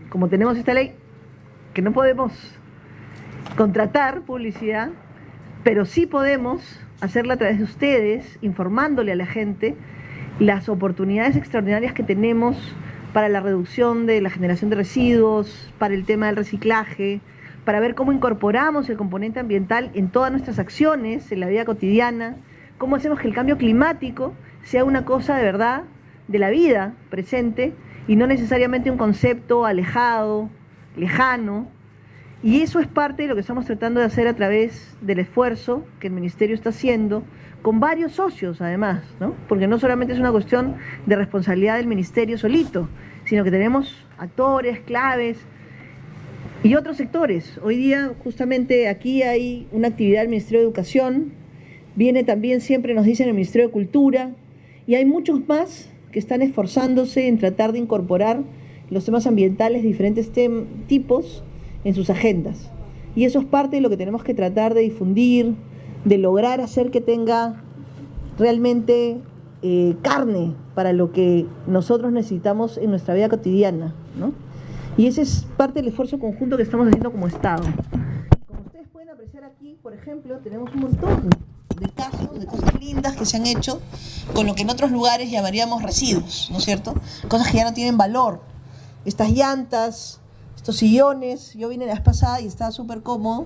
como tenemos esta ley, que no podemos contratar publicidad, pero sí podemos hacerla a través de ustedes, informándole a la gente las oportunidades extraordinarias que tenemos para la reducción de la generación de residuos, para el tema del reciclaje, para ver cómo incorporamos el componente ambiental en todas nuestras acciones, en la vida cotidiana, cómo hacemos que el cambio climático sea una cosa de verdad de la vida presente y no necesariamente un concepto alejado, lejano. Y eso es parte de lo que estamos tratando de hacer a través del esfuerzo que el Ministerio está haciendo, con varios socios además, ¿no? Porque no solamente es una cuestión de responsabilidad del Ministerio solito, sino que tenemos actores, claves y otros sectores. Hoy día justamente aquí hay una actividad del Ministerio de Educación, viene también siempre, nos dicen, el Ministerio de Cultura, y hay muchos más que están esforzándose en tratar de incorporar los temas ambientales de diferentes tipos en sus agendas. Y eso es parte de lo que tenemos que tratar de difundir, de lograr hacer que tenga realmente carne para lo que nosotros necesitamos en nuestra vida cotidiana, ¿no? Y ese es parte del esfuerzo conjunto que estamos haciendo como Estado. Como ustedes pueden apreciar aquí, por ejemplo, tenemos un montón de casos, de cosas lindas que se han hecho con lo que en otros lugares llamaríamos residuos, ¿no es cierto? Cosas que ya no tienen valor. Estas llantas, estos sillones, yo vine la vez pasada y estaba súper cómodo,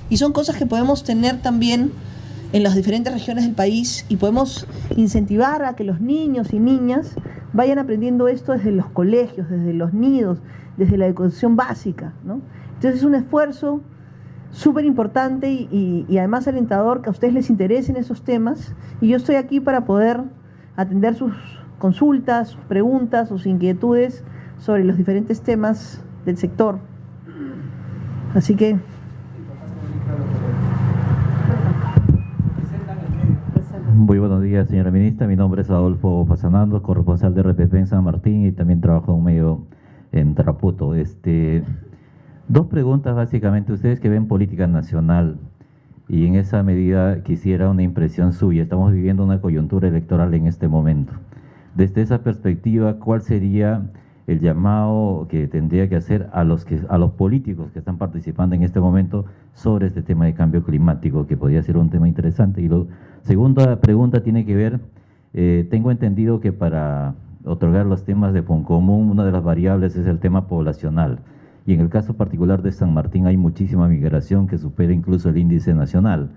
y son cosas que podemos tener también en las diferentes regiones del país y podemos incentivar a que los niños y niñas vayan aprendiendo esto desde los colegios, desde los nidos, desde la educación básica, ¿no? Entonces es un esfuerzo súper importante y además alentador que a ustedes les interesen esos temas, y yo estoy aquí para poder atender sus consultas, sus preguntas, sus inquietudes sobre los diferentes temas del sector. Así que muy buenos días, señora ministra. Mi nombre es Adolfo Pasanando, corresponsal de RPP en San Martín y también trabajo en un medio en Tarapoto. Dos preguntas básicamente. Ustedes que ven política nacional y en esa medida quisiera una impresión suya. Estamos viviendo una coyuntura electoral en este momento. Desde esa perspectiva, ¿cuál sería el llamado que tendría que hacer a los políticos que están participando en este momento sobre este tema de cambio climático, que podría ser un tema interesante? Y la segunda pregunta tiene que ver, tengo entendido que para otorgar los temas de Poncomún, una de las variables es el tema poblacional, y en el caso particular de San Martín hay muchísima migración que supera incluso el índice nacional.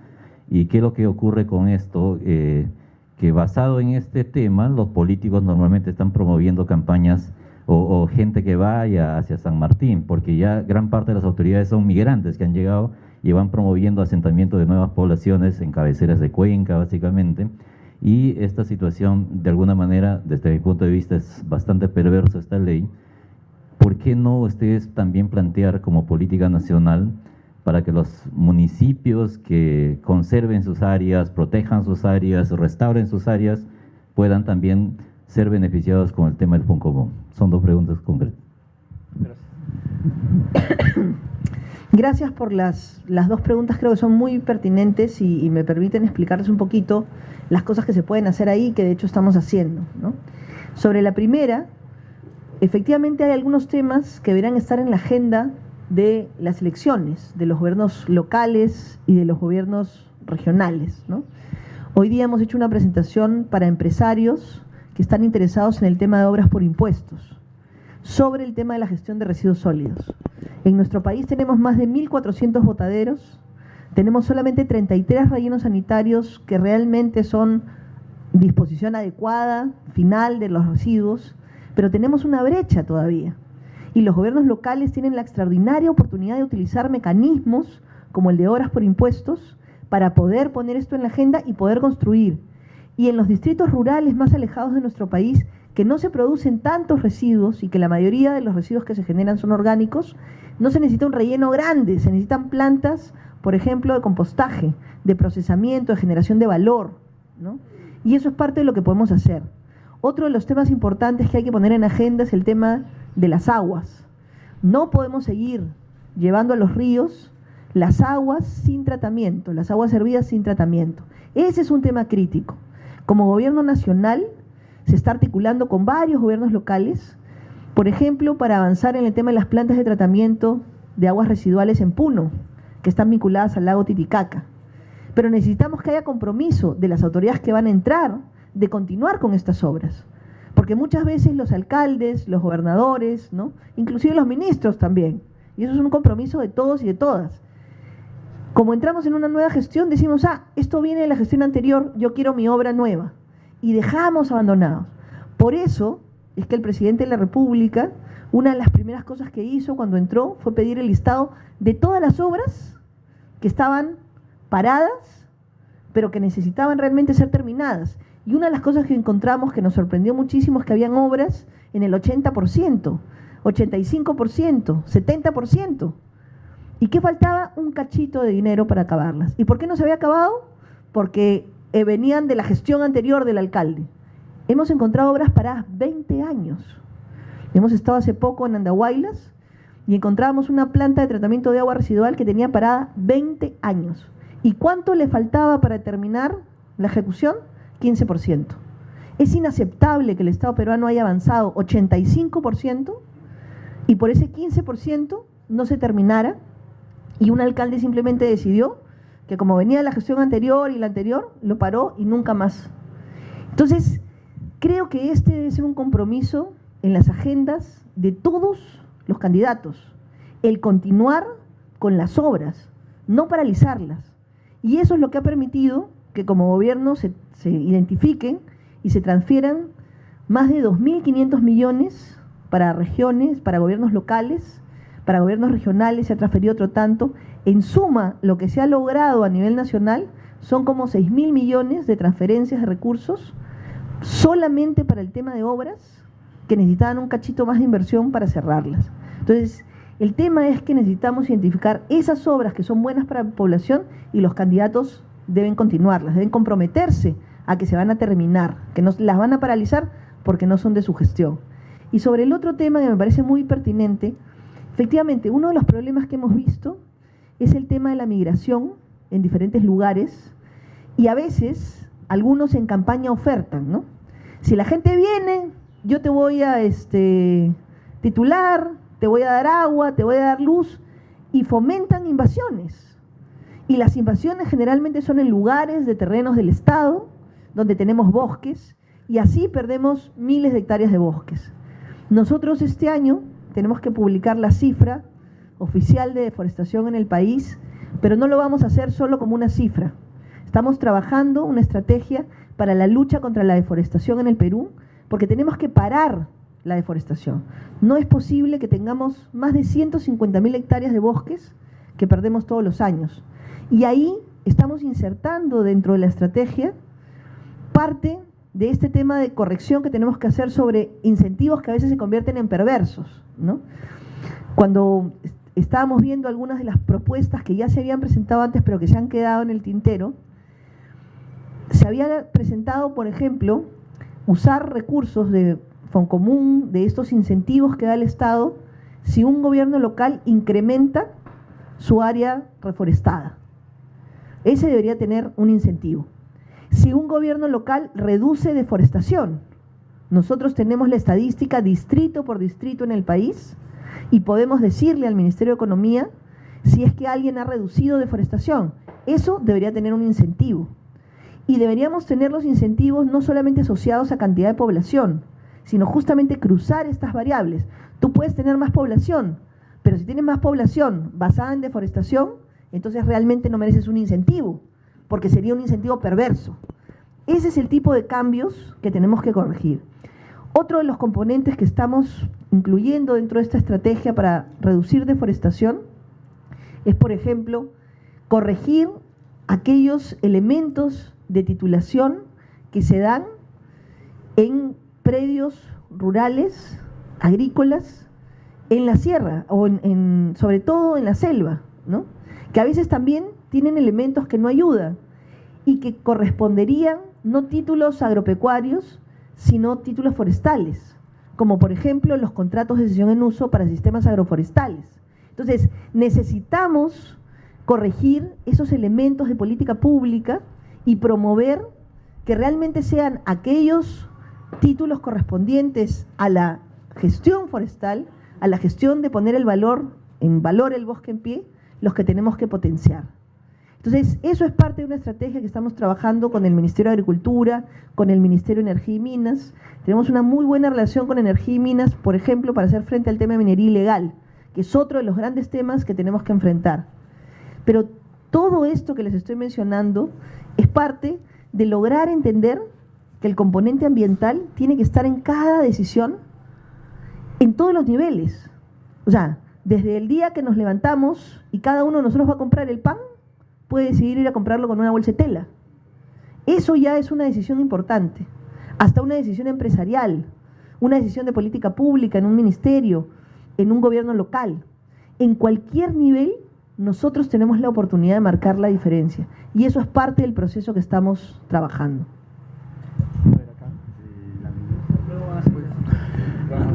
¿Y qué es lo que ocurre con esto? Que basado en este tema, los políticos normalmente están promoviendo campañas o gente que vaya hacia San Martín, porque ya gran parte de las autoridades son migrantes que han llegado y van promoviendo asentamiento de nuevas poblaciones en cabeceras de cuenca, básicamente. Y esta situación, de alguna manera, desde mi punto de vista, es bastante perversa esta ley. ¿Por qué no ustedes también plantear como política nacional para que los municipios que conserven sus áreas, protejan sus áreas, restauren sus áreas, puedan también ser beneficiados con el tema del Poncomún? Son dos preguntas concretas. Gracias por las dos preguntas, creo que son muy pertinentes y me permiten explicarles un poquito las cosas que se pueden hacer ahí, que de hecho estamos haciendo, ¿no? Sobre la primera, efectivamente hay algunos temas que deberán estar en la agenda de las elecciones, de los gobiernos locales y de los gobiernos regionales, ¿no? Hoy día hemos hecho una presentación para empresarios que están interesados en el tema de obras por impuestos, sobre el tema de la gestión de residuos sólidos. En nuestro país tenemos más de 1.400 botaderos, tenemos solamente 33 rellenos sanitarios que realmente son disposición adecuada, final de los residuos, pero tenemos una brecha todavía. Y los gobiernos locales tienen la extraordinaria oportunidad de utilizar mecanismos como el de obras por impuestos para poder poner esto en la agenda y poder construir. Y en los distritos rurales más alejados de nuestro país, que no se producen tantos residuos y que la mayoría de los residuos que se generan son orgánicos, no se necesita un relleno grande, se necesitan plantas, por ejemplo, de compostaje, de procesamiento, de generación de valor, ¿no? Y eso es parte de lo que podemos hacer. Otro de los temas importantes que hay que poner en agenda es el tema de las aguas. No podemos seguir llevando a los ríos las aguas sin tratamiento, las aguas hervidas sin tratamiento. Ese es un tema crítico. Como gobierno nacional se está articulando con varios gobiernos locales Por ejemplo, para avanzar en el tema de las plantas de tratamiento de aguas residuales en Puno, que están vinculadas al lago Titicaca. Pero necesitamos que haya compromiso de las autoridades que van a entrar de continuar con estas obras. Porque muchas veces los alcaldes, los gobernadores, ¿no?, inclusive los ministros también, y eso es un compromiso de todos y de todas. Como entramos en una nueva gestión, decimos, esto viene de la gestión anterior, yo quiero mi obra nueva. Y dejamos abandonados. Por eso es que el presidente de la República, una de las primeras cosas que hizo cuando entró fue pedir el listado de todas las obras que estaban paradas, pero que necesitaban realmente ser terminadas. Y una de las cosas que encontramos que nos sorprendió muchísimo es que habían obras en el 80%, 85%, 70%. ¿Y qué faltaba? Un cachito de dinero para acabarlas. ¿Y por qué no se había acabado? Porque venían de la gestión anterior del alcalde. Hemos encontrado obras paradas 20 años. Hemos estado hace poco en Andahuaylas y encontrábamos una planta de tratamiento de agua residual que tenía parada 20 años. ¿Y cuánto le faltaba para terminar la ejecución? 15%. Es inaceptable que el Estado peruano haya avanzado 85% y por ese 15% no se terminara, y un alcalde simplemente decidió que como venía la gestión anterior y la anterior, lo paró y nunca más. Entonces, creo que este debe ser un compromiso en las agendas de todos los candidatos, el continuar con las obras, no paralizarlas. Y eso es lo que ha permitido que como gobierno se identifiquen y se transfieran más de 2.500 millones para regiones, para gobiernos locales, para gobiernos regionales, se ha transferido otro tanto. En suma, lo que se ha logrado a nivel nacional son como 6.000 millones de transferencias de recursos solamente para el tema de obras que necesitaban un cachito más de inversión para cerrarlas. Entonces, el tema es que necesitamos identificar esas obras que son buenas para la población y los candidatos deben continuarlas, deben comprometerse a que se van a terminar, que no las van a paralizar porque no son de su gestión. Y sobre el otro tema que me parece muy pertinente, efectivamente, uno de los problemas que hemos visto es el tema de la migración en diferentes lugares y a veces algunos en campaña ofertan, ¿no? Si la gente viene, yo te voy a titular, te voy a dar agua, te voy a dar luz, y fomentan invasiones. Y las invasiones generalmente son en lugares de terrenos del Estado, donde tenemos bosques, y así perdemos miles de hectáreas de bosques. Nosotros este año tenemos que publicar la cifra oficial de deforestación en el país, pero no lo vamos a hacer solo como una cifra. Estamos trabajando una estrategia para la lucha contra la deforestación en el Perú, porque tenemos que parar la deforestación. No es posible que tengamos más de 150.000 hectáreas de bosques que perdemos todos los años. Y ahí estamos insertando dentro de la estrategia parte de este tema de corrección que tenemos que hacer sobre incentivos que a veces se convierten en perversos, ¿no? Cuando estábamos viendo algunas de las propuestas que ya se habían presentado antes pero que se han quedado en el tintero, se había presentado, por ejemplo, usar recursos de Foncomún, de estos incentivos que da el Estado, si un gobierno local incrementa su área reforestada. Ese debería tener un incentivo. Si un gobierno local reduce deforestación, nosotros tenemos la estadística distrito por distrito en el país y podemos decirle al Ministerio de Economía si es que alguien ha reducido deforestación. Eso debería tener un incentivo. Y deberíamos tener los incentivos no solamente asociados a cantidad de población, sino justamente cruzar estas variables. Tú puedes tener más población, pero si tienes más población basada en deforestación, entonces realmente no mereces un incentivo, porque sería un incentivo perverso. Ese es el tipo de cambios que tenemos que corregir. Otro de los componentes que estamos incluyendo dentro de esta estrategia para reducir deforestación es, por ejemplo, corregir aquellos elementos de titulación que se dan en predios rurales, agrícolas, en la sierra o sobre todo en la selva, ¿no? Que a veces también tienen elementos que no ayudan y que corresponderían no títulos agropecuarios, sino títulos forestales, como por ejemplo los contratos de cesión en uso para sistemas agroforestales. Entonces, necesitamos corregir esos elementos de política pública y promover que realmente sean aquellos títulos correspondientes a la gestión forestal, a la gestión de poner en valor el bosque en pie, los que tenemos que potenciar. Entonces, eso es parte de una estrategia que estamos trabajando con el Ministerio de Agricultura, con el Ministerio de Energía y Minas. Tenemos una muy buena relación con Energía y Minas, por ejemplo, para hacer frente al tema de minería ilegal, que es otro de los grandes temas que tenemos que enfrentar. Pero todo esto que les estoy mencionando es parte de lograr entender que el componente ambiental tiene que estar en cada decisión, en todos los niveles. O sea, desde el día que nos levantamos y cada uno de nosotros va a comprar el pan, puede decidir ir a comprarlo con una bolsa de tela. Eso ya es una decisión importante. Hasta una decisión empresarial, una decisión de política pública en un ministerio, en un gobierno local. En cualquier nivel, nosotros tenemos la oportunidad de marcar la diferencia. Y eso es parte del proceso que estamos trabajando.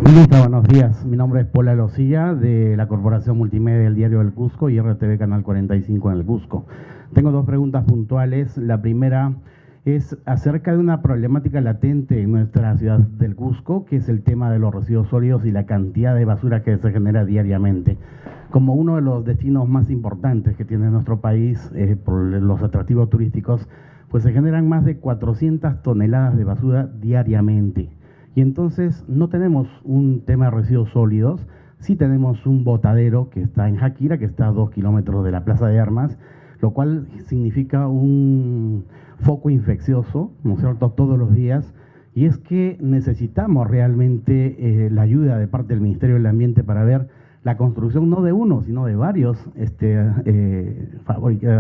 Ministra, buenos días. Mi nombre es Paula Losilla, de la Corporación Multimedia del Diario del Cusco y RTV Canal 45 en el Cusco. Tengo dos preguntas puntuales. La primera es acerca de una problemática latente en nuestra ciudad del Cusco, que es el tema de los residuos sólidos y la cantidad de basura que se genera diariamente. Como uno de los destinos más importantes que tiene nuestro país por los atractivos turísticos, pues se generan más de 400 toneladas de basura diariamente. Y entonces no tenemos un tema de residuos sólidos, sí tenemos un botadero que está en Jaquira, que está a 2 kilómetros de la Plaza de Armas, lo cual significa un foco infeccioso, ¿no es cierto?, todos los días. Y es que necesitamos realmente la ayuda de parte del Ministerio del Ambiente para ver la construcción no de uno, sino de varios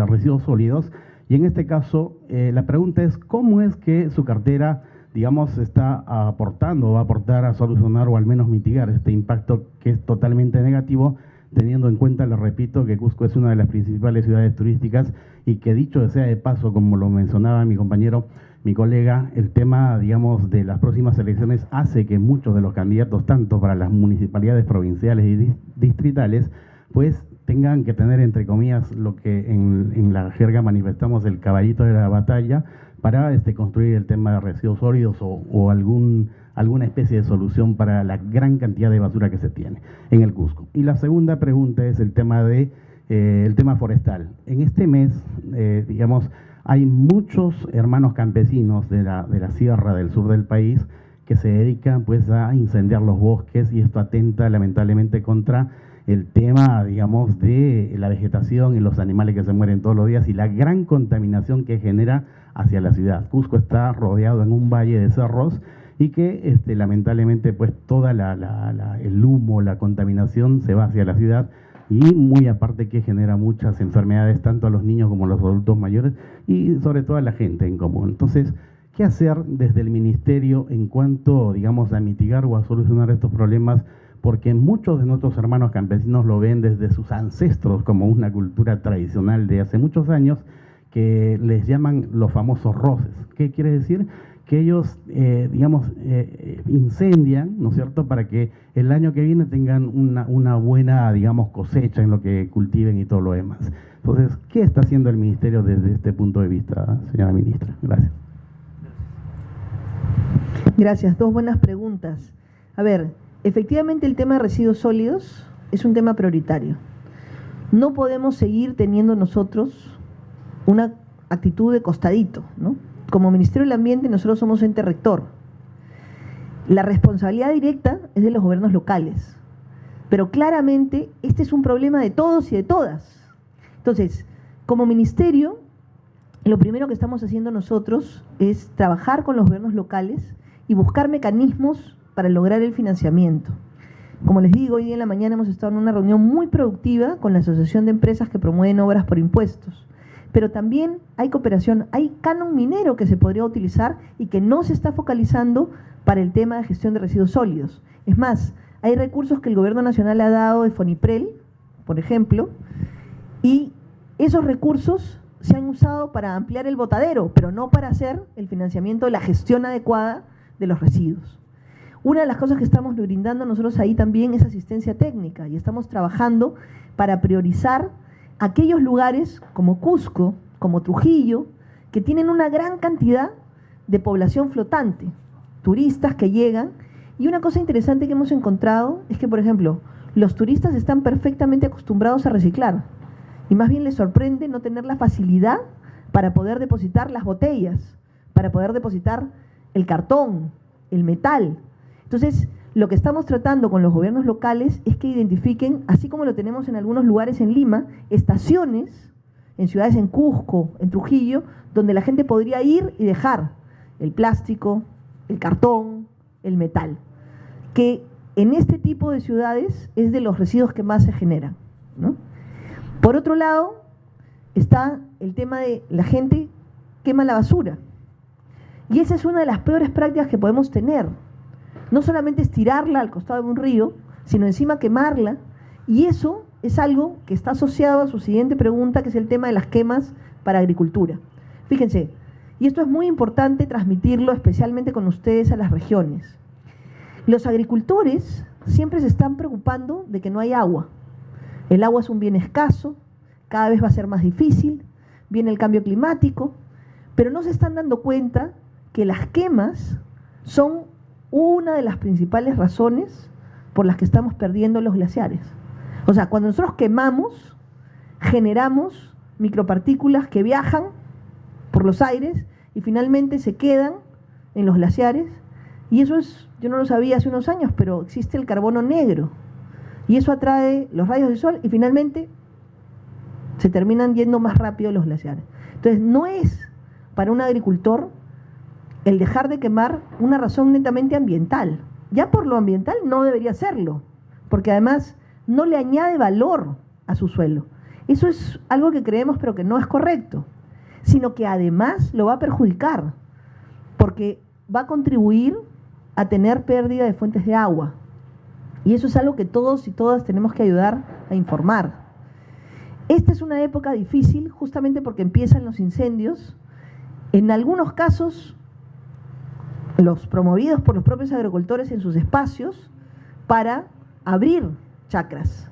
residuos sólidos. Y en este caso, la pregunta es, ¿cómo es que su cartera, digamos, está aportando o va a aportar a solucionar o al menos mitigar este impacto que es totalmente negativo, teniendo en cuenta, le repito, que Cusco es una de las principales ciudades turísticas y que, dicho sea de paso, como lo mencionaba mi compañero, mi colega, el tema, digamos, de las próximas elecciones hace que muchos de los candidatos, tanto para las municipalidades provinciales y distritales, pues tengan que tener, entre comillas, lo que en la jerga manifestamos el caballito de la batalla, para construir el tema de residuos sólidos o alguna especie de solución para la gran cantidad de basura que se tiene en el Cusco. Y la segunda pregunta es el tema forestal. En este mes, digamos, hay muchos hermanos campesinos de la sierra del sur del país que se dedican pues a incendiar los bosques, y esto atenta lamentablemente contra el tema, digamos, de la vegetación y los animales que se mueren todos los días y la gran contaminación que genera hacia la ciudad. Cusco está rodeado en un valle de cerros y que lamentablemente pues toda el humo, la contaminación se va hacia la ciudad, y muy aparte que genera muchas enfermedades tanto a los niños como a los adultos mayores y sobre todo a la gente en común. Entonces, ¿qué hacer desde el ministerio en cuanto, digamos, a mitigar o a solucionar estos problemas? Porque muchos de nuestros hermanos campesinos lo ven desde sus ancestros como una cultura tradicional de hace muchos años, que les llaman los famosos roces. ¿Qué quiere decir? Que ellos, incendian, ¿no es cierto?, para que el año que viene tengan una buena, digamos, cosecha en lo que cultiven y todo lo demás. Entonces, ¿qué está haciendo el ministerio desde este punto de vista, señora ministra? Gracias. Gracias, dos buenas preguntas. A ver, efectivamente el tema de residuos sólidos es un tema prioritario. No podemos seguir teniendo nosotros una actitud de costadito, ¿no? Como Ministerio del Ambiente nosotros somos ente rector. La responsabilidad directa es de los gobiernos locales, pero claramente este es un problema de todos y de todas. Entonces, como ministerio, lo primero que estamos haciendo nosotros es trabajar con los gobiernos locales y buscar mecanismos para lograr el financiamiento. Como les digo, hoy día en la mañana hemos estado en una reunión muy productiva con la Asociación de Empresas que promueven obras por impuestos. Pero también hay cooperación, hay canon minero que se podría utilizar y que no se está focalizando para el tema de gestión de residuos sólidos. Es más, hay recursos que el Gobierno Nacional ha dado de Foniprel, por ejemplo, y esos recursos se han usado para ampliar el botadero, pero no para hacer el financiamiento de la gestión adecuada de los residuos. Una de las cosas que estamos brindando nosotros ahí también es asistencia técnica, y estamos trabajando para priorizar aquellos lugares como Cusco, como Trujillo, que tienen una gran cantidad de población flotante, turistas que llegan Y una cosa interesante que hemos encontrado es que, por ejemplo, los turistas están perfectamente acostumbrados a reciclar y más bien les sorprende no tener la facilidad para poder depositar las botellas, para poder depositar el cartón, el metal. Entonces, lo que estamos tratando con los gobiernos locales es que identifiquen, así como lo tenemos en algunos lugares en Lima, estaciones, en ciudades en Cusco, en Trujillo, donde la gente podría ir y dejar el plástico, el cartón, el metal, que en este tipo de ciudades es de los residuos que más se generan, ¿no? Por otro lado, está el tema de la gente quema la basura. Y esa es una de las peores prácticas que podemos tener. No solamente es tirarla al costado de un río, sino encima quemarla. Y eso es algo que está asociado a su siguiente pregunta, que es el tema de las quemas para agricultura. Fíjense, y esto es muy importante transmitirlo especialmente con ustedes a las regiones. Los agricultores siempre se están preocupando de que no hay agua. El agua es un bien escaso, cada vez va a ser más difícil, viene el cambio climático, pero no se están dando cuenta que las quemas son una de las principales razones por las que estamos perdiendo los glaciares. O sea, cuando nosotros quemamos, generamos micropartículas que viajan por los aires y finalmente se quedan en los glaciares. Y eso es, yo no lo sabía hace unos años, pero existe el carbono negro. Y eso atrae los rayos del sol y finalmente se terminan yendo más rápido los glaciares. Entonces, no es para un agricultor el dejar de quemar una razón netamente ambiental. Ya por lo ambiental no debería serlo, porque además no le añade valor a su suelo. Eso es algo que creemos pero que no es correcto, sino que además lo va a perjudicar, porque va a contribuir a tener pérdida de fuentes de agua. Y eso es algo que todos y todas tenemos que ayudar a informar. Esta es una época difícil justamente porque empiezan los incendios. En algunos casos, los promovidos por los propios agricultores en sus espacios para abrir chacras.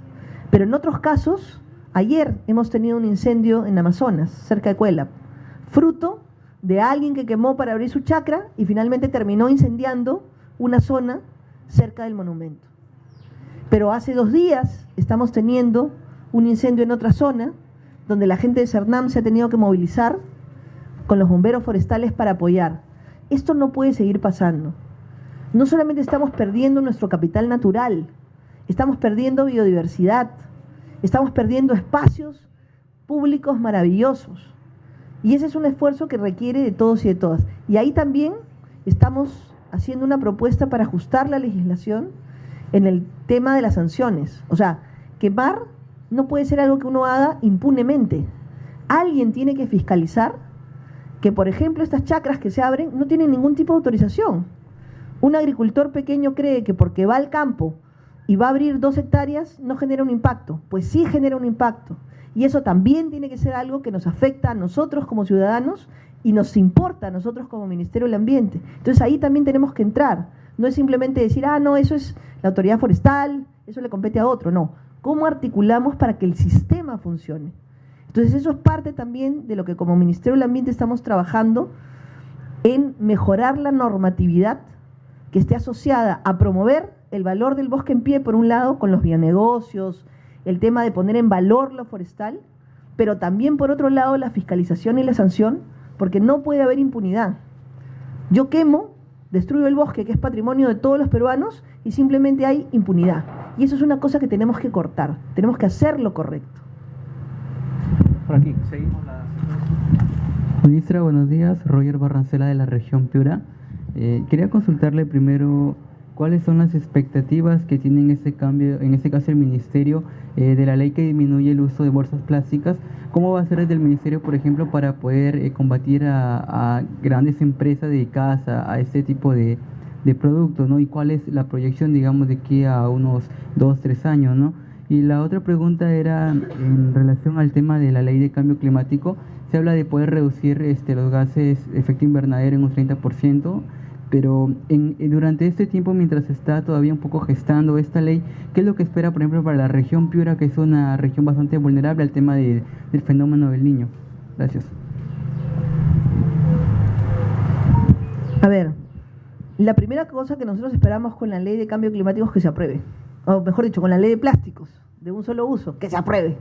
Pero en otros casos, ayer hemos tenido un incendio en Amazonas, cerca de Cuelap, fruto de alguien que quemó para abrir su chacra y finalmente terminó incendiando una zona cerca del monumento. Pero hace 2 días estamos teniendo un incendio en otra zona donde la gente de Cernam se ha tenido que movilizar con los bomberos forestales para apoyar. Esto no puede seguir pasando. No solamente estamos perdiendo nuestro capital natural, estamos perdiendo biodiversidad, estamos perdiendo espacios públicos maravillosos. Y ese es un esfuerzo que requiere de todos y de todas. Y ahí también estamos haciendo una propuesta para ajustar la legislación en el tema de las sanciones. O sea, quemar no puede ser algo que uno haga impunemente. Alguien tiene que fiscalizar que, por ejemplo, estas chacras que se abren no tienen ningún tipo de autorización. Un agricultor pequeño cree que porque va al campo y va a abrir 2 hectáreas no genera un impacto. Pues sí genera un impacto. Y eso también tiene que ser algo que nos afecta a nosotros como ciudadanos y nos importa a nosotros como Ministerio del Ambiente. Entonces ahí también tenemos que entrar. No es simplemente decir, no, eso es la autoridad forestal, eso le compete a otro. No. ¿Cómo articulamos para que el sistema funcione? Entonces eso es parte también de lo que como Ministerio del Ambiente estamos trabajando en mejorar la normatividad que esté asociada a promover el valor del bosque en pie, por un lado, con los bionegocios, el tema de poner en valor lo forestal, pero también, por otro lado, la fiscalización y la sanción, porque no puede haber impunidad. Yo quemo, destruyo el bosque, que es patrimonio de todos los peruanos, y simplemente hay impunidad. Y eso es una cosa que tenemos que cortar, tenemos que hacer lo correcto. Por aquí, seguimos la... Ministra, buenos días. Roger Barrancela de la región Piura. Quería consultarle primero cuáles son las expectativas que tiene en este cambio, en este caso el Ministerio, de la ley que disminuye el uso de bolsas plásticas. ¿Cómo va a ser desde el Ministerio, por ejemplo, para poder combatir a grandes empresas dedicadas a este tipo de productos, ¿no? Y cuál es la proyección, digamos, de aquí a unos 2-3 años, ¿no? Y la otra pregunta era en relación al tema de la ley de cambio climático. Se habla de poder reducir los gases de efecto invernadero en un 30%, pero durante este tiempo, mientras se está todavía un poco gestando esta ley, ¿qué es lo que espera, por ejemplo, para la región Piura, que es una región bastante vulnerable al tema del fenómeno del Niño? Gracias. A ver, La primera cosa que nosotros esperamos con la ley de cambio climático es que se apruebe, o mejor dicho, con la ley de plásticos de un solo uso, que se apruebe.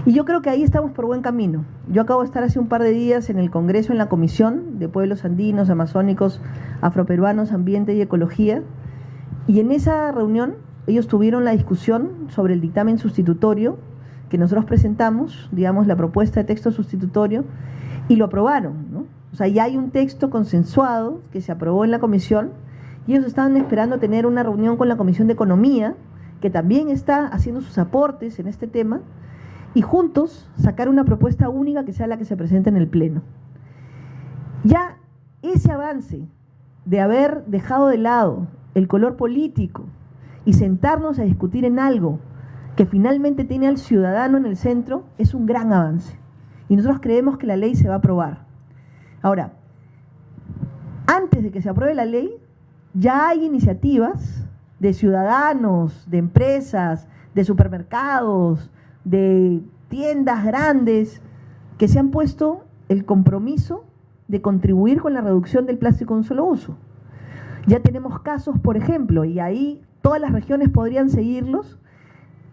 Y yo creo que ahí estamos por buen camino. Yo acabo de estar hace un par de días en el Congreso, en la Comisión de Pueblos Andinos, Amazónicos, Afroperuanos, Ambiente y Ecología, y en esa reunión ellos tuvieron la discusión sobre el dictamen sustitutorio que nosotros presentamos, digamos, la propuesta de texto sustitutorio, y lo aprobaron, ¿no? O sea, ya hay un texto consensuado que se aprobó en la comisión y ellos estaban esperando tener una reunión con la Comisión de Economía, que también está haciendo sus aportes en este tema, y juntos sacar una propuesta única que sea la que se presente en el Pleno. Ya ese avance de haber dejado de lado el color político y sentarnos a discutir en algo que finalmente tiene al ciudadano en el centro es un gran avance. Y nosotros creemos que la ley se va a aprobar. Ahora, antes de que se apruebe la ley, ya hay iniciativas de ciudadanos, de empresas, de supermercados, de tiendas grandes, que se han puesto el compromiso de contribuir con la reducción del plástico de un solo uso. Ya tenemos casos, por ejemplo, y ahí todas las regiones podrían seguirlos.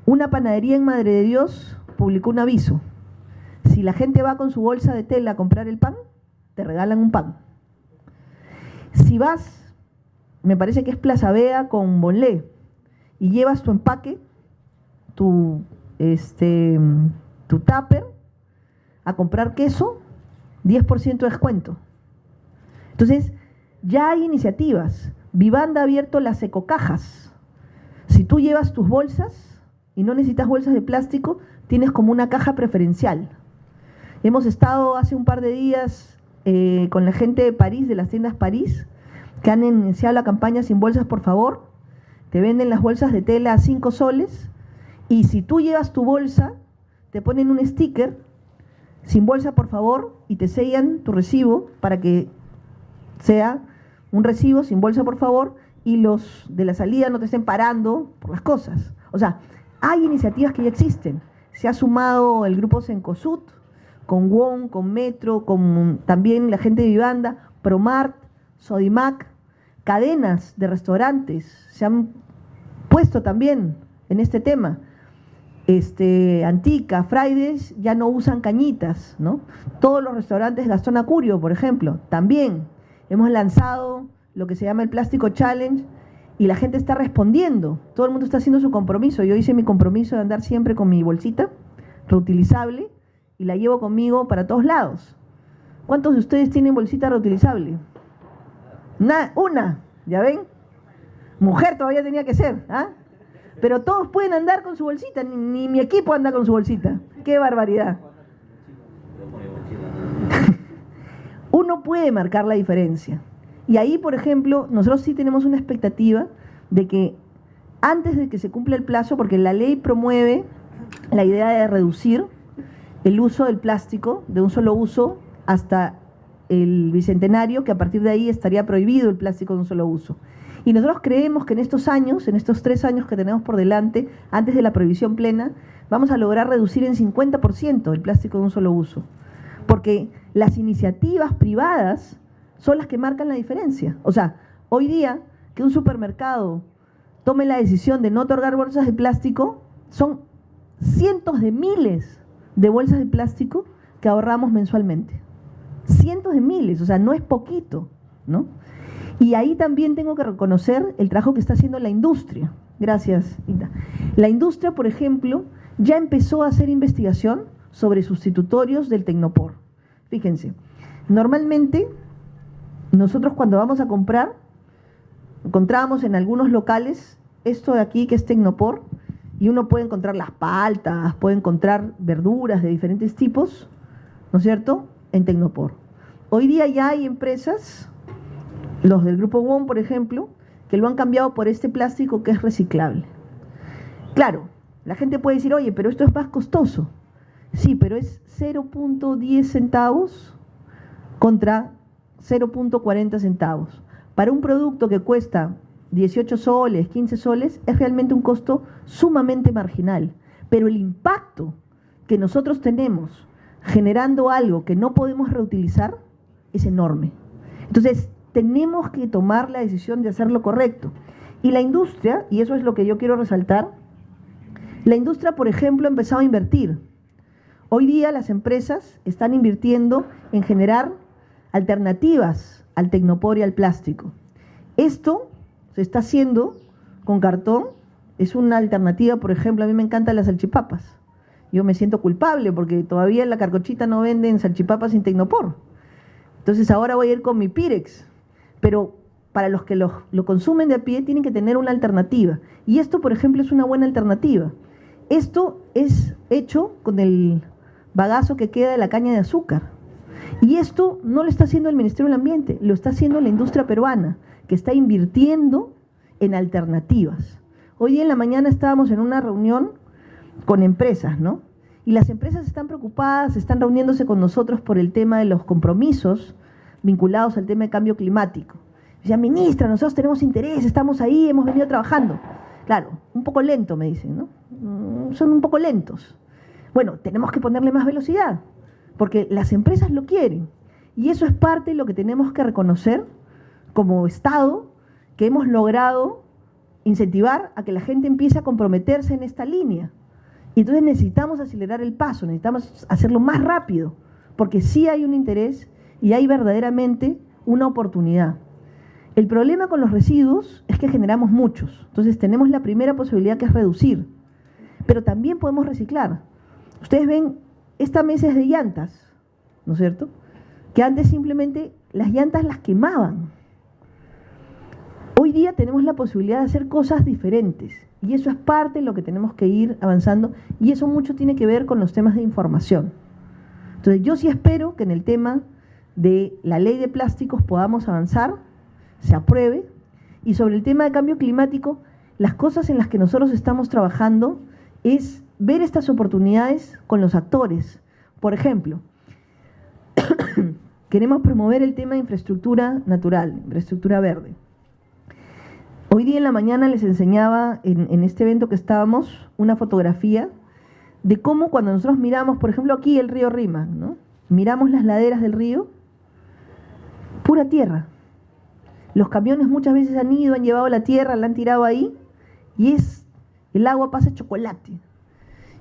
Una panadería en Madre de Dios publicó un aviso. Si la gente va con su bolsa de tela a comprar el pan, te regalan un pan. Si vas, me parece que es Plaza Vea con Bonlé, y llevas tu empaque, tu tupper, a comprar queso, 10% de descuento. Entonces, ya hay iniciativas. Vivanda ha abierto las ecocajas. Si tú llevas tus bolsas y no necesitas bolsas de plástico, tienes como una caja preferencial. Hemos estado hace un par de días con la gente de París, de las tiendas París, que han iniciado la campaña Sin Bolsas, por favor. Te venden las bolsas de tela a 5 soles, y si tú llevas tu bolsa, te ponen un sticker, Sin Bolsa, por favor, y te sellan tu recibo para que sea un recibo Sin Bolsa, por favor, y los de la salida no te estén parando por las cosas. O sea, hay iniciativas que ya existen. Se ha sumado el grupo Cencosud, con WOM, con Metro, con también la gente de Vivanda, Promart, Sodimac, cadenas de restaurantes se han puesto también en este tema. Antica, Fridays ya no usan cañitas, ¿no? Todos los restaurantes Gastón Acurio, por ejemplo, también hemos lanzado lo que se llama el Plástico Challenge y la gente está respondiendo. Todo el mundo está haciendo su compromiso. Yo hice mi compromiso de andar siempre con mi bolsita reutilizable y la llevo conmigo para todos lados. ¿Cuántos de ustedes tienen bolsita reutilizable? Una, ¿ya ven? Mujer todavía tenía que ser, ¿ah? Pero todos pueden andar con su bolsita, ni mi equipo anda con su bolsita. ¡Qué barbaridad! Uno puede marcar la diferencia. Y ahí, por ejemplo, nosotros sí tenemos una expectativa de que antes de que se cumpla el plazo, porque la ley promueve la idea de reducir el uso del plástico de un solo uso hasta el bicentenario, que a partir de ahí estaría prohibido el plástico de un solo uso. Y nosotros creemos que en estos años, en estos 3 años que tenemos por delante, antes de la prohibición plena, vamos a lograr reducir en 50% el plástico de un solo uso. Porque las iniciativas privadas son las que marcan la diferencia. O sea, hoy día que un supermercado tome la decisión de no otorgar bolsas de plástico, son cientos de miles de bolsas de plástico que ahorramos mensualmente. Cientos de miles, o sea, no es poquito, ¿no? Y ahí también tengo que reconocer el trabajo que está haciendo la industria. Gracias, Ita. La industria, por ejemplo, ya empezó a hacer investigación sobre sustitutorios del Tecnopor. Fíjense, normalmente nosotros cuando vamos a comprar, encontrábamos en algunos locales esto de aquí que es Tecnopor, y uno puede encontrar las paltas, puede encontrar verduras de diferentes tipos, ¿no es cierto?, en Tecnopor. Hoy día ya hay empresas, los del grupo WOM, por ejemplo, que lo han cambiado por este plástico que es reciclable. Claro, la gente puede decir, oye, pero esto es más costoso. Sí, pero es 0.10 centavos contra 0.40 centavos. Para un producto que cuesta 18 soles, 15 soles, es realmente un costo sumamente marginal. Pero el impacto que nosotros tenemos generando algo que no podemos reutilizar es enorme. Entonces, tenemos que tomar la decisión de hacer lo correcto. Y la industria, y eso es lo que yo quiero resaltar, la industria, por ejemplo, ha empezado a invertir. Hoy día las empresas están invirtiendo en generar alternativas al tecnopor y al plástico. Esto se está haciendo con cartón, es una alternativa, por ejemplo, a mí me encantan las salchipapas. Yo me siento culpable porque todavía en la Carcochita no venden salchipapas sin tecnopor. Entonces ahora voy a ir con mi Pirex. Pero para los que lo consumen de a pie tienen que tener una alternativa. Y esto, por ejemplo, es una buena alternativa. Esto es hecho con el bagazo que queda de la caña de azúcar. Y esto no lo está haciendo el Ministerio del Ambiente, lo está haciendo la industria peruana, que está invirtiendo en alternativas. Hoy día en la mañana estábamos en una reunión con empresas, ¿no? Y las empresas están preocupadas, están reuniéndose con nosotros por el tema de los compromisos vinculados al tema de cambio climático. Decía, ministra, nosotros tenemos interés, estamos ahí, hemos venido trabajando. Claro, un poco lento, me dicen, ¿no? Son un poco lentos. Bueno, tenemos que ponerle más velocidad, porque las empresas lo quieren. Y eso es parte de lo que tenemos que reconocer como Estado, que hemos logrado incentivar a que la gente empiece a comprometerse en esta línea. Y entonces necesitamos acelerar el paso, necesitamos hacerlo más rápido, porque sí hay un interés y hay verdaderamente una oportunidad. El problema con los residuos es que generamos muchos. Entonces tenemos la primera posibilidad, que es reducir. Pero también podemos reciclar. Ustedes ven, esta mesa es de llantas, ¿no es cierto? Que antes simplemente las llantas las quemaban. Hoy día tenemos la posibilidad de hacer cosas diferentes. Y eso es parte de lo que tenemos que ir avanzando. Y eso mucho tiene que ver con los temas de información. Entonces yo sí espero que en el tema de la ley de plásticos podamos avanzar, se apruebe, y sobre el tema de cambio climático, las cosas en las que nosotros estamos trabajando es ver estas oportunidades con los actores. Por ejemplo, queremos promover el tema de infraestructura natural, infraestructura verde. Hoy día en la mañana les enseñaba en este evento que estábamos una fotografía de cómo cuando nosotros miramos, por ejemplo aquí el río Rímac, ¿no? Miramos las laderas del río, pura tierra. Los camiones muchas veces han ido, han llevado la tierra, la han tirado ahí y el agua pasa chocolate.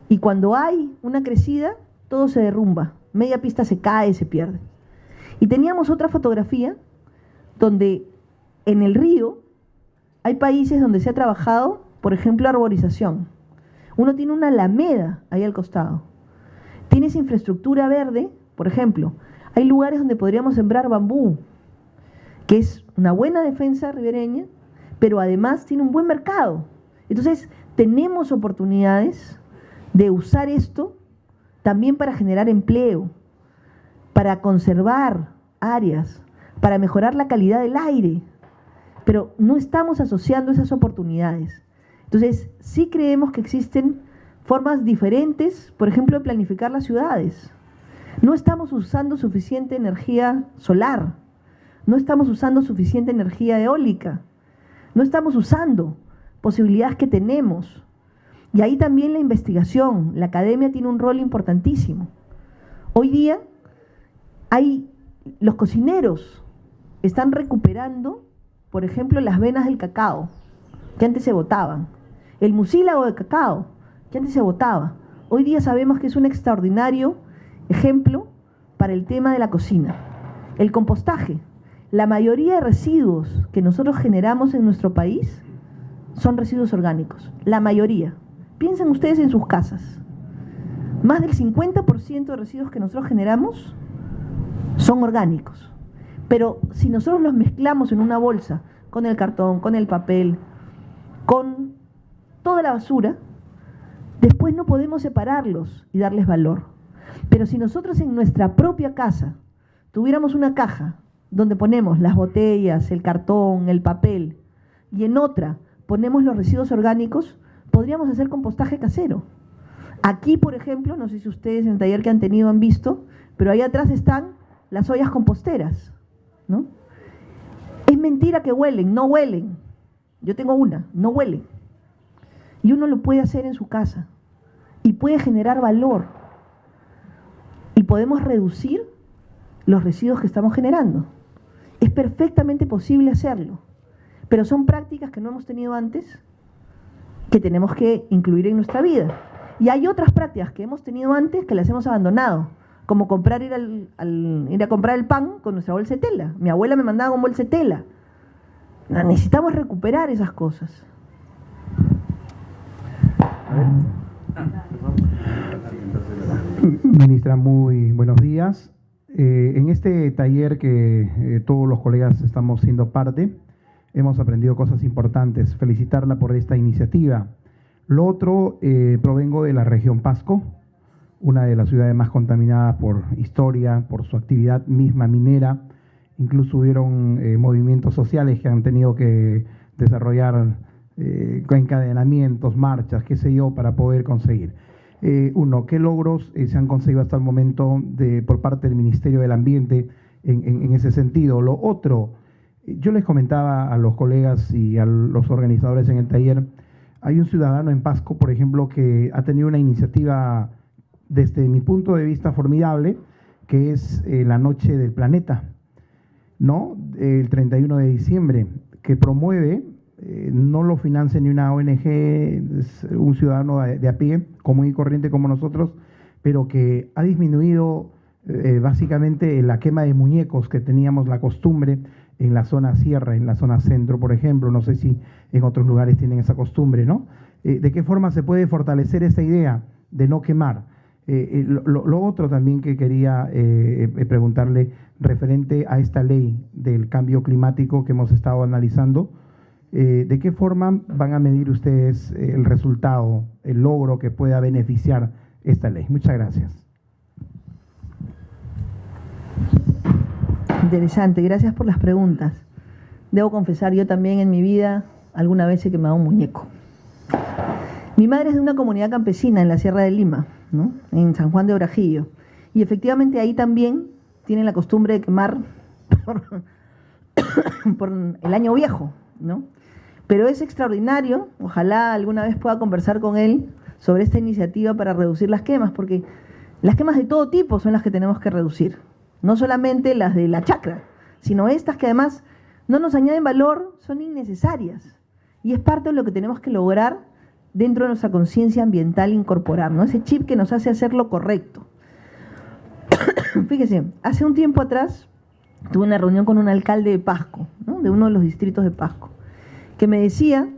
Y cuando hay una crecida, todo se derrumba, media pista se cae, se pierde. Y teníamos otra fotografía donde en el río hay países donde se ha trabajado, por ejemplo, arborización. Uno tiene una alameda ahí al costado. Tienes infraestructura verde, por ejemplo. Hay lugares donde podríamos sembrar bambú, que es una buena defensa ribereña, pero además tiene un buen mercado. Entonces, tenemos oportunidades de usar esto también para generar empleo, para conservar áreas, para mejorar la calidad del aire, pero no estamos asociando esas oportunidades. Entonces, sí creemos que existen formas diferentes, por ejemplo, de planificar las ciudades. No estamos usando suficiente energía solar, no estamos usando suficiente energía eólica, no estamos usando posibilidades que tenemos. Y ahí también la investigación, la academia tiene un rol importantísimo. Hoy día los cocineros están recuperando, por ejemplo, las venas del cacao, que antes se botaban, el mucílago de cacao, que antes se botaba. Hoy día sabemos que es un extraordinario ejemplo para el tema de la cocina. El compostaje. La mayoría de residuos que nosotros generamos en nuestro país son residuos orgánicos, la mayoría. Piensen ustedes en sus casas. Más del 50% de residuos que nosotros generamos son orgánicos. Pero si nosotros los mezclamos en una bolsa, con el cartón, con el papel, con toda la basura, después no podemos separarlos y darles valor. Pero si nosotros en nuestra propia casa tuviéramos una caja donde ponemos las botellas, el cartón, el papel, y en otra ponemos los residuos orgánicos, podríamos hacer compostaje casero. Aquí, por ejemplo, no sé si ustedes en el taller que han tenido han visto, pero ahí atrás están las ollas composteras, ¿no? Es mentira que huelen, no huelen. Yo tengo una, no huelen. Y uno lo puede hacer en su casa y puede generar valor. Y podemos reducir los residuos que estamos generando. Es perfectamente posible hacerlo, pero son prácticas que no hemos tenido antes, que tenemos que incluir en nuestra vida. Y hay otras prácticas que hemos tenido antes que las hemos abandonado, como ir a comprar el pan con nuestra bolsa de tela. Mi abuela me mandaba con bolsa de tela. Necesitamos recuperar esas cosas. Ministra, muy buenos días. En este taller que todos los colegas estamos siendo parte, hemos aprendido cosas importantes. Felicitarla por esta iniciativa. Lo otro, provengo de la región Pasco, una de las ciudades más contaminadas por historia, por su actividad misma minera. Incluso hubieron movimientos sociales que han tenido que desarrollar encadenamientos, marchas, qué sé yo, para poder conseguir. Uno, ¿qué logros se han conseguido hasta el momento por parte del Ministerio del Ambiente en ese sentido? Lo otro, yo les comentaba a los colegas y a los organizadores en el taller, hay un ciudadano en Pasco, por ejemplo, que ha tenido una iniciativa, desde mi punto de vista, formidable, que es la Noche del Planeta, ¿no? El 31 de diciembre, que promueve, no lo financia ni una ONG, es un ciudadano de a pie, común y corriente como nosotros, pero que ha disminuido básicamente la quema de muñecos que teníamos la costumbre en la zona sierra, en la zona centro, por ejemplo. No sé si en otros lugares tienen esa costumbre, ¿no? ¿De qué forma se puede fortalecer esta idea de no quemar? Lo otro también que quería preguntarle referente a esta ley del cambio climático que hemos estado analizando, ¿de qué forma van a medir ustedes el resultado, el logro que pueda beneficiar esta ley? Muchas gracias. Interesante, gracias por las preguntas. Debo confesar, yo también en mi vida alguna vez he quemado un muñeco. Mi madre es de una comunidad campesina en la Sierra de Lima, ¿no? En San Juan de Orajillo. Y efectivamente ahí también tienen la costumbre de quemar por el año viejo, ¿no? Pero es extraordinario, ojalá alguna vez pueda conversar con él sobre esta iniciativa para reducir las quemas, porque las quemas de todo tipo son las que tenemos que reducir. No solamente las de la chacra, sino estas que además no nos añaden valor, son innecesarias. Y es parte de lo que tenemos que lograr dentro de nuestra conciencia ambiental incorporar, ¿no? Ese chip que nos hace hacer lo correcto. Fíjese, hace un tiempo atrás tuve una reunión con un alcalde de Pasco, ¿no? De uno de los distritos de Pasco, que me decía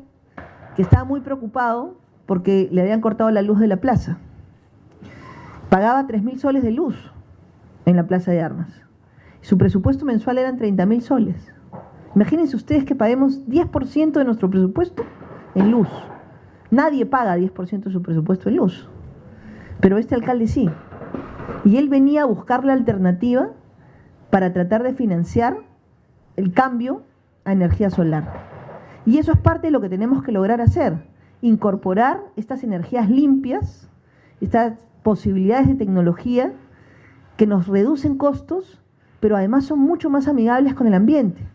que estaba muy preocupado porque le habían cortado la luz de la plaza. Pagaba 3.000 soles de luz en la Plaza de Armas. Su presupuesto mensual eran 30.000 soles. Imagínense ustedes que paguemos 10% de nuestro presupuesto en luz. Nadie paga 10% de su presupuesto en luz, pero este alcalde sí. Y él venía a buscar la alternativa para tratar de financiar el cambio a energía solar. Y eso es parte de lo que tenemos que lograr hacer, incorporar estas energías limpias, estas posibilidades de tecnología que nos reducen costos, pero además son mucho más amigables con el ambiente.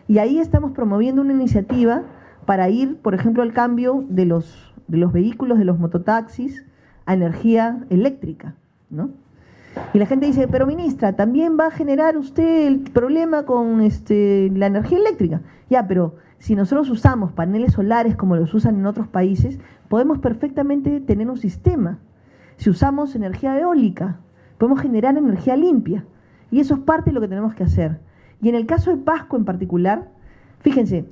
Y ahí estamos promoviendo una iniciativa para ir, por ejemplo, al cambio de los vehículos, de los mototaxis, a energía eléctrica, ¿no? Y la gente dice, pero ministra, ¿también va a generar usted el problema con la energía eléctrica? Ya, pero si nosotros usamos paneles solares como los usan en otros países, podemos perfectamente tener un sistema. Si usamos energía eólica, podemos generar energía limpia. Y eso es parte de lo que tenemos que hacer. Y en el caso de Pasco en particular, fíjense,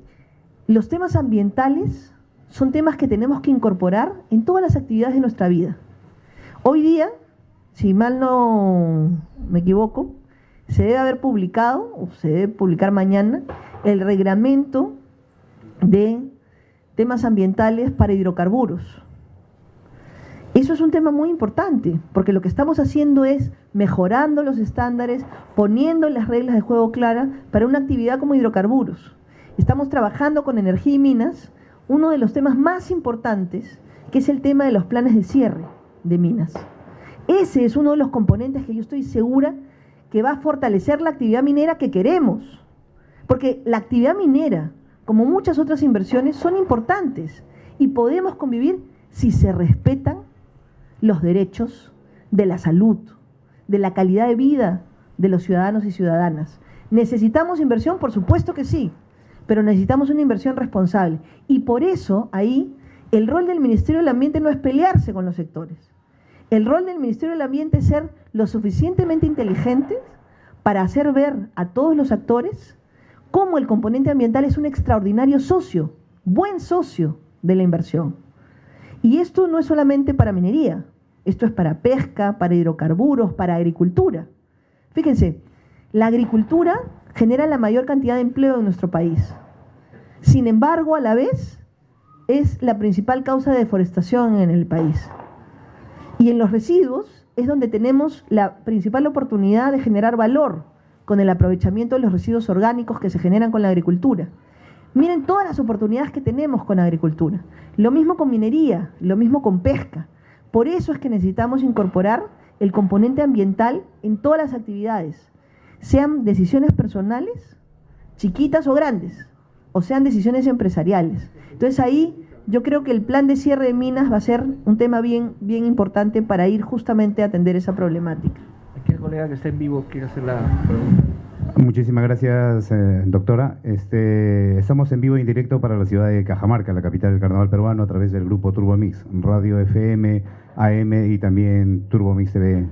los temas ambientales son temas que tenemos que incorporar en todas las actividades de nuestra vida. Hoy día, si mal no me equivoco, se debe haber publicado, o se debe publicar mañana, el reglamento de temas ambientales para hidrocarburos. Eso es un tema muy importante, porque lo que estamos haciendo es mejorando los estándares, poniendo las reglas de juego claras para una actividad como hidrocarburos. Estamos trabajando con energía y minas, uno de los temas más importantes, que es el tema de los planes de cierre de minas. Ese es uno de los componentes que yo estoy segura que va a fortalecer la actividad minera que queremos. Porque la actividad minera, como muchas otras inversiones, son importantes y podemos convivir si se respetan los derechos de la salud, de la calidad de vida de los ciudadanos y ciudadanas, ¿Necesitamos inversión? Por supuesto que sí, pero necesitamos una inversión responsable. Y por eso, ahí, el rol del Ministerio del Ambiente no es pelearse con los sectores. El rol del Ministerio del Ambiente es ser lo suficientemente inteligentes para hacer ver a todos los actores cómo el componente ambiental es un extraordinario socio, buen socio de la inversión. Y esto no es solamente para minería, esto es para pesca, para hidrocarburos, para agricultura. Fíjense, la agricultura genera la mayor cantidad de empleo en nuestro país. Sin embargo, a la vez, es la principal causa de deforestación en el país. Y en los residuos es donde tenemos la principal oportunidad de generar valor con el aprovechamiento de los residuos orgánicos que se generan con la agricultura. Miren todas las oportunidades que tenemos con agricultura. Lo mismo con minería, lo mismo con pesca. Por eso es que necesitamos incorporar el componente ambiental en todas las actividades, sean decisiones personales, chiquitas o grandes, o sean decisiones empresariales. Entonces ahí yo creo que el plan de cierre de minas va a ser un tema bien importante para ir justamente a atender esa problemática. Aquí el colega que está en vivo quiere hacer la pregunta. Muchísimas gracias, doctora. Estamos en vivo y en directo para la ciudad de Cajamarca, la capital del carnaval peruano, a través del grupo Turbomix, Radio FM, AM y también Turbomix TV,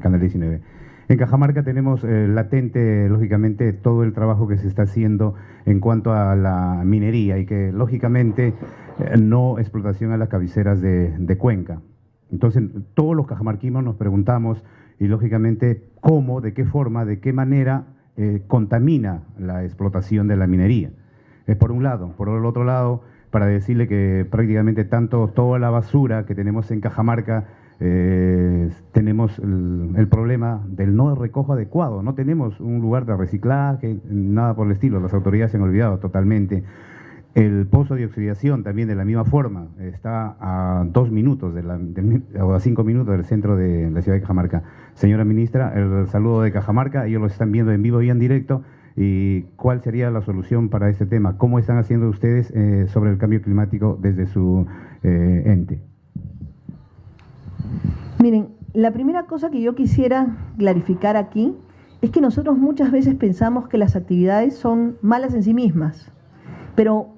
Canal 19. En Cajamarca tenemos latente, lógicamente, todo el trabajo que se está haciendo en cuanto a la minería y que, lógicamente, no explotación a las cabeceras de Cuenca. Entonces, todos los cajamarquinos nos preguntamos, y lógicamente, cómo, de qué forma, de qué manera contamina la explotación de la minería. Es por un lado. Por el otro lado, para decirle que prácticamente toda la basura que tenemos en Cajamarca, tenemos el problema del no recojo adecuado. No tenemos un lugar de reciclaje, nada por el estilo. Las autoridades se han olvidado totalmente. El pozo de oxidación también de la misma forma está a 2 minutos o a 5 minutos del centro de la ciudad de Cajamarca. Señora ministra, el saludo de Cajamarca, ellos lo están viendo en vivo y en directo. ¿Y cuál sería la solución para este tema? ¿Cómo están haciendo ustedes sobre el cambio climático desde su ente? Miren, la primera cosa que yo quisiera clarificar aquí es que nosotros muchas veces pensamos que las actividades son malas en sí mismas, pero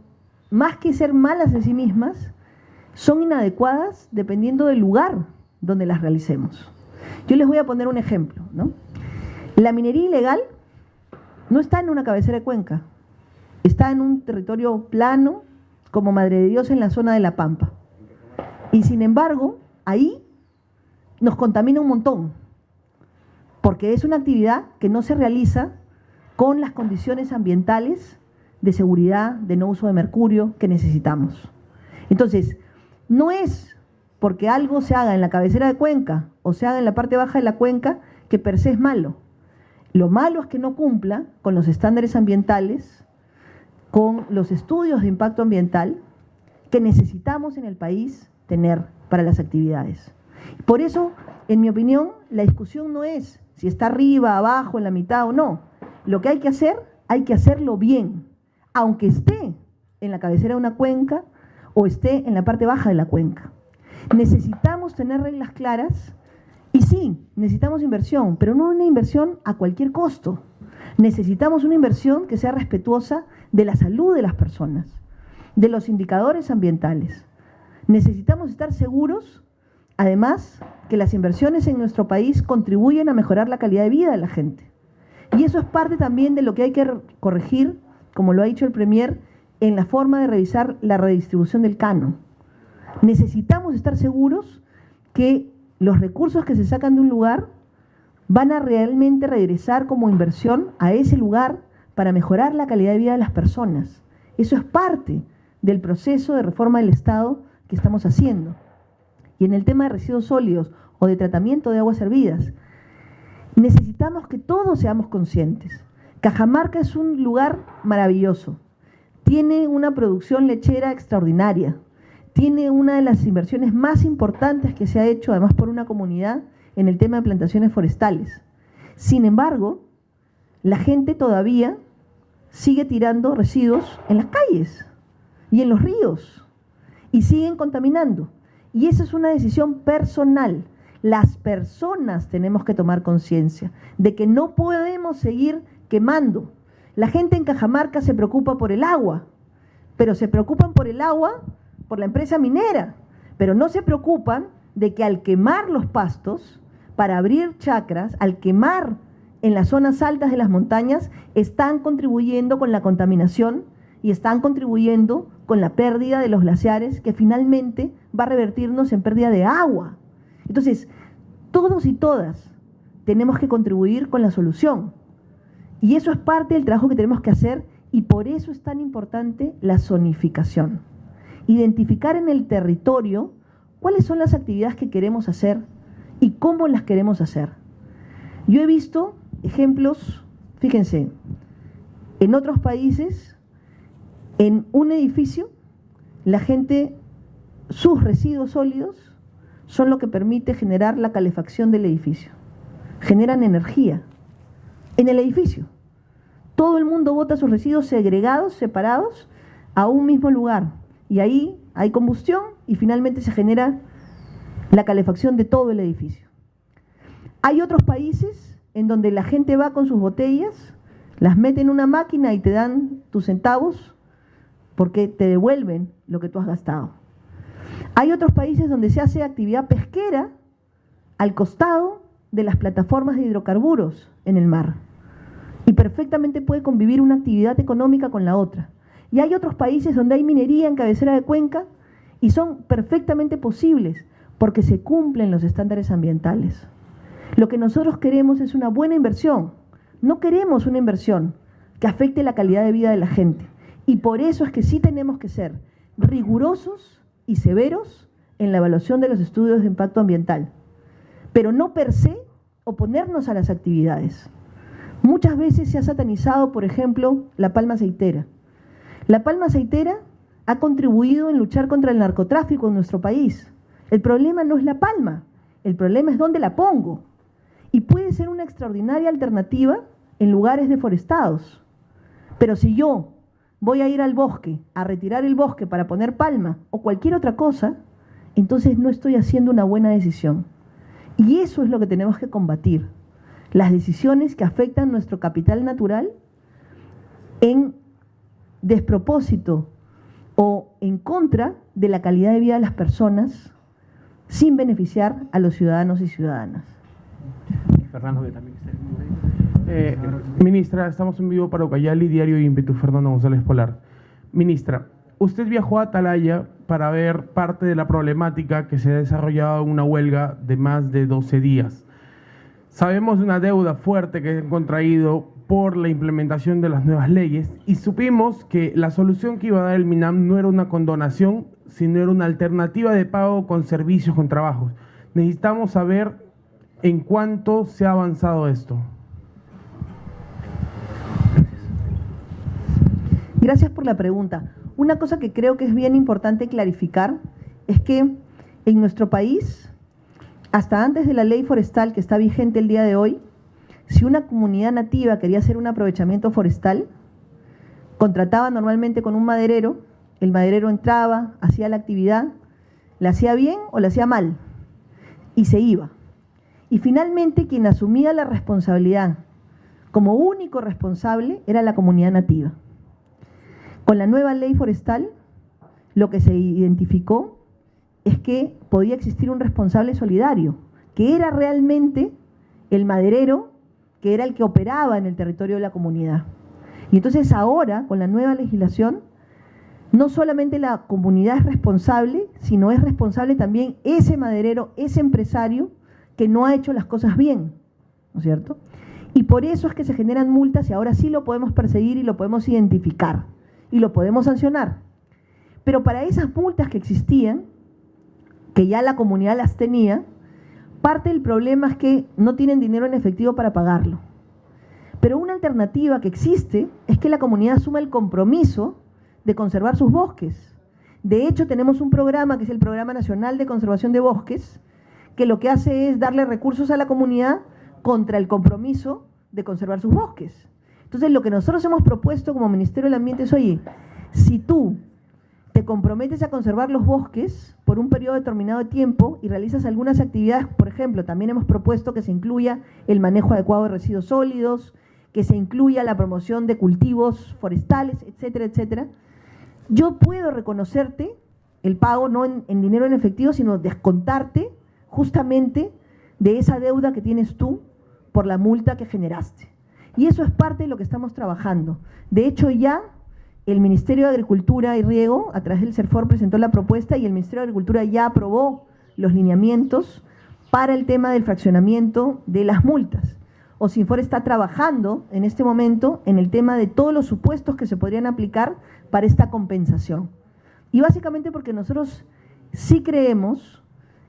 más que ser malas en sí mismas, son inadecuadas dependiendo del lugar donde las realicemos. Yo les voy a poner un ejemplo, ¿no? La minería ilegal no está en una cabecera de Cuenca, está en un territorio plano como Madre de Dios en la zona de La Pampa. Y sin embargo, ahí nos contamina un montón, porque es una actividad que no se realiza con las condiciones ambientales de seguridad, de no uso de mercurio que necesitamos. Entonces, no es porque algo se haga en la cabecera de Cuenca o se haga en la parte baja de la cuenca que per se es malo. Lo malo es que no cumpla con los estándares ambientales, con los estudios de impacto ambiental que necesitamos en el país tener para las actividades. Por eso, en mi opinión, la discusión no es si está arriba, abajo, en la mitad o no. Lo que hay que hacerlo bien, aunque esté en la cabecera de una cuenca o esté en la parte baja de la cuenca. Necesitamos tener reglas claras y sí, necesitamos inversión, pero no una inversión a cualquier costo. Necesitamos una inversión que sea respetuosa de la salud de las personas, de los indicadores ambientales. Necesitamos estar seguros, además, que las inversiones en nuestro país contribuyen a mejorar la calidad de vida de la gente. Y eso es parte también de lo que hay que corregir, como lo ha dicho el Premier, en la forma de revisar la redistribución del canon. Necesitamos estar seguros que los recursos que se sacan de un lugar van a realmente regresar como inversión a ese lugar para mejorar la calidad de vida de las personas. Eso es parte del proceso de reforma del Estado que estamos haciendo. Y en el tema de residuos sólidos o de tratamiento de aguas hervidas, necesitamos que todos seamos conscientes. Cajamarca es un lugar maravilloso, tiene una producción lechera extraordinaria, tiene una de las inversiones más importantes que se ha hecho, además por una comunidad, en el tema de plantaciones forestales. Sin embargo, la gente todavía sigue tirando residuos en las calles y en los ríos y siguen contaminando. Y esa es una decisión personal. Las personas tenemos que tomar conciencia de que no podemos seguir quemando. La gente en Cajamarca se preocupa por el agua, pero se preocupan por el agua por la empresa minera, pero no se preocupan de que al quemar los pastos, para abrir chacras, al quemar en las zonas altas de las montañas, están contribuyendo con la contaminación y están contribuyendo con la pérdida de los glaciares, que finalmente va a revertirnos en pérdida de agua. Entonces, todos y todas tenemos que contribuir con la solución. Y eso es parte del trabajo que tenemos que hacer, y por eso es tan importante la zonificación. Identificar en el territorio cuáles son las actividades que queremos hacer y cómo las queremos hacer. Yo he visto ejemplos, fíjense, en otros países, en un edificio, la gente, sus residuos sólidos son lo que permite generar la calefacción del edificio. Generan energía en el edificio. Todo el mundo bota sus residuos segregados, separados, a un mismo lugar. Y ahí hay combustión y finalmente se genera la calefacción de todo el edificio. Hay otros países en donde la gente va con sus botellas, las mete en una máquina y te dan tus centavos porque te devuelven lo que tú has gastado. Hay otros países donde se hace actividad pesquera al costado de las plataformas de hidrocarburos en el mar. Y perfectamente puede convivir una actividad económica con la otra. Y hay otros países donde hay minería en cabecera de cuenca y son perfectamente posibles porque se cumplen los estándares ambientales. Lo que nosotros queremos es una buena inversión. No queremos una inversión que afecte la calidad de vida de la gente. Y por eso es que sí tenemos que ser rigurosos y severos en la evaluación de los estudios de impacto ambiental. Pero no per se oponernos a las actividades. Muchas veces se ha satanizado, por ejemplo, la palma aceitera. La palma aceitera ha contribuido en luchar contra el narcotráfico en nuestro país. El problema no es la palma, el problema es dónde la pongo. Y puede ser una extraordinaria alternativa en lugares deforestados. Pero si yo voy a ir al bosque, a retirar el bosque para poner palma o cualquier otra cosa, entonces no estoy haciendo una buena decisión. Y eso es lo que tenemos que combatir. Las decisiones que afectan nuestro capital natural en despropósito o en contra de la calidad de vida de las personas sin beneficiar a los ciudadanos y ciudadanas. Fernando, que también está Ministra, estamos en vivo para Ucayali, Diario Ímpetu, Fernando González Polar. Ministra, usted viajó a Atalaya para ver parte de la problemática que se ha desarrollado en una huelga de más de 12 días. Sabemos de una deuda fuerte que han contraído por la implementación de las nuevas leyes y supimos que la solución que iba a dar el MINAM no era una condonación, sino era una alternativa de pago con servicios, con trabajos. Necesitamos saber en cuánto se ha avanzado esto. Gracias por la pregunta. Una cosa que creo que es bien importante clarificar es que en nuestro país, hasta antes de la ley forestal que está vigente el día de hoy, si una comunidad nativa quería hacer un aprovechamiento forestal, contrataba normalmente con un maderero, el maderero entraba, hacía la actividad, la hacía bien o la hacía mal, y se iba. Y finalmente quien asumía la responsabilidad como único responsable era la comunidad nativa. Con la nueva ley forestal, lo que se identificó es que podía existir un responsable solidario, que era realmente el maderero, que era el que operaba en el territorio de la comunidad. Y entonces ahora, con la nueva legislación, no solamente la comunidad es responsable, sino es responsable también ese maderero, ese empresario que no ha hecho las cosas bien, ¿no es cierto? Y por eso es que se generan multas y ahora sí lo podemos perseguir y lo podemos identificar y lo podemos sancionar. Pero para esas multas que existían, que ya la comunidad las tenía, parte del problema es que no tienen dinero en efectivo para pagarlo. Pero una alternativa que existe es que la comunidad asuma el compromiso de conservar sus bosques. De hecho, tenemos un programa que es el Programa Nacional de Conservación de Bosques, que lo que hace es darle recursos a la comunidad contra el compromiso de conservar sus bosques. Entonces, lo que nosotros hemos propuesto como Ministerio del Ambiente es, oye, si tú te comprometes a conservar los bosques por un periodo determinado de tiempo y realizas algunas actividades, por ejemplo, también hemos propuesto que se incluya el manejo adecuado de residuos sólidos, que se incluya la promoción de cultivos forestales, etcétera, etcétera, yo puedo reconocerte el pago no en dinero en efectivo, sino descontarte justamente de esa deuda que tienes tú por la multa que generaste. Y eso es parte de lo que estamos trabajando. De hecho, ya el Ministerio de Agricultura y Riego, a través del CERFOR, presentó la propuesta y el Ministerio de Agricultura ya aprobó los lineamientos para el tema del fraccionamiento de las multas. OSINFOR está trabajando en este momento en el tema de todos los supuestos que se podrían aplicar para esta compensación. Y básicamente porque nosotros sí creemos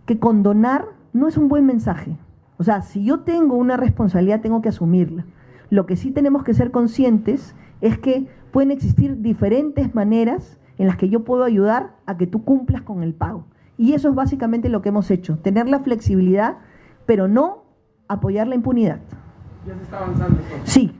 que condonar no es un buen mensaje. O sea, si yo tengo una responsabilidad, tengo que asumirla. Lo que sí tenemos que ser conscientes es que pueden existir diferentes maneras en las que yo puedo ayudar a que tú cumplas con el pago. Y eso es básicamente lo que hemos hecho, tener la flexibilidad, pero no apoyar la impunidad. ¿Ya se está avanzando? Sí.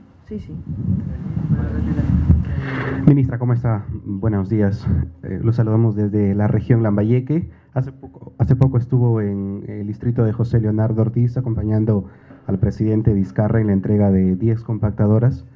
Ministra, ¿cómo está? Buenos días. Los saludamos desde la región Lambayeque. Hace poco estuvo en el distrito de José Leonardo Ortiz acompañando al presidente Vizcarra en la entrega de 10 compactadoras.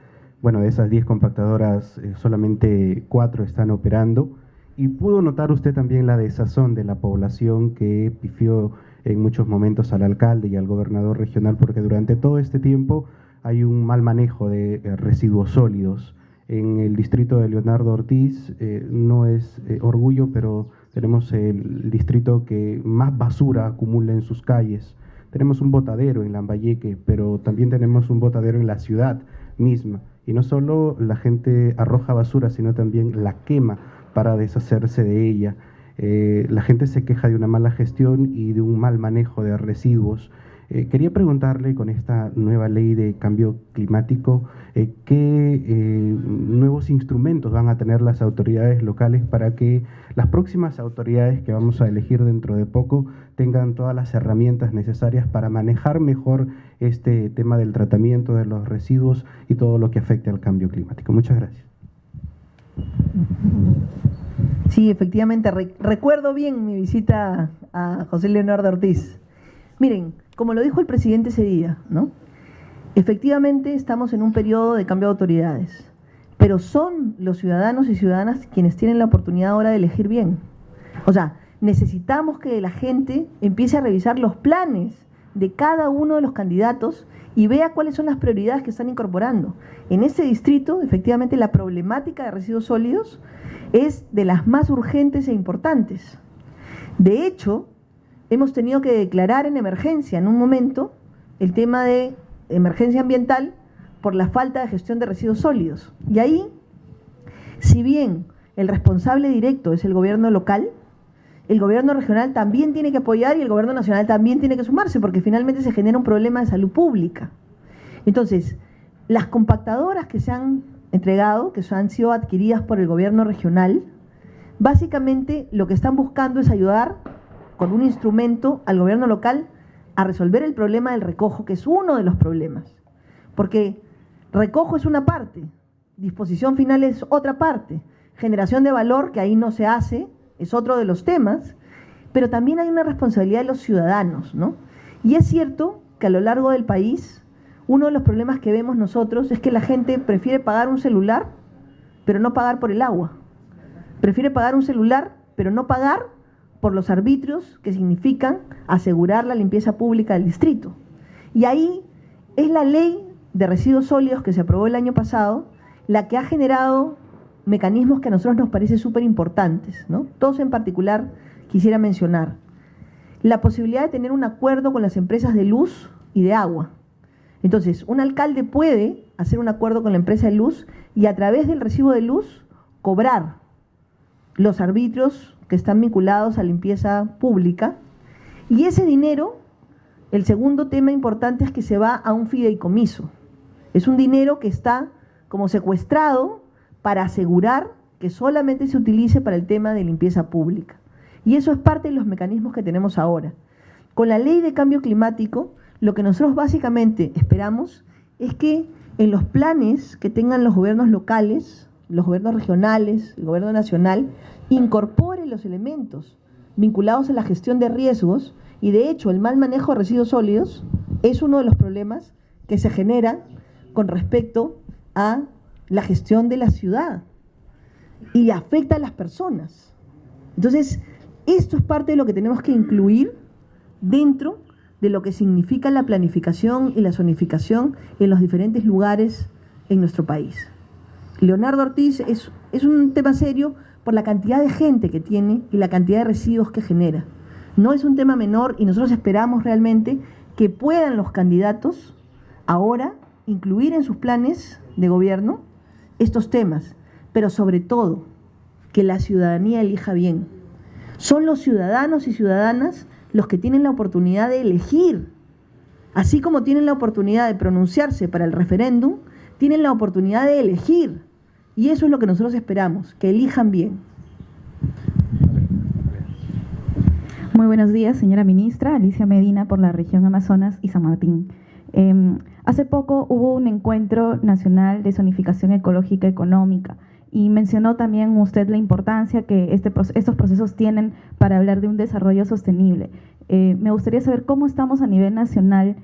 Bueno, de esas 10 compactadoras, solamente 4 están operando. Y pudo notar usted también la desazón de la población que pifió en muchos momentos al alcalde y al gobernador regional, porque durante todo este tiempo hay un mal manejo de residuos sólidos. En el distrito de Leonardo Ortiz no es orgullo, pero tenemos el distrito que más basura acumula en sus calles. Tenemos un botadero en Lambayeque, pero también tenemos un botadero en la ciudad misma. Y no solo la gente arroja basura, sino también la quema para deshacerse de ella. La gente se queja de una mala gestión y de un mal manejo de residuos. Quería preguntarle, con esta nueva ley de cambio climático, ¿qué nuevos instrumentos van a tener las autoridades locales para que las próximas autoridades que vamos a elegir dentro de poco tengan todas las herramientas necesarias para manejar mejor este tema del tratamiento de los residuos y todo lo que afecte al cambio climático? Muchas gracias. Sí, efectivamente, recuerdo bien mi visita a José Leonardo Ortiz. Miren, como lo dijo el presidente ese día, ¿no? Efectivamente estamos en un periodo de cambio de autoridades, pero son los ciudadanos y ciudadanas quienes tienen la oportunidad ahora de elegir bien. O sea, necesitamos que la gente empiece a revisar los planes de cada uno de los candidatos y vea cuáles son las prioridades que están incorporando. En ese distrito, efectivamente, la problemática de residuos sólidos es de las más urgentes e importantes. De hecho, hemos tenido que declarar en emergencia en un momento el tema de emergencia ambiental por la falta de gestión de residuos sólidos. Y ahí, si bien el responsable directo es el gobierno local, el gobierno regional también tiene que apoyar y el gobierno nacional también tiene que sumarse, porque finalmente se genera un problema de salud pública. Entonces, las compactadoras que se han entregado, que han sido adquiridas por el gobierno regional, básicamente lo que están buscando es ayudar con un instrumento al gobierno local a resolver el problema del recojo, que es uno de los problemas. Porque recojo es una parte, disposición final es otra parte, generación de valor, que ahí no se hace, es otro de los temas, pero también hay una responsabilidad de los ciudadanos, ¿no? Y es cierto que a lo largo del país, uno de los problemas que vemos nosotros es que la gente prefiere pagar un celular, pero no pagar por el agua. Prefiere pagar un celular, pero no pagar por los arbitrios que significan asegurar la limpieza pública del distrito. Y ahí es la ley de residuos sólidos que se aprobó el año pasado la que ha generado mecanismos que a nosotros nos parecen súper importantes, ¿no? Dos en particular quisiera mencionar. La posibilidad de tener un acuerdo con las empresas de luz y de agua. Entonces, un alcalde puede hacer un acuerdo con la empresa de luz y a través del recibo de luz cobrar los arbitrios que están vinculados a limpieza pública. Y ese dinero, el segundo tema importante es que se va a un fideicomiso. Es un dinero que está como secuestrado para asegurar que solamente se utilice para el tema de limpieza pública. Y eso es parte de los mecanismos que tenemos ahora. Con la ley de cambio climático, lo que nosotros básicamente esperamos es que en los planes que tengan los gobiernos locales, los gobiernos regionales, el gobierno nacional, incorpore los elementos vinculados a la gestión de riesgos, y de hecho el mal manejo de residuos sólidos es uno de los problemas que se genera con respecto a la gestión de la ciudad y afecta a las personas. Entonces, esto es parte de lo que tenemos que incluir dentro de lo que significa la planificación y la zonificación en los diferentes lugares en nuestro país. Leonardo Ortiz es un tema serio por la cantidad de gente que tiene y la cantidad de residuos que genera. No es un tema menor y nosotros esperamos realmente que puedan los candidatos ahora incluir en sus planes de gobierno estos temas, pero sobre todo que la ciudadanía elija bien. Son los ciudadanos y ciudadanas los que tienen la oportunidad de elegir, así como tienen la oportunidad de pronunciarse para el referéndum, tienen la oportunidad de elegir. Y eso es lo que nosotros esperamos, que elijan bien. Muy buenos días, señora ministra. Alicia Medina, por la región Amazonas y San Martín. Hace poco hubo un encuentro nacional de zonificación ecológica económica y mencionó también usted la importancia que estos procesos tienen para hablar de un desarrollo sostenible. Me gustaría saber cómo estamos a nivel nacional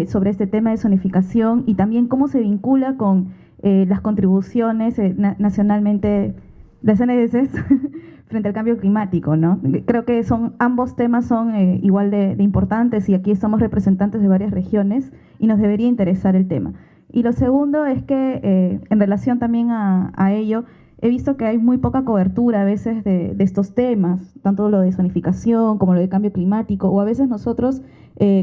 sobre este tema de zonificación y también cómo se vincula con las contribuciones nacionalmente de CNDCs frente al cambio climático, ¿no? Creo que ambos temas son igual de importantes y aquí estamos representantes de varias regiones y nos debería interesar el tema. Y lo segundo es que en relación también a ello, he visto que hay muy poca cobertura a veces de estos temas, tanto lo de zonificación como lo de cambio climático, o a veces nosotros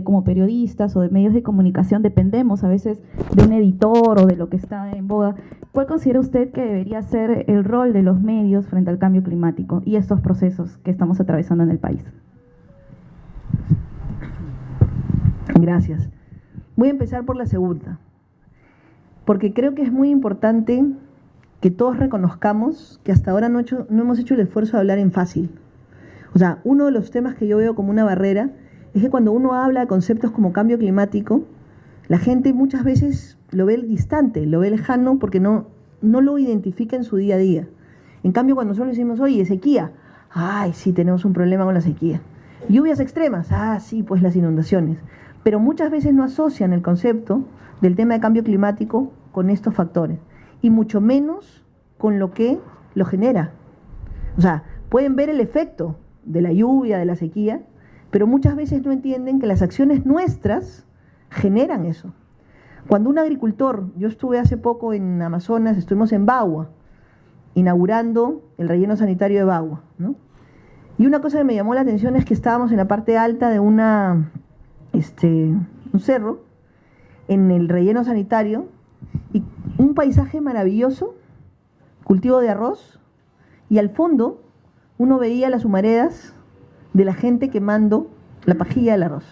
como periodistas o de medios de comunicación dependemos a veces de un editor o de lo que está en boga. ¿Cuál considera usted que debería ser el rol de los medios frente al cambio climático y estos procesos que estamos atravesando en el país? Gracias. Voy a empezar por la segunda, porque creo que es muy importante que todos reconozcamos que hasta ahora no hemos hecho el esfuerzo de hablar en fácil. O sea, uno de los temas que yo veo como una barrera es que cuando uno habla de conceptos como cambio climático, la gente muchas veces lo ve distante, lo ve lejano porque no lo identifica en su día a día. En cambio, cuando nosotros decimos, oye, sequía, ay, sí, tenemos un problema con la sequía. Lluvias extremas, sí, pues las inundaciones. Pero muchas veces no asocian el concepto del tema de cambio climático con estos factores, y mucho menos con lo que lo genera. O sea, pueden ver el efecto de la lluvia, de la sequía, pero muchas veces no entienden que las acciones nuestras generan eso. Cuando un agricultor, yo estuve hace poco en Amazonas, estuvimos en Bagua, inaugurando el relleno sanitario de Bagua, ¿no? Y una cosa que me llamó la atención es que estábamos en la parte alta de un cerro, en el relleno sanitario, y un paisaje maravilloso, cultivo de arroz, y al fondo uno veía las humaredas de la gente quemando la pajilla del arroz,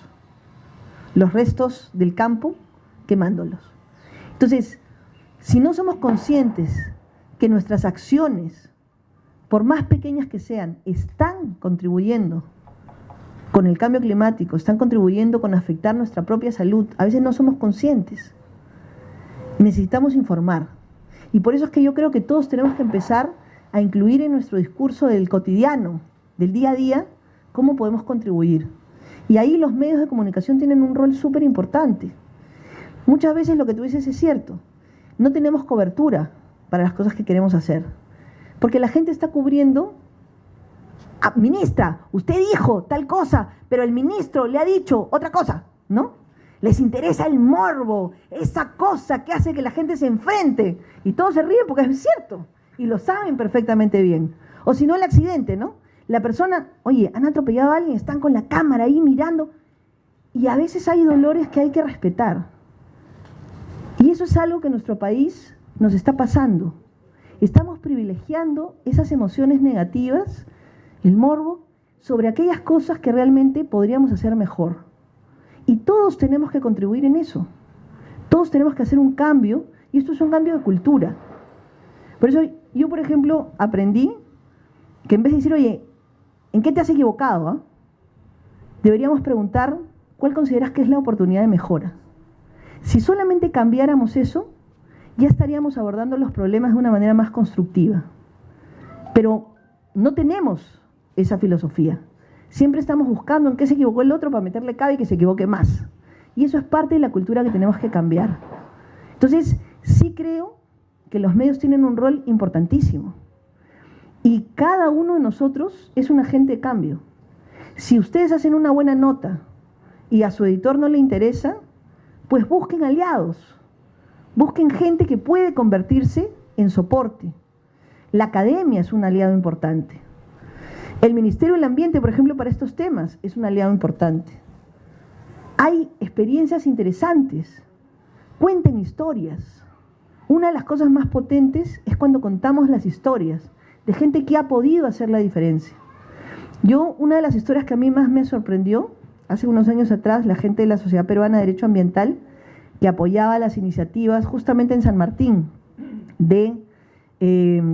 los restos del campo quemándolos. Entonces, si no somos conscientes que nuestras acciones, por más pequeñas que sean, están contribuyendo con el cambio climático, están contribuyendo con afectar nuestra propia salud, a veces no somos conscientes. Necesitamos informar. Y por eso es que yo creo que todos tenemos que empezar a incluir en nuestro discurso del cotidiano, del día a día, cómo podemos contribuir. Y ahí los medios de comunicación tienen un rol súper importante. Muchas veces lo que tú dices es cierto. No tenemos cobertura para las cosas que queremos hacer. Porque la gente está cubriendo, ministra, usted dijo tal cosa, pero el ministro le ha dicho otra cosa, ¿no? Les interesa el morbo, esa cosa que hace que la gente se enfrente. Y todos se ríen porque es cierto. Y lo saben perfectamente bien. O si no, el accidente, ¿no? La persona, oye, han atropellado a alguien, están con la cámara ahí mirando. Y a veces hay dolores que hay que respetar. Y eso es algo que en nuestro país nos está pasando. Estamos privilegiando esas emociones negativas, el morbo, sobre aquellas cosas que realmente podríamos hacer mejor. Y todos tenemos que contribuir en eso. Todos tenemos que hacer un cambio, y esto es un cambio de cultura. Por eso yo, por ejemplo, aprendí que en vez de decir, oye, ¿en qué te has equivocado? Deberíamos preguntar, ¿cuál consideras que es la oportunidad de mejora? Si solamente cambiáramos eso, ya estaríamos abordando los problemas de una manera más constructiva. Pero no tenemos esa filosofía. Siempre estamos buscando en qué se equivocó el otro para meterle cabe y que se equivoque más. Y eso es parte de la cultura que tenemos que cambiar. Entonces, sí creo que los medios tienen un rol importantísimo. Y cada uno de nosotros es un agente de cambio. Si ustedes hacen una buena nota y a su editor no le interesa, pues busquen aliados. Busquen gente que puede convertirse en soporte. La academia es un aliado importante. El Ministerio del Ambiente, por ejemplo, para estos temas, es un aliado importante. Hay experiencias interesantes. Cuenten historias. Una de las cosas más potentes es cuando contamos las historias de gente que ha podido hacer la diferencia. Una de las historias que a mí más me sorprendió, hace unos años atrás, la gente de la Sociedad Peruana de Derecho Ambiental, que apoyaba las iniciativas justamente en San Martín de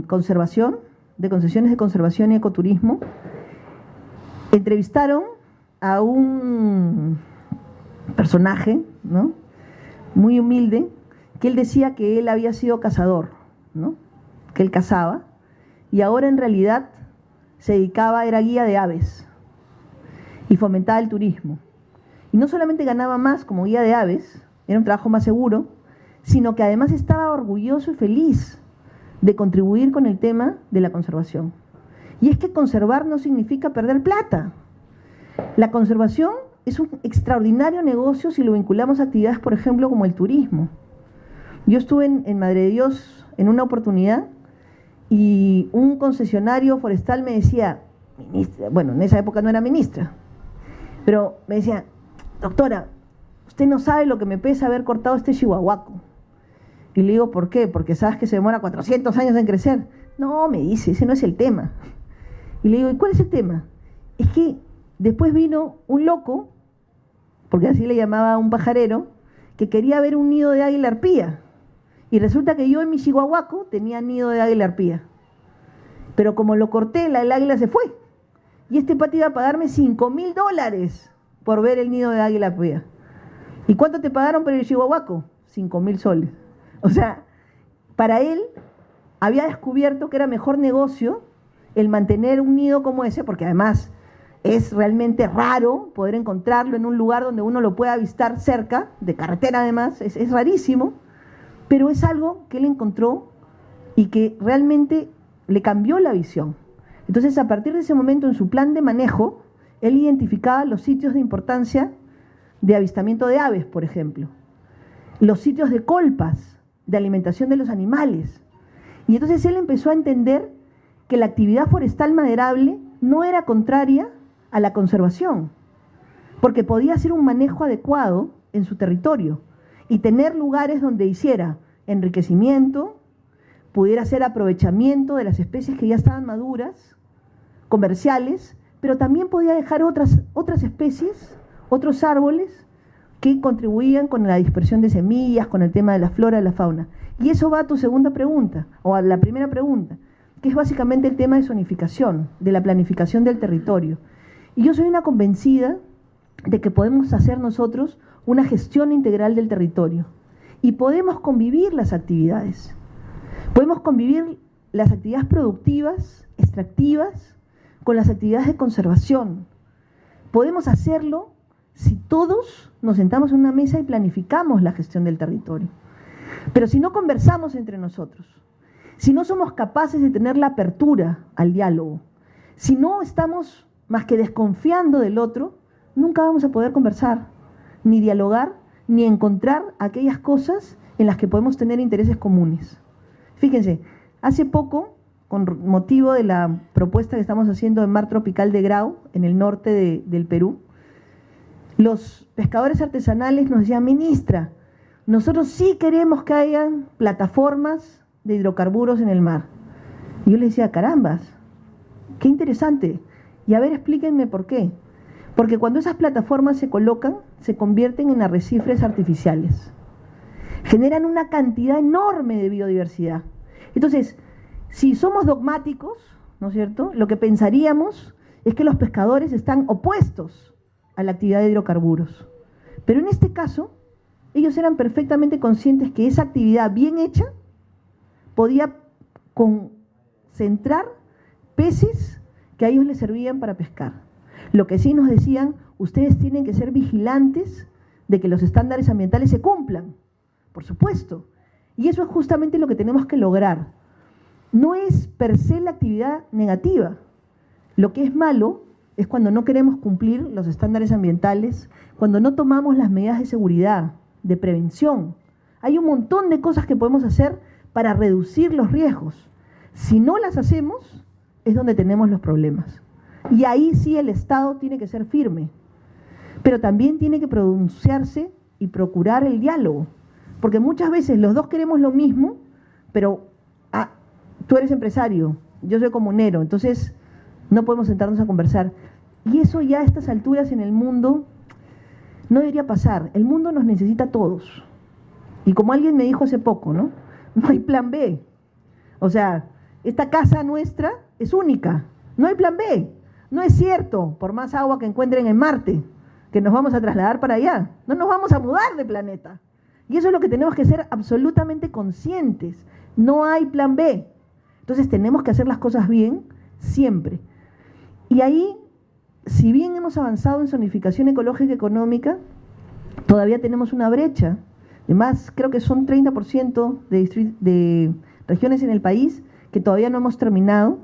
conservación, de concesiones de conservación y ecoturismo, entrevistaron a un personaje, ¿no?, muy humilde, que él decía que él había sido cazador, ¿no?, que él cazaba, y ahora en realidad era guía de aves y fomentaba el turismo. Y no solamente ganaba más como guía de aves, era un trabajo más seguro, sino que además estaba orgulloso y feliz de contribuir con el tema de la conservación. Y es que conservar no significa perder plata. La conservación es un extraordinario negocio si lo vinculamos a actividades, por ejemplo, como el turismo. Yo estuve en Madre de Dios en una oportunidad y un concesionario forestal me decía, ministra, bueno, en esa época no era ministra, pero me decía, doctora, usted no sabe lo que me pesa haber cortado este chihuahuaco. Y le digo, ¿por qué? Porque sabes que se demora 400 años en crecer. No, me dice, ese no es el tema. Y le digo, ¿y cuál es el tema? Es que después vino un loco, porque así le llamaba a un pajarero, que quería ver un nido de águila arpía. Y resulta que yo en mi chihuahuaco tenía nido de águila arpía. Pero como lo corté, el águila se fue. Y este pata iba a pagarme $5.000 por ver el nido de águila arpía. ¿Y cuánto te pagaron por el chihuahuaco? 5.000 soles. O sea, para él había descubierto que era mejor negocio el mantener un nido como ese, porque además es realmente raro poder encontrarlo en un lugar donde uno lo pueda avistar cerca, de carretera además, es rarísimo, pero es algo que él encontró y que realmente le cambió la visión. Entonces, a partir de ese momento, en su plan de manejo, él identificaba los sitios de importancia de avistamiento de aves, por ejemplo, los sitios de colpas, de alimentación de los animales. Y entonces él empezó a entender que la actividad forestal maderable no era contraria a la conservación, porque podía hacer un manejo adecuado en su territorio y tener lugares donde hiciera enriquecimiento, pudiera hacer aprovechamiento de las especies que ya estaban maduras, comerciales, pero también podía dejar otras especies, otros árboles que contribuían con la dispersión de semillas, con el tema de la flora y la fauna. Y eso va a tu segunda pregunta, o a la primera pregunta, que es básicamente el tema de zonificación, de la planificación del territorio. Y yo soy una convencida de que podemos hacer nosotros una gestión integral del territorio y podemos convivir las actividades. Podemos convivir las actividades productivas, extractivas, con las actividades de conservación. Podemos hacerlo si todos nos sentamos en una mesa y planificamos la gestión del territorio. Pero si no conversamos entre nosotros, si no somos capaces de tener la apertura al diálogo, si no estamos más que desconfiando del otro, nunca vamos a poder conversar, ni dialogar, ni encontrar aquellas cosas en las que podemos tener intereses comunes. Fíjense, hace poco, con motivo de la propuesta que estamos haciendo en Mar Tropical de Grau, en el norte del Perú, los pescadores artesanales nos decían, ministra, nosotros sí queremos que hayan plataformas de hidrocarburos en el mar. Y yo les decía, carambas, qué interesante. Y a ver, explíquenme por qué. Porque cuando esas plataformas se colocan, se convierten en arrecifes artificiales. Generan una cantidad enorme de biodiversidad. Entonces, si somos dogmáticos, ¿no es cierto?, lo que pensaríamos es que los pescadores están opuestos a la actividad de hidrocarburos. Pero en este caso, ellos eran perfectamente conscientes que esa actividad bien hecha podía concentrar peces que a ellos les servían para pescar. Lo que sí nos decían, ustedes tienen que ser vigilantes de que los estándares ambientales se cumplan, por supuesto. Y eso es justamente lo que tenemos que lograr. No es per se la actividad negativa. Lo que es malo es cuando no queremos cumplir los estándares ambientales, cuando no tomamos las medidas de seguridad, de prevención. Hay un montón de cosas que podemos hacer para reducir los riesgos. Si no las hacemos, es donde tenemos los problemas. Y ahí sí el Estado tiene que ser firme, pero también tiene que pronunciarse y procurar el diálogo, porque muchas veces los dos queremos lo mismo, pero tú eres empresario, yo soy comunero, entonces no podemos sentarnos a conversar. Y eso ya a estas alturas en el mundo no debería pasar. El mundo nos necesita a todos. Y como alguien me dijo hace poco, ¿no? No hay plan B. O sea, esta casa nuestra es única. No hay plan B. No es cierto, por más agua que encuentren en Marte, que nos vamos a trasladar para allá. No nos vamos a mudar de planeta. Y eso es lo que tenemos que ser absolutamente conscientes. No hay plan B. Entonces tenemos que hacer las cosas bien siempre. Y ahí, si bien hemos avanzado en zonificación ecológica y económica, todavía tenemos una brecha. Además, creo que son 30% de regiones en el país que todavía no hemos terminado.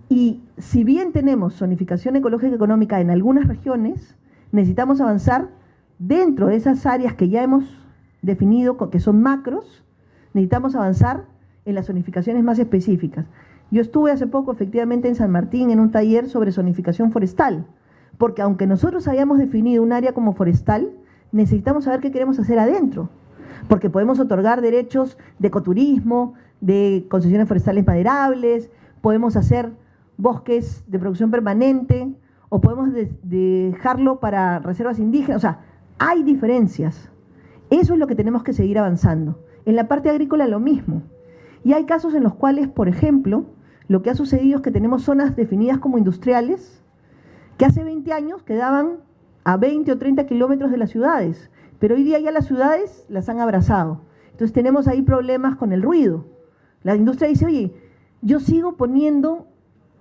Y si bien tenemos zonificación ecológica y económica en algunas regiones, necesitamos avanzar dentro de esas áreas que ya hemos definido, que son macros, necesitamos avanzar en las zonificaciones más específicas. Yo estuve hace poco efectivamente en San Martín en un taller sobre zonificación forestal, porque aunque nosotros hayamos definido un área como forestal, necesitamos saber qué queremos hacer adentro, porque podemos otorgar derechos de ecoturismo, de concesiones forestales maderables, podemos hacer bosques de producción permanente, o podemos dejarlo para reservas indígenas. O sea, hay diferencias. Eso es lo que tenemos que seguir avanzando. En la parte agrícola lo mismo. Y hay casos en los cuales, por ejemplo, lo que ha sucedido es que tenemos zonas definidas como industriales que hace 20 años quedaban a 20 o 30 kilómetros de las ciudades, pero hoy día ya las ciudades las han abrazado. Entonces tenemos ahí problemas con el ruido. La industria dice, oye, yo sigo poniendo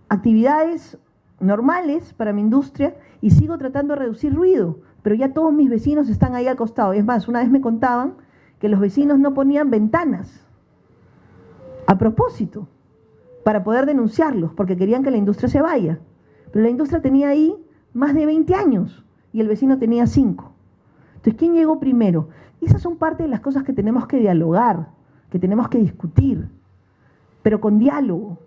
actividades normales para mi industria y sigo tratando de reducir ruido, pero ya todos mis vecinos están ahí al costado. Es más, una vez me contaban que los vecinos no ponían ventanas a propósito para poder denunciarlos, porque querían que la industria se vaya. Pero la industria tenía ahí más de 20 años y el vecino tenía 5. Entonces, ¿quién llegó primero? Y esas son parte de las cosas que tenemos que dialogar, que tenemos que discutir, pero con diálogo.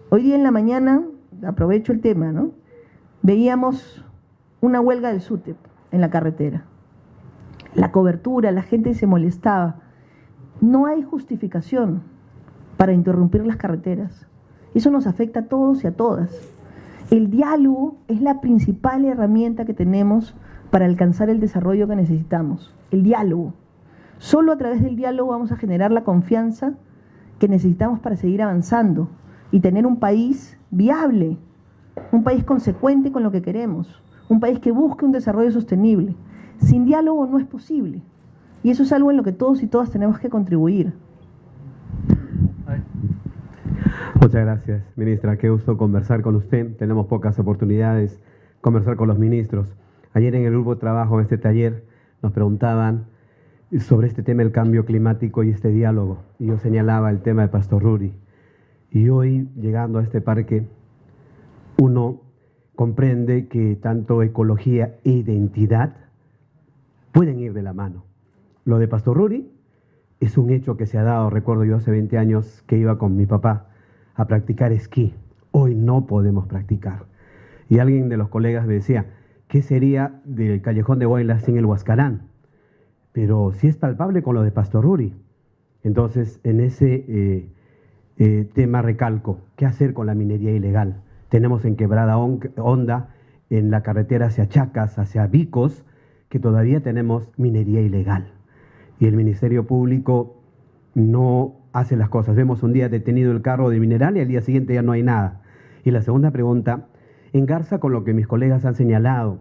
Hoy día en la mañana, aprovecho el tema, ¿no? Veíamos una huelga del SUTEP en la carretera. La cobertura, la gente se molestaba. No hay justificación para interrumpir las carreteras. Eso nos afecta a todos y a todas. El diálogo es la principal herramienta que tenemos para alcanzar el desarrollo que necesitamos. El diálogo. Solo a través del diálogo vamos a generar la confianza que necesitamos para seguir avanzando y tener un país viable, un país consecuente con lo que queremos, un país que busque un desarrollo sostenible. Sin diálogo no es posible. Y eso es algo en lo que todos y todas tenemos que contribuir. Muchas gracias, ministra. Qué gusto conversar con usted. Tenemos pocas oportunidades conversar con los ministros. Ayer en el grupo de trabajo, en este taller, nos preguntaban sobre este tema del cambio climático y este diálogo. Y yo señalaba el tema de Pastorruri. Y hoy, llegando a este parque, uno comprende que tanto ecología e identidad pueden ir de la mano. Lo de Pastorruri es un hecho que se ha dado. Recuerdo yo hace 20 años que iba con mi papá a practicar esquí. Hoy no podemos practicar. Y alguien de los colegas me decía, ¿qué sería del Callejón de Huaylas sin el Huascarán? Pero sí es palpable con lo de Pastorruri. Entonces, en ese tema recalco, ¿qué hacer con la minería ilegal? Tenemos en Quebrada Honda, en la carretera hacia Chacas, hacia Vicos, que todavía tenemos minería ilegal. Y el Ministerio Público no hace las cosas. Vemos un día detenido el carro de mineral y al día siguiente ya no hay nada. Y la segunda pregunta engarza con lo que mis colegas han señalado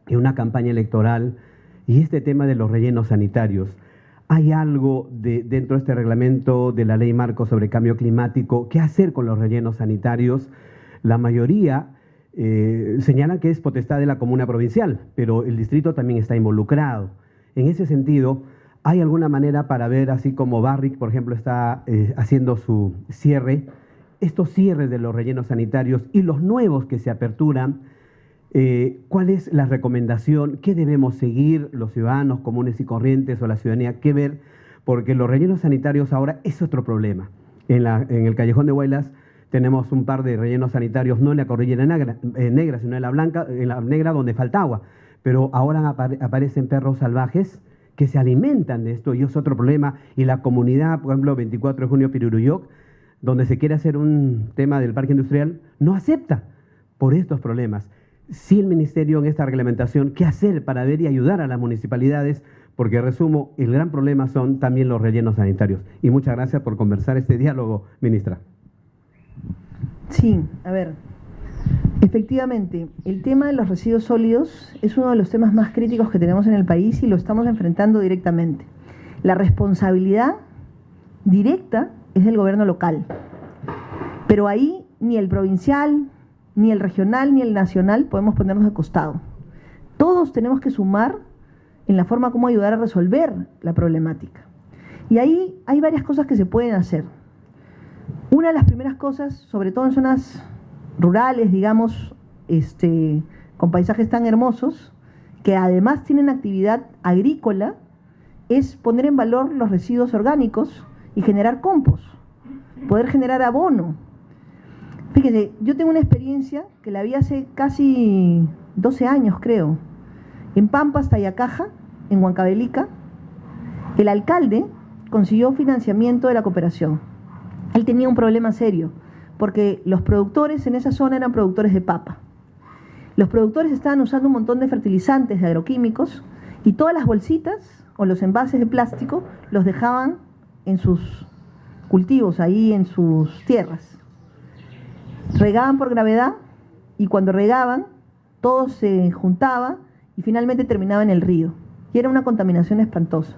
en una campaña electoral y este tema de los rellenos sanitarios. ¿Hay algo dentro de este reglamento de la Ley Marco sobre Cambio Climático? ¿Qué hacer con los rellenos sanitarios? La mayoría señala que es potestad de la comuna provincial, pero el distrito también está involucrado. En ese sentido, ¿hay alguna manera para ver, así como Barrick, por ejemplo, está haciendo su cierre, estos cierres de los rellenos sanitarios y los nuevos que se aperturan, cuál es la recomendación? ¿Qué debemos seguir los ciudadanos comunes y corrientes o la ciudadanía? ¿Qué ver? Porque los rellenos sanitarios ahora es otro problema. En el Callejón de Huaylas tenemos un par de rellenos sanitarios, no en la Cordillera Negra, sino en la Negra, donde falta agua. Pero ahora aparecen perros salvajes que se alimentan de esto y es otro problema. Y la comunidad, por ejemplo, 24 de junio, Piruruyoc, donde se quiere hacer un tema del parque industrial, no acepta por estos problemas. Si el Ministerio en esta reglamentación, ¿qué hacer para ver y ayudar a las municipalidades? Porque, resumo, el gran problema son también los rellenos sanitarios. Y muchas gracias por conversar este diálogo, ministra. Sí, a ver, efectivamente, el tema de los residuos sólidos es uno de los temas más críticos que tenemos en el país y lo estamos enfrentando directamente. La responsabilidad directa es del gobierno local, pero ahí ni el provincial, ni el regional, ni el nacional podemos ponernos de costado. Todos tenemos que sumar en la forma como ayudar a resolver la problemática. Y ahí hay varias cosas que se pueden hacer. Una de las primeras cosas, sobre todo en zonas rurales, digamos, con paisajes tan hermosos, que además tienen actividad agrícola, es poner en valor los residuos orgánicos y generar compost, poder generar abono. Fíjese, yo tengo una experiencia que la vi hace casi 12 años, creo, en Pampas, Tayacaja, en Huancavelica. El alcalde consiguió financiamiento de la cooperación. Él tenía un problema serio, porque los productores en esa zona eran productores de papa. Los productores estaban usando un montón de fertilizantes, de agroquímicos, y todas las bolsitas o los envases de plástico los dejaban en sus cultivos, ahí en sus tierras. Regaban por gravedad, y cuando regaban, todo se juntaba y finalmente terminaba en el río. Y era una contaminación espantosa.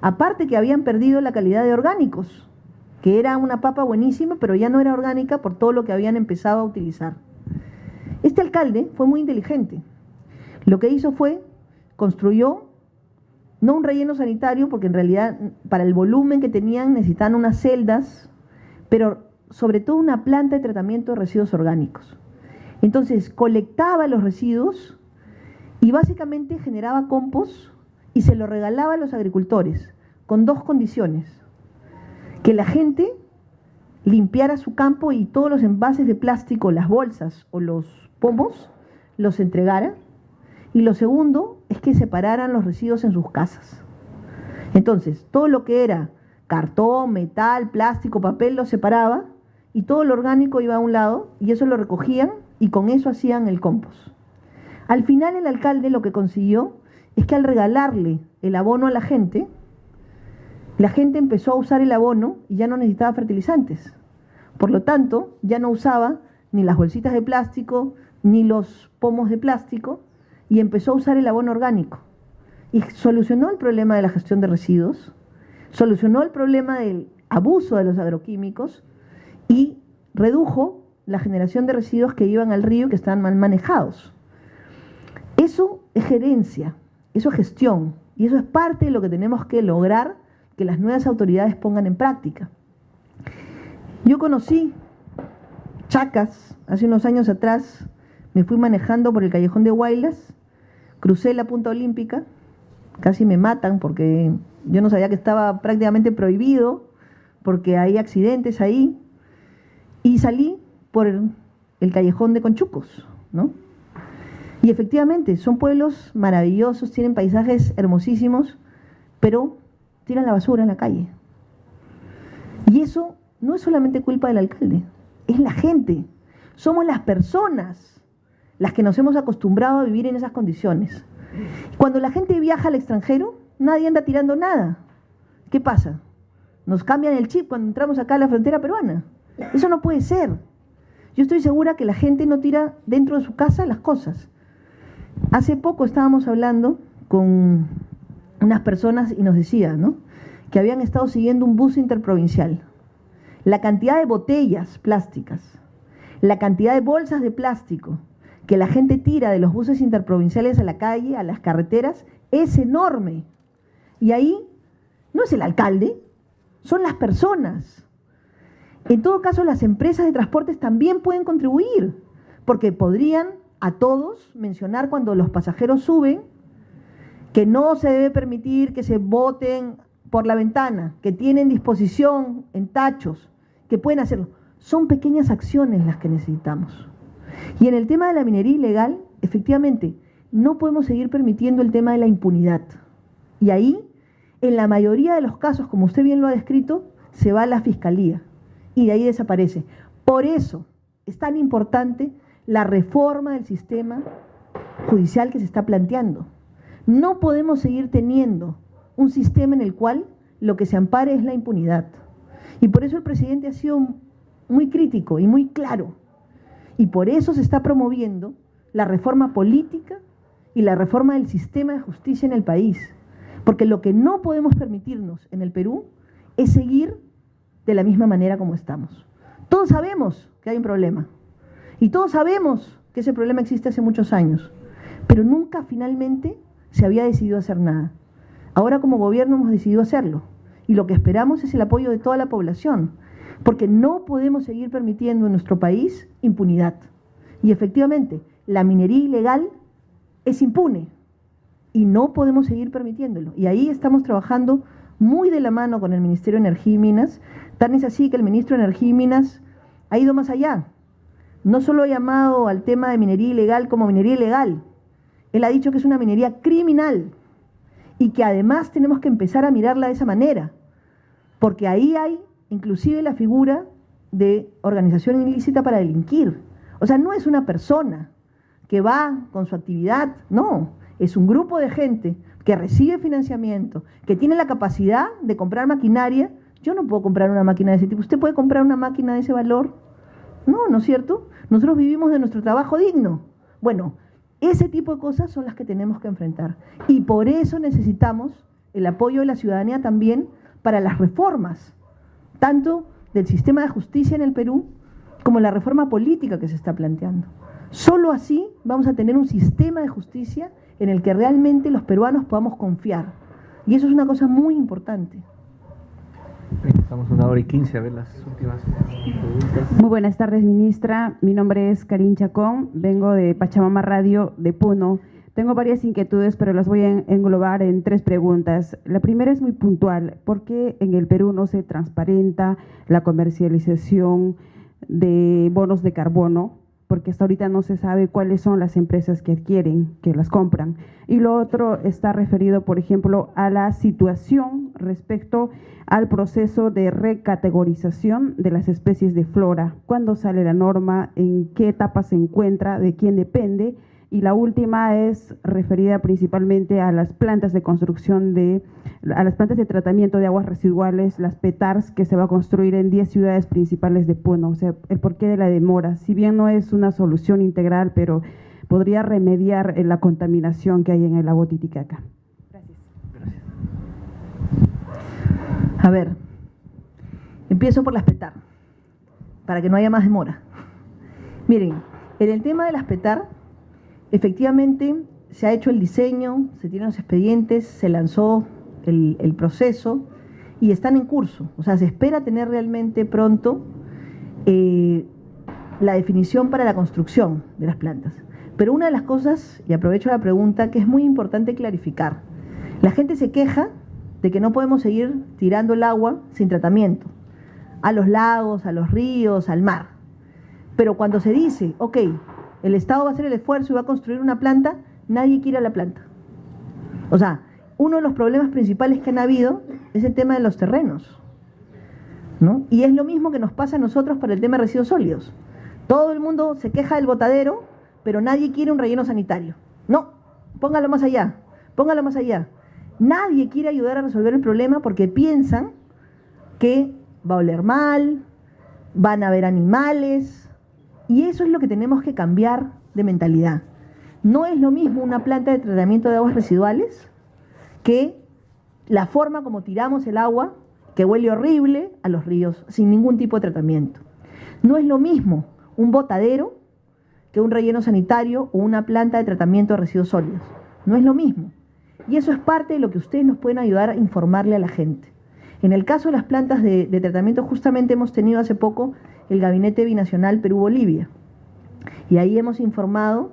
Aparte que habían perdido la calidad de orgánicos, que era una papa buenísima, pero ya no era orgánica por todo lo que habían empezado a utilizar. Este alcalde fue muy inteligente. Lo que hizo fue, construyó, no un relleno sanitario, porque en realidad para el volumen que tenían necesitaban unas celdas, pero sobre todo una planta de tratamiento de residuos orgánicos. Entonces colectaba los residuos y básicamente generaba compost y se lo regalaba a los agricultores, con dos condiciones: que la gente limpiara su campo y todos los envases de plástico, las bolsas o los pomos, los entregara. Y lo segundo es que separaran los residuos en sus casas. Entonces, todo lo que era cartón, metal, plástico, papel, lo separaba y todo lo orgánico iba a un lado y eso lo recogían y con eso hacían el compost. Al final el alcalde lo que consiguió es que al regalarle el abono a la gente empezó a usar el abono y ya no necesitaba fertilizantes. Por lo tanto, ya no usaba ni las bolsitas de plástico, ni los pomos de plástico, y empezó a usar el abono orgánico. Y solucionó el problema de la gestión de residuos, solucionó el problema del abuso de los agroquímicos y redujo la generación de residuos que iban al río y que estaban mal manejados. Eso es gerencia, eso es gestión, y eso es parte de lo que tenemos que lograr que las nuevas autoridades pongan en práctica. Yo conocí Chacas hace unos años atrás, me fui manejando por el Callejón de Huaylas, crucé la Punta Olímpica, casi me matan porque yo no sabía que estaba prácticamente prohibido, porque hay accidentes ahí, y salí por el Callejón de Conchucos, ¿no? Y efectivamente, son pueblos maravillosos, tienen paisajes hermosísimos, pero tiran la basura en la calle. Y eso no es solamente culpa del alcalde, es la gente. Somos las personas las que nos hemos acostumbrado a vivir en esas condiciones. Cuando la gente viaja al extranjero, nadie anda tirando nada. ¿Qué pasa? Nos cambian el chip cuando entramos acá a la frontera peruana. Eso no puede ser. Yo estoy segura que la gente no tira dentro de su casa las cosas. Hace poco estábamos hablando con unas personas y nos decían, ¿no?, que habían estado siguiendo un bus interprovincial. La cantidad de botellas plásticas, la cantidad de bolsas de plástico que la gente tira de los buses interprovinciales a la calle, a las carreteras, es enorme. Y ahí no es el alcalde, son las personas. En todo caso, las empresas de transportes también pueden contribuir, porque podrían a todos mencionar cuando los pasajeros suben que no se debe permitir que se boten por la ventana, que tienen disposición en tachos, que pueden hacerlo. Son pequeñas acciones las que necesitamos. Y en el tema de la minería ilegal, efectivamente, no podemos seguir permitiendo el tema de la impunidad. Y ahí, en la mayoría de los casos, como usted bien lo ha descrito, se va a la fiscalía y de ahí desaparece. Por eso es tan importante la reforma del sistema judicial que se está planteando. No podemos seguir teniendo un sistema en el cual lo que se ampare es la impunidad. Y por eso el presidente ha sido muy crítico y muy claro. Y por eso se está promoviendo la reforma política y la reforma del sistema de justicia en el país. Porque lo que no podemos permitirnos en el Perú es seguir de la misma manera como estamos. Todos sabemos que hay un problema. Y todos sabemos que ese problema existe hace muchos años. Pero nunca finalmente se había decidido hacer nada. Ahora como gobierno hemos decidido hacerlo. Y lo que esperamos es el apoyo de toda la población. Porque no podemos seguir permitiendo en nuestro país impunidad. Y efectivamente, la minería ilegal es impune. Y no podemos seguir permitiéndolo. Y ahí estamos trabajando muy de la mano con el Ministerio de Energía y Minas. Tan es así que el Ministro de Energía y Minas ha ido más allá. No solo ha llamado al tema de minería ilegal como minería ilegal. Él ha dicho que es una minería criminal. Y que además tenemos que empezar a mirarla de esa manera. Porque ahí hay inclusive la figura de organización ilícita para delinquir. O sea, no es una persona que va con su actividad, no. Es un grupo de gente que recibe financiamiento, que tiene la capacidad de comprar maquinaria. Yo no puedo comprar una máquina de ese tipo. ¿Usted puede comprar una máquina de ese valor? No, ¿no es cierto? Nosotros vivimos de nuestro trabajo digno. Bueno, ese tipo de cosas son las que tenemos que enfrentar. Y por eso necesitamos el apoyo de la ciudadanía también para las reformas, tanto del sistema de justicia en el Perú como la reforma política que se está planteando. Solo así vamos a tener un sistema de justicia en el que realmente los peruanos podamos confiar. Y eso es una cosa muy importante. Estamos 1:15, a ver las últimas preguntas. Muy buenas tardes, ministra. Mi nombre es Karin Chacón, vengo de Pachamama Radio de Puno. Tengo varias inquietudes, pero las voy a englobar en 3 preguntas. La primera es muy puntual. ¿Por qué en el Perú no se transparenta la comercialización de bonos de carbono? Porque hasta ahorita no se sabe cuáles son las empresas que adquieren, que las compran. Y lo otro está referido, por ejemplo, a la situación respecto al proceso de recategorización de las especies de flora. ¿Cuándo sale la norma? ¿En qué etapa se encuentra? ¿De quién depende? Y la última es referida principalmente a las plantas de construcción a las plantas de tratamiento de aguas residuales, las PETARS, que se va a construir en 10 ciudades principales de Puno. O sea, el porqué de la demora. Si bien no es una solución integral, pero podría remediar la contaminación que hay en el lago Titicaca. Gracias. A ver, empiezo por las PETAR, para que no haya más demora. Miren, en el tema de las PETAR, efectivamente se ha hecho el diseño, se tienen los expedientes, se lanzó el proceso y están en curso. O sea, se espera tener realmente pronto la definición para la construcción de las plantas. Pero una de las cosas, y aprovecho la pregunta, que es muy importante clarificar. La gente se queja de que no podemos seguir tirando el agua sin tratamiento a los lagos, a los ríos, al mar. Pero cuando se dice, ok, el Estado va a hacer el esfuerzo y va a construir una planta, nadie quiere la planta. O sea, uno de los problemas principales que han habido es el tema de los terrenos, ¿no? Y es lo mismo que nos pasa a nosotros para el tema de residuos sólidos. Todo el mundo se queja del botadero, pero nadie quiere un relleno sanitario. No, póngalo más allá, póngalo más allá. Nadie quiere ayudar a resolver el problema porque piensan que va a oler mal, van a haber animales, y eso es lo que tenemos que cambiar de mentalidad. No es lo mismo una planta de tratamiento de aguas residuales que la forma como tiramos el agua, que huele horrible, a los ríos, sin ningún tipo de tratamiento. No es lo mismo un botadero que un relleno sanitario o una planta de tratamiento de residuos sólidos. No es lo mismo. Y eso es parte de lo que ustedes nos pueden ayudar a informarle a la gente. En el caso de las plantas de tratamiento, justamente hemos tenido hace poco el Gabinete Binacional Perú-Bolivia. Y ahí hemos informado,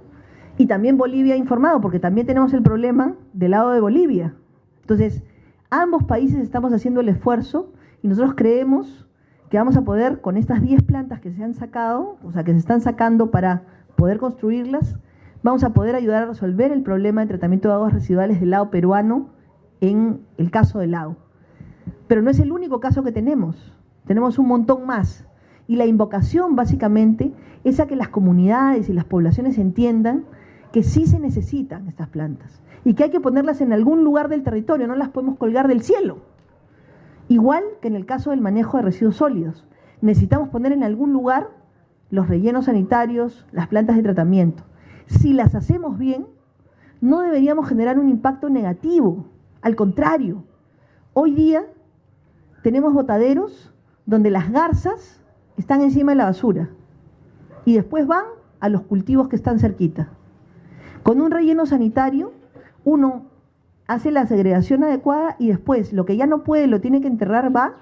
y también Bolivia ha informado, porque también tenemos el problema del lado de Bolivia. Entonces, ambos países estamos haciendo el esfuerzo y nosotros creemos que vamos a poder, con estas 10 plantas que se han sacado, o sea, que se están sacando para poder construirlas, vamos a poder ayudar a resolver el problema de tratamiento de aguas residuales del lado peruano en el caso del lago. Pero no es el único caso que tenemos un montón más. Y la invocación básicamente es a que las comunidades y las poblaciones entiendan que sí se necesitan estas plantas y que hay que ponerlas en algún lugar del territorio, no las podemos colgar del cielo. Igual que en el caso del manejo de residuos sólidos. Necesitamos poner en algún lugar los rellenos sanitarios, las plantas de tratamiento. Si las hacemos bien, no deberíamos generar un impacto negativo. Al contrario, hoy día tenemos botaderos donde las garzas están encima de la basura y después van a los cultivos que están cerquita. Con un relleno sanitario, uno hace la segregación adecuada y después lo que ya no puede, lo tiene que enterrar, va,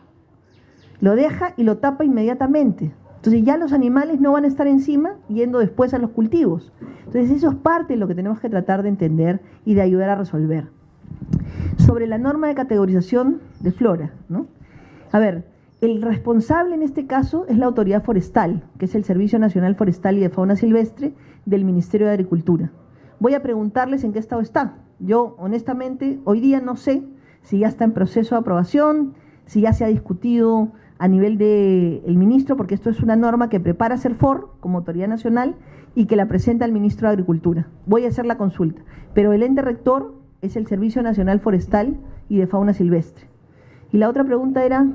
lo deja y lo tapa inmediatamente. Entonces ya los animales no van a estar encima yendo después a los cultivos. Entonces eso es parte de lo que tenemos que tratar de entender y de ayudar a resolver. Sobre la norma de categorización de flora, ¿no? A ver, el responsable en este caso es la Autoridad Forestal, que es el Servicio Nacional Forestal y de Fauna Silvestre del Ministerio de Agricultura. Voy a preguntarles en qué estado está. Yo, honestamente, hoy día no sé si ya está en proceso de aprobación, si ya se ha discutido a nivel del ministro, porque esto es una norma que prepara CERFOR como autoridad nacional y que la presenta al ministro de Agricultura. Voy a hacer la consulta, pero el ente rector es el Servicio Nacional Forestal y de Fauna Silvestre. Y la otra pregunta era...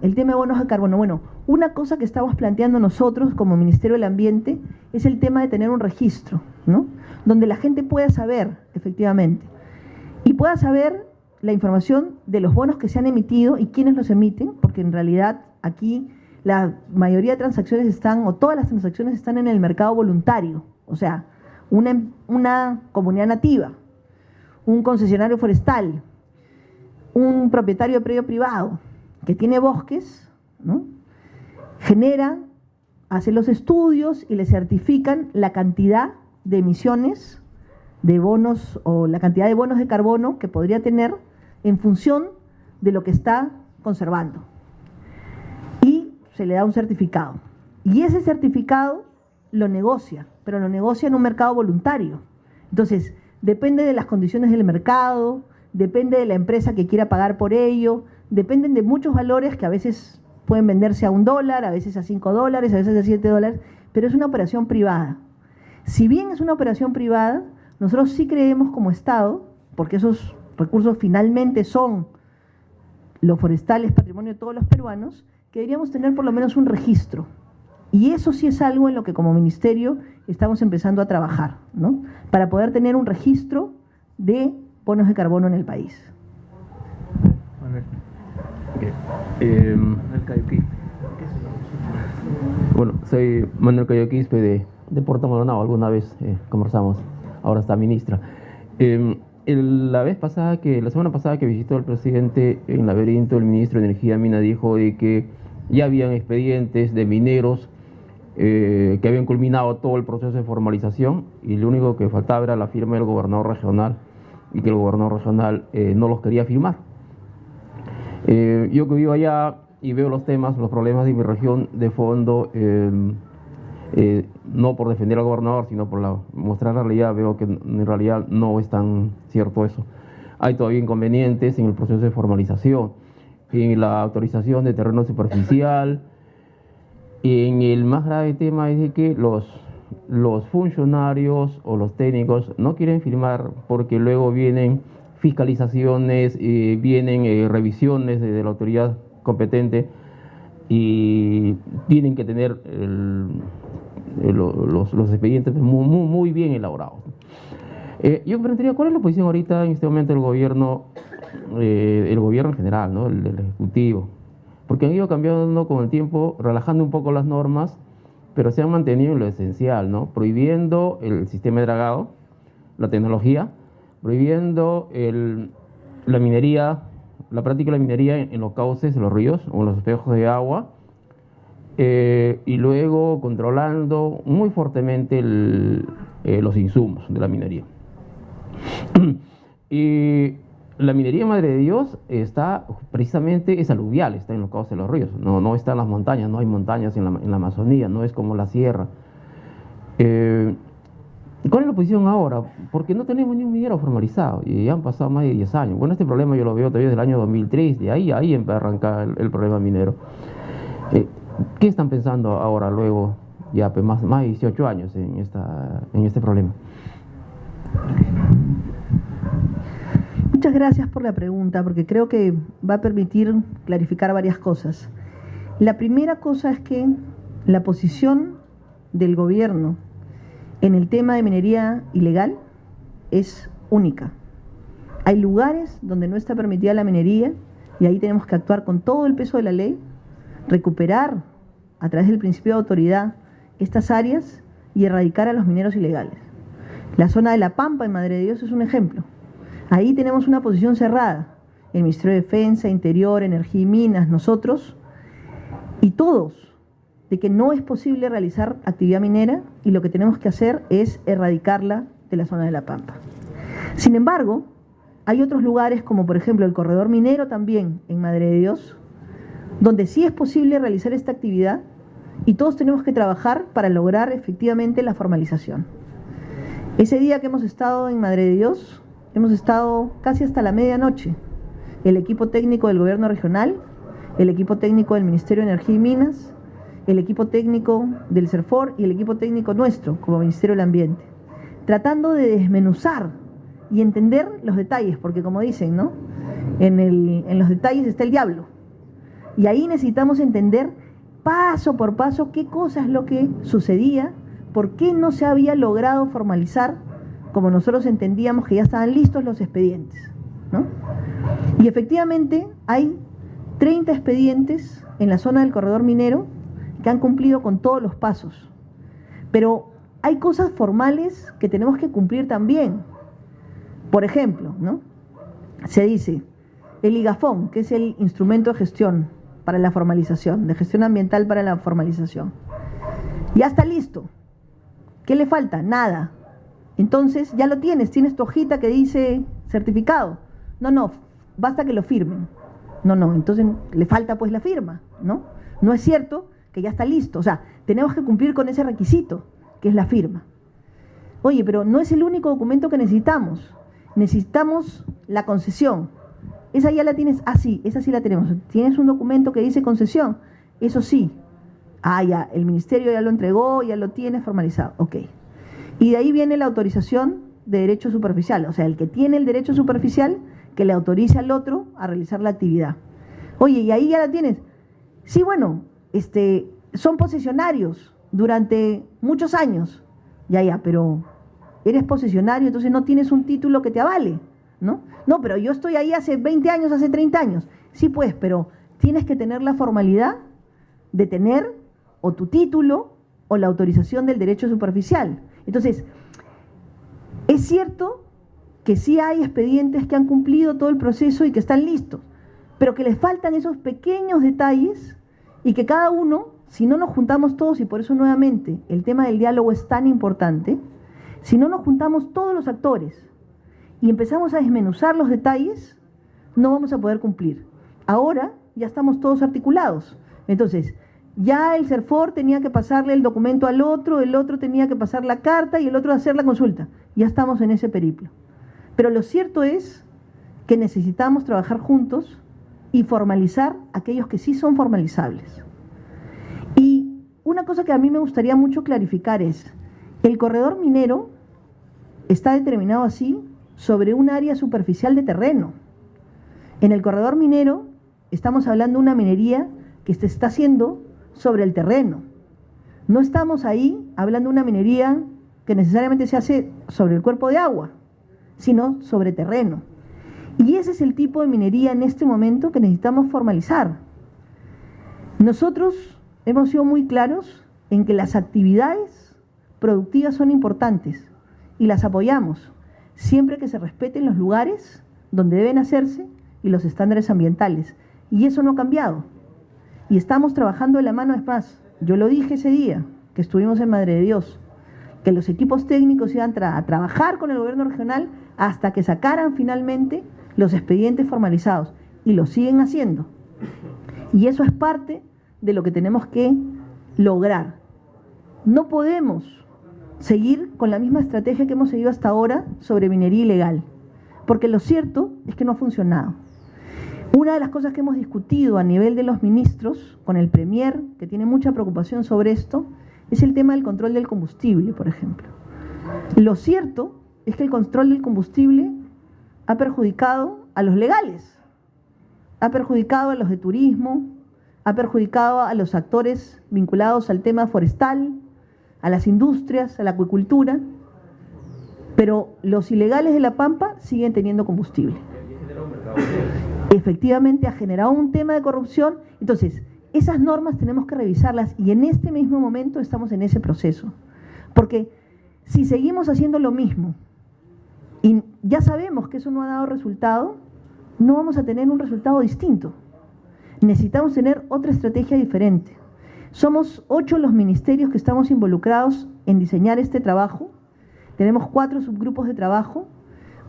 el tema de bonos de carbono. Bueno, una cosa que estamos planteando nosotros como Ministerio del Ambiente es el tema de tener un registro, ¿no? Donde la gente pueda saber, efectivamente, y pueda saber la información de los bonos que se han emitido y quiénes los emiten, porque en realidad aquí la mayoría de transacciones están, o todas las transacciones están en el mercado voluntario, o sea, una comunidad nativa, un concesionario forestal, un propietario de predio privado que tiene bosques, ¿no? Genera, hace los estudios y le certifican la cantidad de emisiones de bonos o la cantidad de bonos de carbono que podría tener en función de lo que está conservando. Y se le da un certificado. Y ese certificado lo negocia, pero lo negocia en un mercado voluntario. Entonces, depende de las condiciones del mercado, depende de la empresa que quiera pagar por ello, dependen de muchos valores que a veces pueden venderse a $1, a veces a $5, a veces a $7, pero es una operación privada. Si bien es una operación privada, nosotros sí creemos como Estado, porque esos recursos finalmente son los forestales, patrimonio de todos los peruanos, que deberíamos tener por lo menos un registro. Y eso sí es algo en lo que como ministerio estamos empezando a trabajar, ¿no? Para poder tener un registro de bonos de carbono en el país. Manuel Cayoquispe. Bueno, soy Manuel Cayoquispe de Puerto Maldonado. Alguna vez conversamos, ahora está ministra. La semana pasada que visitó el presidente en Laberinto, el ministro de Energía y Mina dijo de que ya habían expedientes de mineros que habían culminado todo el proceso de formalización y lo único que faltaba era la firma del gobernador regional y que el gobernador regional no los quería firmar. Yo que vivo allá y veo los problemas de mi región de fondo, no por defender al gobernador, sino por mostrar la realidad, veo que en realidad no es tan cierto eso. Hay todavía inconvenientes en el proceso de formalización, en la autorización de terreno superficial, y en el más grave tema es de que los funcionarios o los técnicos no quieren firmar porque luego vienen fiscalizaciones, vienen revisiones de la autoridad competente y tienen que tener los expedientes muy bien elaborados. Yo me preguntaría, ¿cuál es la posición ahorita en este momento del gobierno, el gobierno en general, ¿no? el Ejecutivo? Porque han ido cambiando con el tiempo, relajando un poco las normas, pero se han mantenido en lo esencial, ¿no? Prohibiendo el sistema de dragado, la tecnología, prohibiendo la minería, la práctica de la minería en los cauces de los ríos o en los espejos de agua, y luego controlando muy fuertemente los insumos de la minería. Y la minería Madre de Dios está precisamente, es aluvial, está en los cauces de los ríos, no está en las montañas, no hay montañas en la Amazonía, no es como la sierra. ¿Cuál es la posición ahora? Porque no tenemos ni un minero formalizado y ya han pasado más de 10 años. Bueno, este problema yo lo veo todavía desde el año 2003, de ahí arranca el problema minero. ¿Qué están pensando ahora, luego, ya pues, más de 18 años en este problema? Muchas gracias por la pregunta, porque creo que va a permitir clarificar varias cosas. La primera cosa es que la posición del gobierno en el tema de minería ilegal es única. Hay lugares donde no está permitida la minería y ahí tenemos que actuar con todo el peso de la ley, recuperar a través del principio de autoridad estas áreas y erradicar a los mineros ilegales. La zona de La Pampa en Madre de Dios es un ejemplo. Ahí tenemos una posición cerrada. El Ministerio de Defensa, Interior, Energía y Minas, nosotros y todos, de que no es posible realizar actividad minera y lo que tenemos que hacer es erradicarla de la zona de La Pampa. Sin embargo, hay otros lugares como por ejemplo el corredor minero también en Madre de Dios, donde sí es posible realizar esta actividad y todos tenemos que trabajar para lograr efectivamente la formalización. Ese día que hemos estado en Madre de Dios, hemos estado casi hasta la medianoche. El equipo técnico del gobierno regional, el equipo técnico del Ministerio de Energía y Minas, el equipo técnico del CERFOR y el equipo técnico nuestro como Ministerio del Ambiente, tratando de desmenuzar y entender los detalles, porque como dicen, ¿no? En los detalles está el diablo. Y ahí necesitamos entender paso por paso qué cosa es lo que sucedía, por qué no se había logrado formalizar como nosotros entendíamos que ya estaban listos los expedientes, ¿no? Y efectivamente hay 30 expedientes en la zona del corredor minero que han cumplido con todos los pasos. Pero hay cosas formales que tenemos que cumplir también. Por ejemplo, ¿no? Se dice, el IGAFON, que es el instrumento de gestión para la formalización, de gestión ambiental para la formalización, ya está listo. ¿Qué le falta? Nada. Entonces, ya lo tienes tu hojita que dice certificado. No, basta que lo firmen. No, entonces le falta pues la firma, ¿no? No es cierto que ya está listo. O sea, tenemos que cumplir con ese requisito, que es la firma. Oye, pero no es el único documento que necesitamos. Necesitamos la concesión. Esa ya la tienes. Ah, sí, esa sí la tenemos. Tienes un documento que dice concesión. Eso sí. Ah, ya, el ministerio ya lo entregó, ya lo tiene formalizado. Ok. Y de ahí viene la autorización de derecho superficial. O sea, el que tiene el derecho superficial, que le autorice al otro a realizar la actividad. Oye, ¿y ahí ya la tienes? Sí, bueno, son posesionarios durante muchos años. Ya, pero eres posesionario, entonces no tienes un título que te avale, ¿no? No, pero yo estoy ahí hace 20 años, hace 30 años. Sí, pues, pero tienes que tener la formalidad de tener o tu título o la autorización del derecho superficial. Entonces, es cierto que sí hay expedientes que han cumplido todo el proceso y que están listos, pero que les faltan esos pequeños detalles y que cada uno, si no nos juntamos todos, y por eso nuevamente el tema del diálogo es tan importante, si no nos juntamos todos los actores y empezamos a desmenuzar los detalles, no vamos a poder cumplir. Ahora ya estamos todos articulados. Entonces, ya el CERFOR tenía que pasarle el documento al otro, el otro tenía que pasar la carta y el otro hacer la consulta. Ya estamos en ese periplo. Pero lo cierto es que necesitamos trabajar juntos y formalizar aquellos que sí son formalizables. Y una cosa que a mí me gustaría mucho clarificar es, el corredor minero está determinado así sobre un área superficial de terreno. En el corredor minero estamos hablando de una minería que se está haciendo sobre el terreno. No estamos ahí hablando de una minería que necesariamente se hace sobre el cuerpo de agua, sino sobre terreno. Y ese es el tipo de minería en este momento que necesitamos formalizar. Nosotros hemos sido muy claros en que las actividades productivas son importantes y las apoyamos. siempre que se respeten los lugares donde deben hacerse y los estándares ambientales. Y eso no ha cambiado. Y estamos trabajando de la mano. Es más, yo lo dije ese día que estuvimos en Madre de Dios, que los equipos técnicos iban a trabajar con el gobierno regional hasta que sacaran finalmente los expedientes formalizados. Y lo siguen haciendo. Y eso es parte de lo que tenemos que lograr. No podemos seguir con la misma estrategia que hemos seguido hasta ahora sobre minería ilegal, porque lo cierto es que no ha funcionado. Una de las cosas que hemos discutido a nivel de los ministros, con el Premier, que tiene mucha preocupación sobre esto, es el tema del control del combustible, por ejemplo. Lo cierto es que el control del combustible ha perjudicado a los legales, ha perjudicado a los de turismo, ha perjudicado a los actores vinculados al tema forestal, a las industrias, a la acuicultura, pero los ilegales de La Pampa siguen teniendo combustible. Efectivamente ha generado un tema de corrupción. Entonces, esas normas tenemos que revisarlas y en este mismo momento estamos en ese proceso. Porque si seguimos haciendo lo mismo y ya sabemos que eso no ha dado resultado, no vamos a tener un resultado distinto. Necesitamos tener otra estrategia diferente. Somos 8 los ministerios que estamos involucrados en diseñar este trabajo. Tenemos 4 subgrupos de trabajo.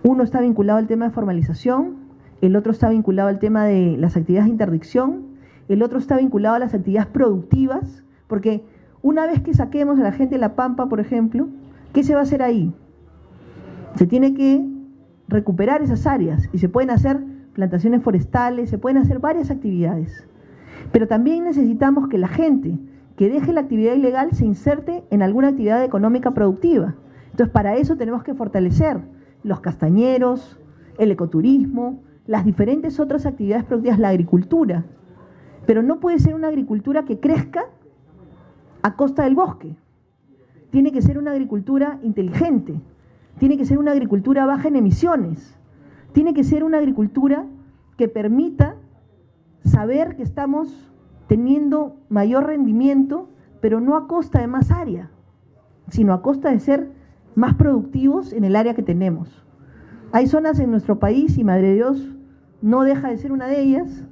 Uno está vinculado al tema de formalización, el otro está vinculado al tema de las actividades de interdicción, el otro está vinculado a las actividades productivas, porque una vez que saquemos a la gente de La Pampa, por ejemplo, ¿qué se va a hacer ahí? Se tiene que recuperar esas áreas y se pueden hacer plantaciones forestales, se pueden hacer varias actividades. Pero también necesitamos que la gente que deje la actividad ilegal se inserte en alguna actividad económica productiva. Entonces, para eso tenemos que fortalecer los castañeros, el ecoturismo, las diferentes otras actividades productivas, la agricultura. Pero no puede ser una agricultura que crezca a costa del bosque. Tiene que ser una agricultura inteligente, tiene que ser una agricultura baja en emisiones, tiene que ser una agricultura que permita saber que estamos teniendo mayor rendimiento, pero no a costa de más área, sino a costa de ser más productivos en el área que tenemos. Hay zonas en nuestro país, y Madre de Dios no deja de ser una de ellas.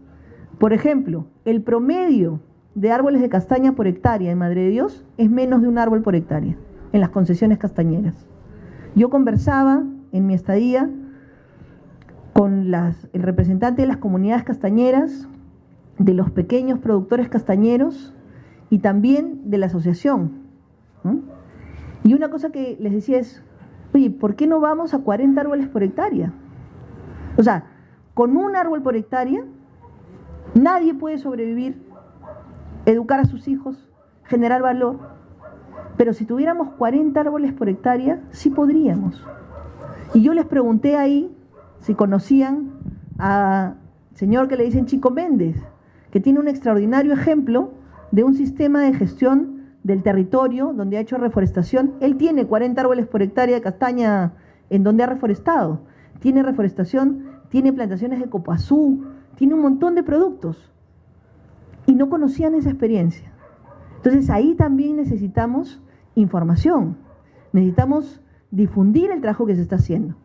Por ejemplo, el promedio de árboles de castaña por hectárea en Madre de Dios es menos de un árbol por hectárea en las concesiones castañeras. Yo conversaba en mi estadía con el representante de las comunidades castañeras, de los pequeños productores castañeros y también de la asociación, ¿no? Y una cosa que les decía es, oye, ¿por qué no vamos a 40 árboles por hectárea? O sea, con un árbol por hectárea nadie puede sobrevivir, educar a sus hijos, generar valor. Pero si tuviéramos 40 árboles por hectárea, sí podríamos. Y yo les pregunté ahí si conocían al señor que le dicen Chico Méndez, que tiene un extraordinario ejemplo de un sistema de gestión del territorio donde ha hecho reforestación. Él tiene 40 árboles por hectárea de castaña en donde ha reforestado. Tiene reforestación, tiene plantaciones de copazú, tiene un montón de productos. Y no conocían esa experiencia. Entonces ahí también necesitamos información, necesitamos difundir el trabajo que se está haciendo.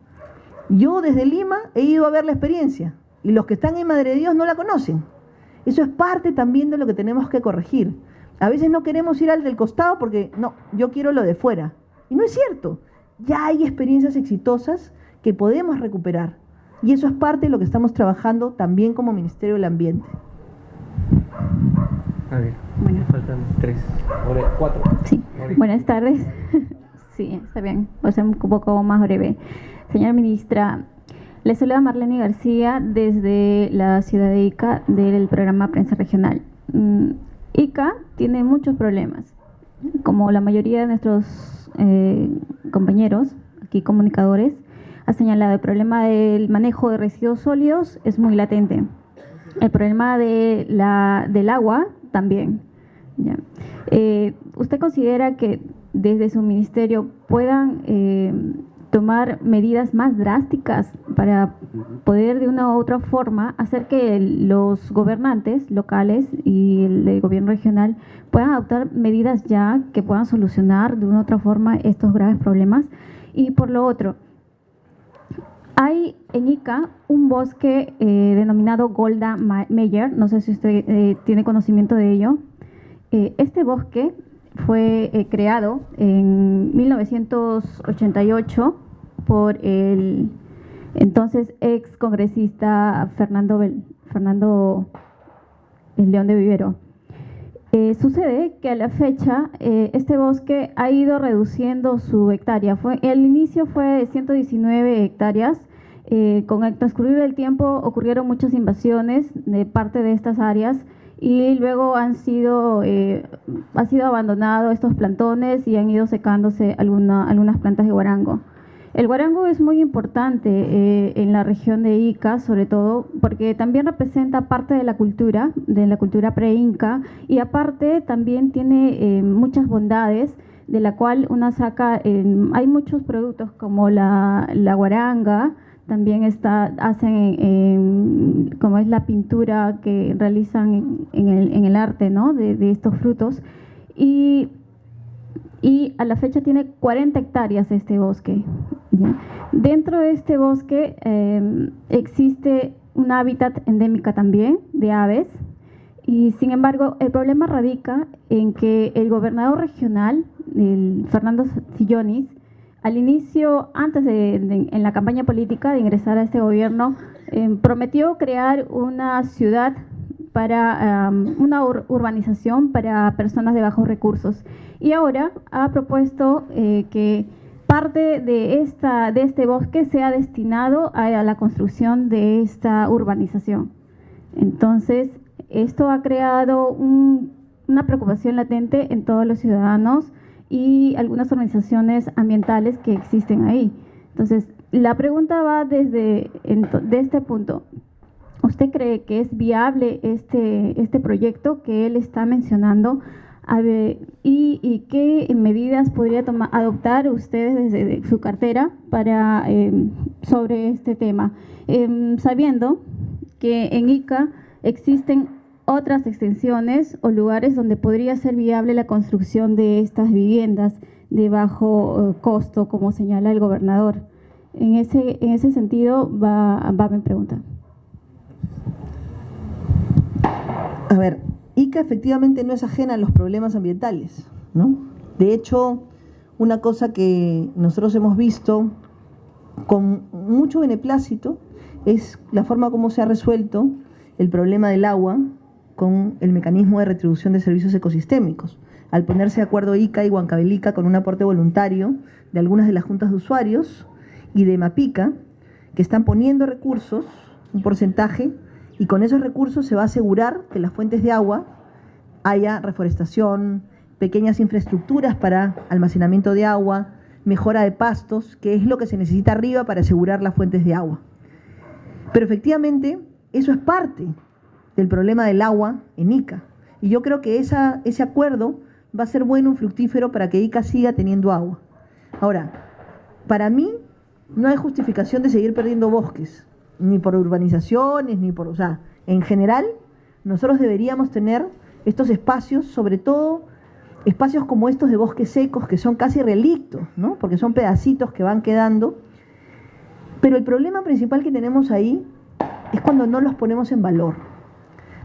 Yo desde Lima he ido a ver la experiencia y los que están en Madre de Dios no la conocen. Eso es parte también de lo que tenemos que corregir. A veces no queremos ir al del costado porque no, yo quiero lo de fuera. Y no es cierto. Ya hay experiencias exitosas que podemos recuperar. Y eso es parte de lo que estamos trabajando también como Ministerio del Ambiente. A ver, faltan 4. Sí, buenas tardes. Sí, está bien, voy a ser un poco más breve. Señora Ministra, le saluda Marlene García desde la ciudad de Ica del programa Prensa Regional. Ica tiene muchos problemas, como la mayoría de nuestros compañeros, aquí comunicadores, ha señalado. El problema del manejo de residuos sólidos es muy latente. El problema del agua también. ¿Ya? ¿Usted considera que desde su ministerio puedan tomar medidas más drásticas para poder de una u otra forma hacer que los gobernantes locales y el gobierno regional puedan adoptar medidas ya que puedan solucionar de una u otra forma estos graves problemas? Y por lo otro, Hay en Ica un bosque denominado Golda Meir, no sé si usted tiene conocimiento de ello. Este bosque fue creado en 1988 por el entonces ex congresista Fernando León de Vivero. Sucede que a la fecha este bosque ha ido reduciendo su hectárea. El inicio fue de 119 hectáreas. Con el transcurrir del tiempo ocurrieron muchas invasiones de parte de estas áreas y luego ha sido abandonado estos plantones y han ido secándose algunas plantas de guarango. El guarango es muy importante en la región de Ica, sobre todo porque también representa parte de la cultura pre-inca, y aparte también tiene muchas bondades, de la cual una saca, hay muchos productos como la guaranga, también hacen como es la pintura que realizan en el arte, ¿no?, de estos frutos, y a la fecha tiene 40 hectáreas este bosque. ¿Ya? Dentro de este bosque existe un hábitat endémica también de aves, y sin embargo el problema radica en que el gobernador regional, Fernando Sillonis, al inicio, en la campaña política de ingresar a este gobierno, prometió crear una ciudad para una urbanización para personas de bajos recursos, y ahora ha propuesto que parte de este bosque sea destinado a la construcción de esta urbanización. Entonces, esto ha creado una preocupación latente en todos los ciudadanos y algunas organizaciones ambientales que existen ahí. Entonces, la pregunta va de este punto. ¿Usted cree que es viable este proyecto que él está mencionando? ¿Y qué medidas podría adoptar ustedes desde su cartera sobre este tema? Sabiendo que en Ica existen otras extensiones o lugares donde podría ser viable la construcción de estas viviendas de bajo costo, como señala el gobernador. En ese sentido va mi pregunta. A ver, Ica efectivamente no es ajena a los problemas ambientales, ¿no? De hecho, una cosa que nosotros hemos visto con mucho beneplácito es la forma como se ha resuelto el problema del agua con el mecanismo de retribución de servicios ecosistémicos, al ponerse de acuerdo Ica y Huancavelica con un aporte voluntario de algunas de las juntas de usuarios y de Mapica, que están poniendo recursos, un porcentaje, y con esos recursos se va a asegurar que las fuentes de agua haya reforestación, pequeñas infraestructuras para almacenamiento de agua, mejora de pastos, que es lo que se necesita arriba para asegurar las fuentes de agua. Pero efectivamente, eso es parte del problema del agua en Ica. Y yo creo que ese acuerdo va a ser bueno y fructífero para que Ica siga teniendo agua. Ahora, para mí no hay justificación de seguir perdiendo bosques, ni por urbanizaciones, ni por... O sea, en general, nosotros deberíamos tener estos espacios, sobre todo espacios como estos de bosques secos, que son casi relictos, ¿no? Porque son pedacitos que van quedando. Pero el problema principal que tenemos ahí es cuando no los ponemos en valor.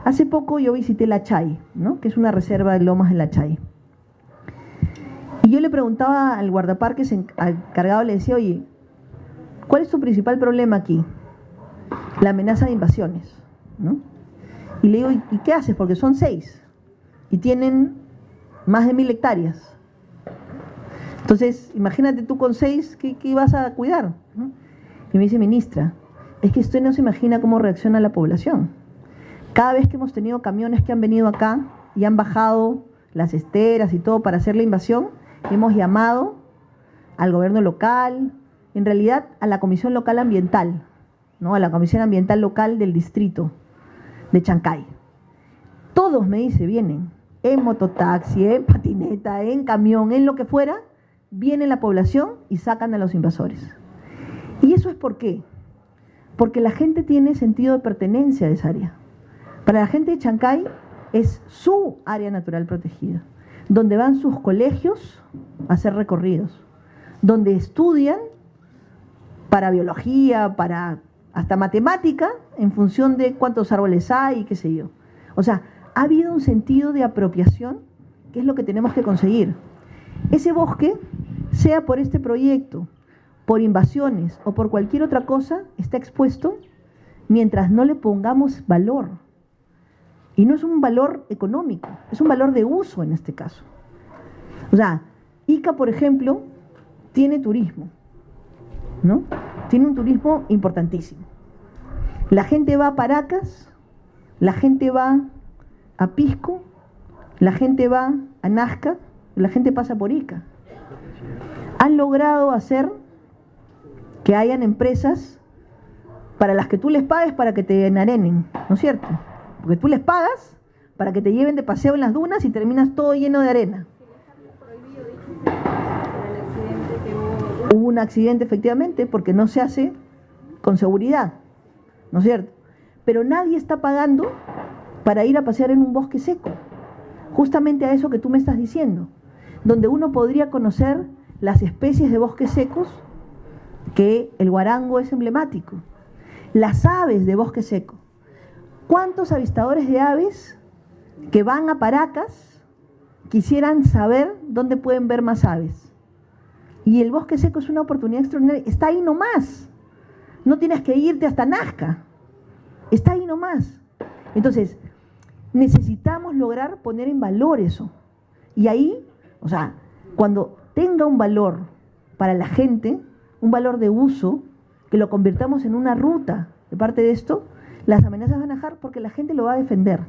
Hace poco yo visité La Chay, ¿no?, que es una reserva de lomas en La Chay. Y yo le preguntaba al guardaparques encargado, le decía, oye, ¿cuál es tu principal problema aquí? La amenaza de invasiones, ¿no? Y le digo, ¿y qué haces? Porque son 6 y tienen más de 1000 hectáreas. Entonces, imagínate tú con 6, ¿qué vas a cuidar? ¿No? Y me dice, ministra, es que usted no se imagina cómo reacciona la población. Cada vez que hemos tenido camiones que han venido acá y han bajado las esteras y todo para hacer la invasión, hemos llamado al gobierno local, en realidad a la Comisión Local Ambiental, ¿no?, a la Comisión Ambiental Local del distrito de Chancay. Todos, me dice, vienen en mototaxi, en patineta, en camión, en lo que fuera, viene la población y sacan a los invasores. ¿Y eso es por qué? Porque la gente tiene sentido de pertenencia a esa área. Para la gente de Chancay es su área natural protegida, donde van sus colegios a hacer recorridos, donde estudian para biología, para hasta matemática, en función de cuántos árboles hay, qué sé yo. O sea, ha habido un sentido de apropiación, que es lo que tenemos que conseguir. Ese bosque, sea por este proyecto, por invasiones o por cualquier otra cosa, está expuesto mientras no le pongamos valor. Y no es un valor económico, es un valor de uso en este caso. O sea, Ica, por ejemplo, tiene turismo, ¿no? Tiene un turismo importantísimo. La gente va a Paracas, la gente va a Pisco, la gente va a Nazca, la gente pasa por Ica. Han logrado hacer que hayan empresas para las que tú les pagues para que te enarenen, ¿no es cierto? Porque tú les pagas para que te lleven de paseo en las dunas y terminas todo lleno de arena. Hubo un accidente efectivamente porque no se hace con seguridad, ¿no es cierto? Pero nadie está pagando para ir a pasear en un bosque seco, justamente a eso que tú me estás diciendo, donde uno podría conocer las especies de bosques secos, que el guarango es emblemático, las aves de bosque seco. ¿Cuántos avistadores de aves que van a Paracas quisieran saber dónde pueden ver más aves? Y el bosque seco es una oportunidad extraordinaria, está ahí nomás, no tienes que irte hasta Nazca, está ahí nomás. Entonces, necesitamos lograr poner en valor eso. Y ahí, o sea, cuando tenga un valor para la gente, un valor de uso, que lo convirtamos en una ruta de parte de esto, las amenazas van a bajar porque la gente lo va a defender.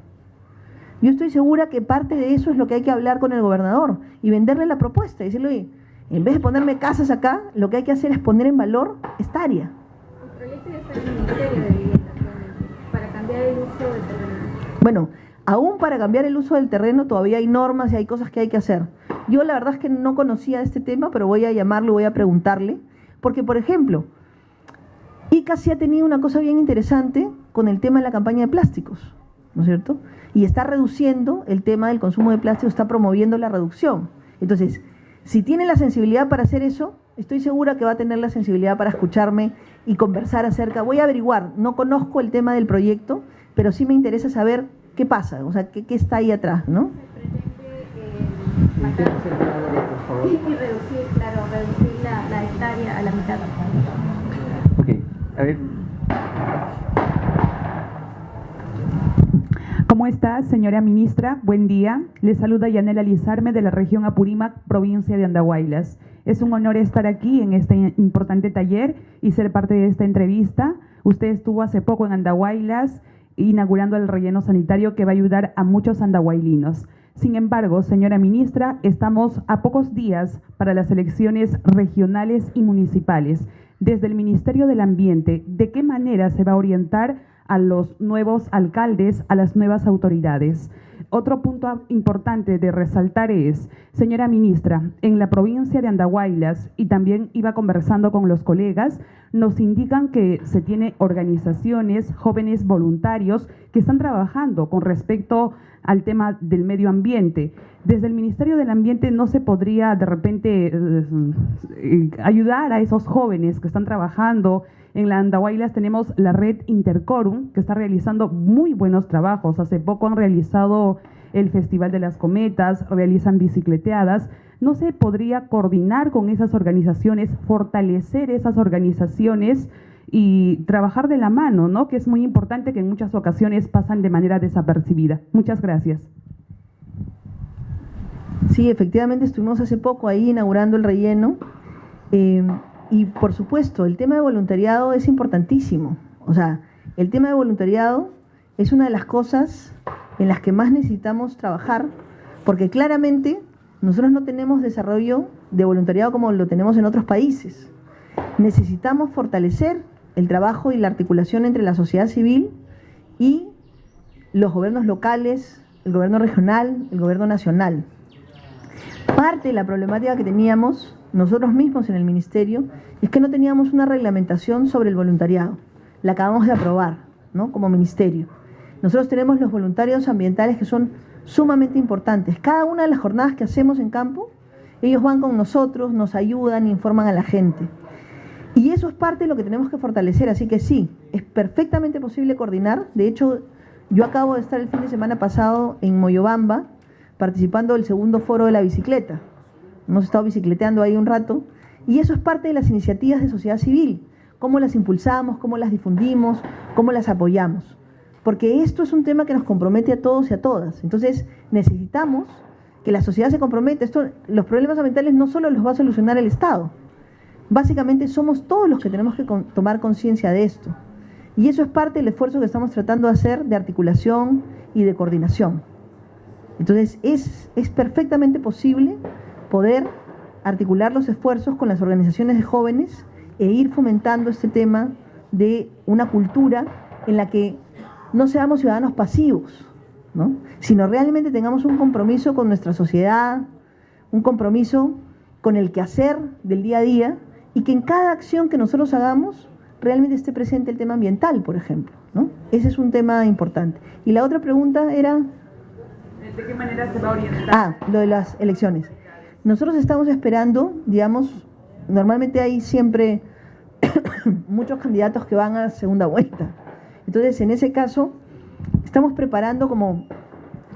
Yo estoy segura que parte de eso es lo que hay que hablar con el gobernador y venderle la propuesta y decirle, oye, en vez de ponerme casas acá, lo que hay que hacer es poner en valor esta área. El proyecto ya está en el Ministerio de Vivienda para cambiar el uso del terreno. Bueno, aún para cambiar el uso del terreno todavía hay normas y hay cosas que hay que hacer. Yo la verdad es que no conocía este tema, pero voy a llamarlo, voy a preguntarle, porque por ejemplo, Ica sí ha tenido una cosa bien interesante con el tema de la campaña de plásticos, ¿no es cierto? Y está reduciendo el tema del consumo de plástico, está promoviendo la reducción. Entonces, si tiene la sensibilidad para hacer eso, estoy segura que va a tener la sensibilidad para escucharme y conversar acerca. Voy a averiguar, no conozco el tema del proyecto, pero sí me interesa saber qué pasa, o sea, qué está ahí atrás, ¿no? Y reducir, claro, reducir la hectárea a la mitad. Ok, a ver. ¿Cómo está, señora ministra? Buen día. Le saluda Yanela Lizarme de la región Apurímac, provincia de Andahuaylas. Es un honor estar aquí en este importante taller y ser parte de esta entrevista. Usted estuvo hace poco en Andahuaylas inaugurando el relleno sanitario que va a ayudar a muchos andahuaylinos. Sin embargo, señora ministra, estamos a pocos días para las elecciones regionales y municipales. Desde el Ministerio del Ambiente, ¿de qué manera se va a orientar a los nuevos alcaldes, a las nuevas autoridades? Otro punto importante de resaltar es, señora ministra, en la provincia de Andahuaylas, y también iba conversando con los colegas, nos indican que se tiene organizaciones, jóvenes voluntarios que están trabajando con respecto al tema del medio ambiente. Desde el Ministerio del Ambiente no se podría de repente ayudar a esos jóvenes que están trabajando. En la Andahuaylas tenemos la red Intercorum, que está realizando muy buenos trabajos. Hace poco han realizado el Festival de las Cometas, realizan bicicleteadas. ¿No se podría coordinar con esas organizaciones, fortalecer esas organizaciones y trabajar de la mano, ¿no? Que es muy importante, que en muchas ocasiones pasan de manera desapercibida. Muchas gracias. Sí, efectivamente estuvimos hace poco ahí inaugurando el relleno y por supuesto el tema de voluntariado es importantísimo. O sea, el tema de voluntariado es una de las cosas en las que más necesitamos trabajar, porque claramente nosotros no tenemos desarrollo de voluntariado como lo tenemos en otros países. Necesitamos fortalecer el trabajo y la articulación entre la sociedad civil y los gobiernos locales, el gobierno regional, el gobierno nacional. Parte de la problemática que teníamos nosotros mismos en el ministerio es que no teníamos una reglamentación sobre el voluntariado. La acabamos de aprobar, ¿no? Como ministerio. Nosotros tenemos los voluntarios ambientales que son sumamente importantes. Cada una de las jornadas que hacemos en campo, ellos van con nosotros, nos ayudan, informan a la gente. Y eso es parte de lo que tenemos que fortalecer, así que sí, es perfectamente posible coordinar. De hecho, yo acabo de estar el fin de semana pasado en Moyobamba, participando del segundo foro de la bicicleta. Hemos estado bicicleteando ahí un rato, y eso es parte de las iniciativas de sociedad civil, cómo las impulsamos, cómo las difundimos, cómo las apoyamos. Porque esto es un tema que nos compromete a todos y a todas. Entonces, necesitamos que la sociedad se comprometa. Los problemas ambientales no solo los va a solucionar el Estado. Básicamente somos todos los que tenemos que tomar conciencia de esto. Y eso es parte del esfuerzo que estamos tratando de hacer de articulación y de coordinación. Entonces, es perfectamente posible poder articular los esfuerzos con las organizaciones de jóvenes e ir fomentando este tema de una cultura en la que no seamos ciudadanos pasivos, ¿no? Sino realmente tengamos un compromiso con nuestra sociedad, un compromiso con el quehacer del día a día, y que en cada acción que nosotros hagamos realmente esté presente el tema ambiental, por ejemplo, ¿no? Ese es un tema importante. Y la otra pregunta era... ¿De qué manera se va a orientar? Lo de las elecciones. Nosotros estamos esperando, digamos, normalmente hay siempre muchos candidatos que van a segunda vuelta. Entonces, en ese caso, estamos preparando como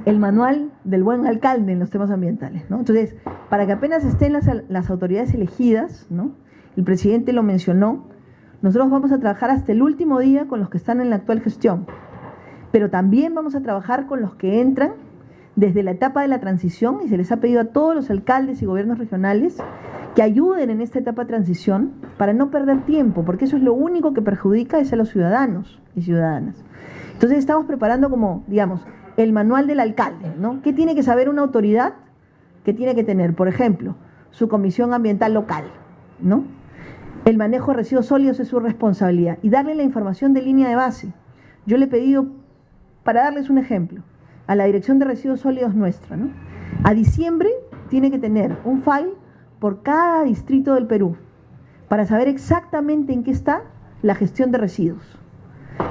el manual del buen alcalde en los temas ambientales, ¿no? Entonces, para que apenas estén las autoridades elegidas, ¿no? El presidente lo mencionó, nosotros vamos a trabajar hasta el último día con los que están en la actual gestión, pero también vamos a trabajar con los que entran desde la etapa de la transición, y se les ha pedido a todos los alcaldes y gobiernos regionales que ayuden en esta etapa de transición para no perder tiempo, porque eso es lo único que perjudica es a los ciudadanos y ciudadanas. Entonces estamos preparando como, digamos, el manual del alcalde, ¿no? ¿Qué tiene que saber una autoridad? ¿Qué tiene que tener? Por ejemplo, su comisión ambiental local, ¿no? El manejo de residuos sólidos es su responsabilidad, y darle la información de línea de base. Yo le he pedido, para darles un ejemplo, a la Dirección de Residuos Sólidos nuestra, ¿no? A diciembre tiene que tener un file por cada distrito del Perú para saber exactamente en qué está la gestión de residuos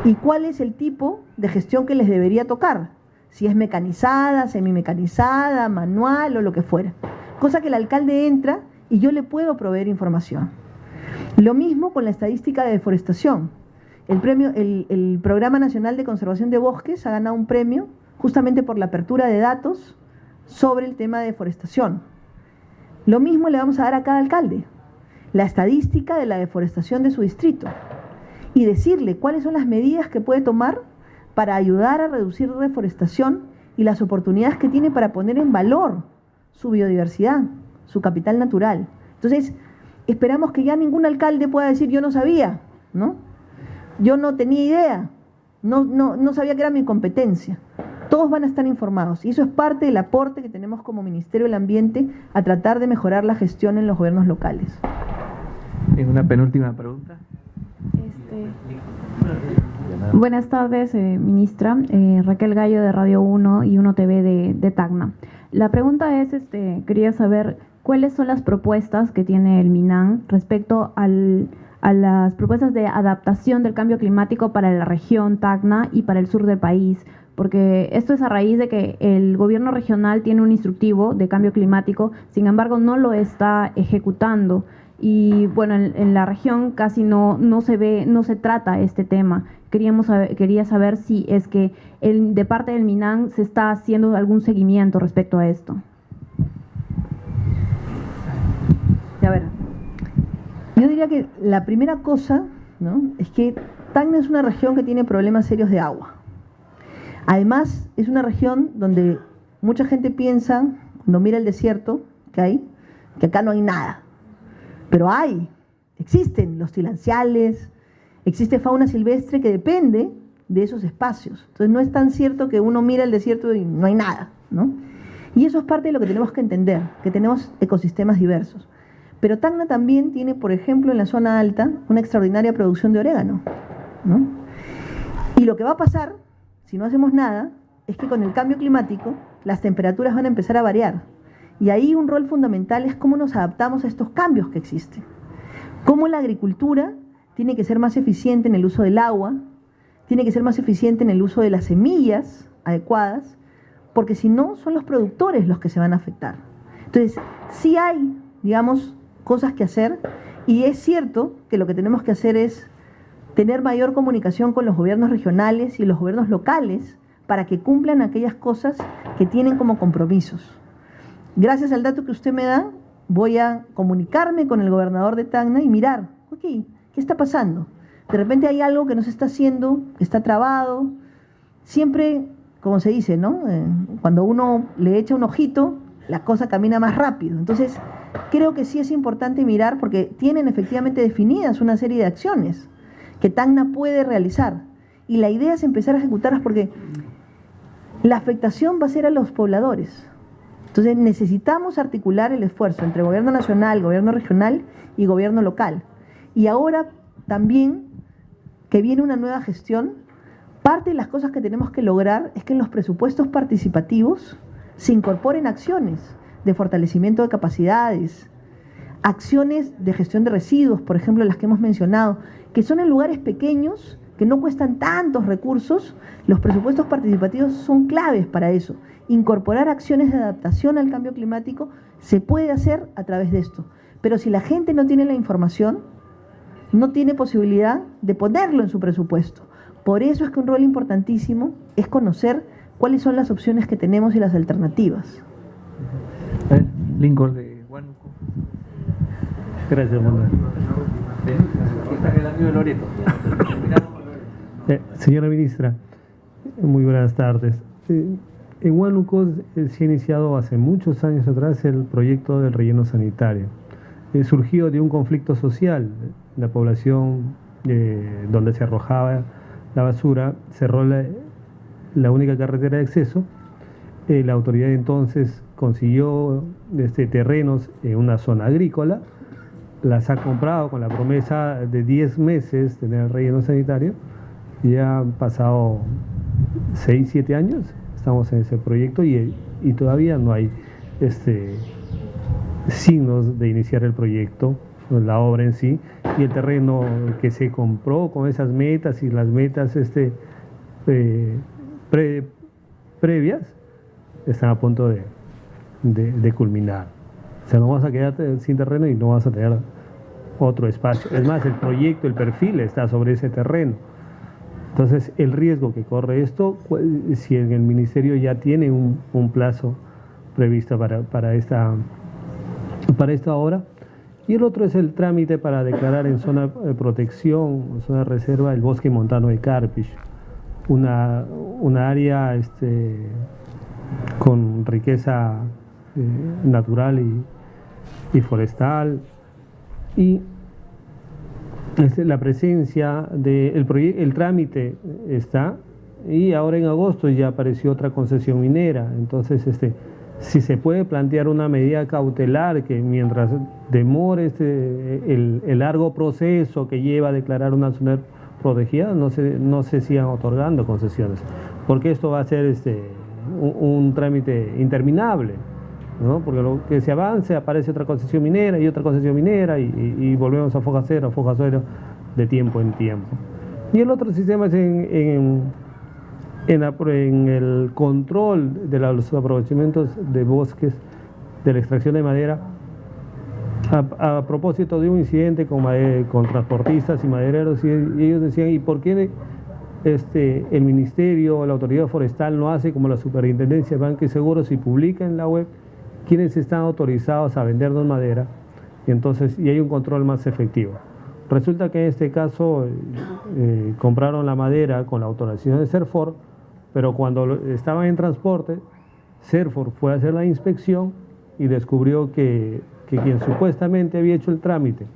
y cuál es el tipo de gestión que les debería tocar, si es mecanizada, semimecanizada, manual o lo que fuera. Cosa que el alcalde entra y yo le puedo proveer información. Lo mismo con la estadística de deforestación. El Programa Nacional de Conservación de Bosques ha ganado un premio justamente por la apertura de datos sobre el tema de deforestación. Lo mismo le vamos a dar a cada alcalde, la estadística de la deforestación de su distrito, y decirle cuáles son las medidas que puede tomar para ayudar a reducir la deforestación y las oportunidades que tiene para poner en valor su biodiversidad, su capital natural. Entonces, esperamos que ya ningún alcalde pueda decir yo no sabía, ¿no? Yo no tenía idea, no sabía que era mi competencia. Todos van a estar informados, y eso es parte del aporte que tenemos como Ministerio del Ambiente a tratar de mejorar la gestión en los gobiernos locales. Una penúltima pregunta. Buenas tardes, ministra. Raquel Gallo de Radio 1 y 1 TV de Tacna. La pregunta es, quería saber cuáles son las propuestas que tiene el MINAN respecto a las propuestas de adaptación del cambio climático para la región Tacna y para el sur del país, porque esto es a raíz de que el gobierno regional tiene un instructivo de cambio climático, sin embargo no lo está ejecutando. Y bueno, en la región casi no se trata este tema. Quería saber si es que de parte del MINAN se está haciendo algún seguimiento respecto a esto. A ver, yo diría que la primera cosa, ¿no?, es que Tacna es una región que tiene problemas serios de agua. Además, es una región donde mucha gente piensa, cuando mira el desierto que hay, que acá no hay nada. Pero existen los tilanciales, existe fauna silvestre que depende de esos espacios. Entonces no es tan cierto que uno mira el desierto y no hay nada, ¿no? Y eso es parte de lo que tenemos que entender, que tenemos ecosistemas diversos. Pero Tacna también tiene, por ejemplo, en la zona alta, una extraordinaria producción de orégano, ¿no? Y lo que va a pasar, si no hacemos nada, es que con el cambio climático las temperaturas van a empezar a variar. Y ahí un rol fundamental es cómo nos adaptamos a estos cambios que existen. Cómo la agricultura tiene que ser más eficiente en el uso del agua, tiene que ser más eficiente en el uso de las semillas adecuadas, porque si no, son los productores los que se van a afectar. Entonces, sí hay, digamos, cosas que hacer, Y es cierto que lo que tenemos que hacer es tener mayor comunicación con los gobiernos regionales y los gobiernos locales para que cumplan aquellas cosas que tienen como compromisos. Gracias al dato que usted me da, voy a comunicarme con el gobernador de Tacna y mirar, ok, ¿qué está pasando? De repente hay algo que no se está haciendo, que está trabado. Siempre, como se dice, ¿no? Cuando uno le echa un ojito, la cosa camina más rápido. Entonces, creo que sí es importante mirar porque tienen efectivamente definidas una serie de acciones que Tacna puede realizar. Y la idea es empezar a ejecutarlas porque la afectación va a ser a los pobladores. Entonces necesitamos articular el esfuerzo entre gobierno nacional, gobierno regional y gobierno local. Y ahora también que viene una nueva gestión, parte de las cosas que tenemos que lograr es que en los presupuestos participativos se incorporen acciones de fortalecimiento de capacidades, acciones de gestión de residuos, por ejemplo, las que hemos mencionado, que son en lugares pequeños, que no cuestan tantos recursos. Los presupuestos participativos son claves para eso. Incorporar acciones de adaptación al cambio climático se puede hacer a través de esto. Pero si la gente no tiene la información, no tiene posibilidad de ponerlo en su presupuesto. Por eso es que un rol importantísimo es conocer cuáles son las opciones que tenemos y las alternativas. Lincoln de Huánuco. Gracias, Manuel. Señora ministra, muy buenas tardes. En Huánuco se ha iniciado hace muchos años atrás el proyecto del relleno sanitario. Surgió de un conflicto social. La población donde se arrojaba la basura cerró la única carretera de acceso. La autoridad entonces consiguió terrenos en una zona agrícola, las ha comprado con la promesa de 10 meses tener el relleno sanitario. Ya han pasado 6, 7 años, estamos en ese proyecto y todavía no hay signos de iniciar el proyecto, la obra en sí, y el terreno que se compró con esas metas y las metas previas están a punto de culminar. O sea, no vas a quedar sin terreno y no vas a tener otro espacio. Es más, el proyecto, el perfil está sobre ese terreno. Entonces, el riesgo que corre esto, si en el ministerio ya tiene un plazo previsto para esta obra. Y el otro es el trámite para declarar en zona de protección, zona de reserva, el bosque montano de Carpish, una área con riqueza natural y forestal, y la presencia el trámite está, y ahora en agosto ya apareció otra concesión minera. Entonces si se puede plantear una medida cautelar que mientras demore el largo proceso que lleva a declarar una zona protegida, no se sigan otorgando concesiones, porque esto va a ser un trámite interminable, ¿no? Porque lo que se avance, aparece otra concesión minera y otra concesión minera y volvemos a foja cero de tiempo en tiempo. Y el otro sistema es en el control de los aprovechamientos de bosques, de la extracción de madera, a propósito de un incidente con transportistas y madereros, y ellos decían, ¿y por qué el ministerio o la autoridad forestal no hace como la superintendencia de Banca y Seguros y publica en la web quiénes están autorizados a vendernos madera, y hay un control más efectivo? Resulta que en este caso compraron la madera con la autorización de Serfor, pero cuando estaban en transporte, Serfor fue a hacer la inspección y descubrió que quien supuestamente había hecho el trámite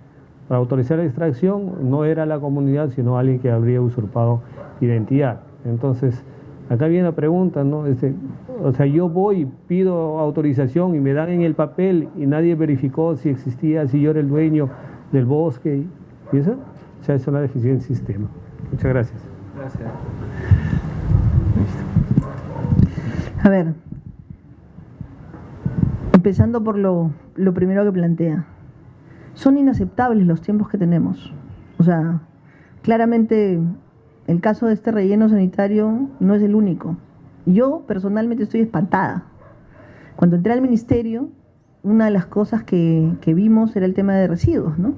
para autorizar la extracción no era la comunidad, sino alguien que habría usurpado identidad. Entonces, acá viene la pregunta, ¿no? O sea, yo voy, pido autorización y me dan en el papel y nadie verificó si existía, si yo era el dueño del bosque. ¿Y eso? O sea, es una deficiencia del sistema. Muchas gracias. Gracias. A ver, empezando por lo primero que plantea. Son inaceptables los tiempos que tenemos. O sea, claramente el caso de este relleno sanitario no es el único. Yo personalmente estoy espantada. Cuando entré al ministerio, una de las cosas que vimos era el tema de residuos, ¿no?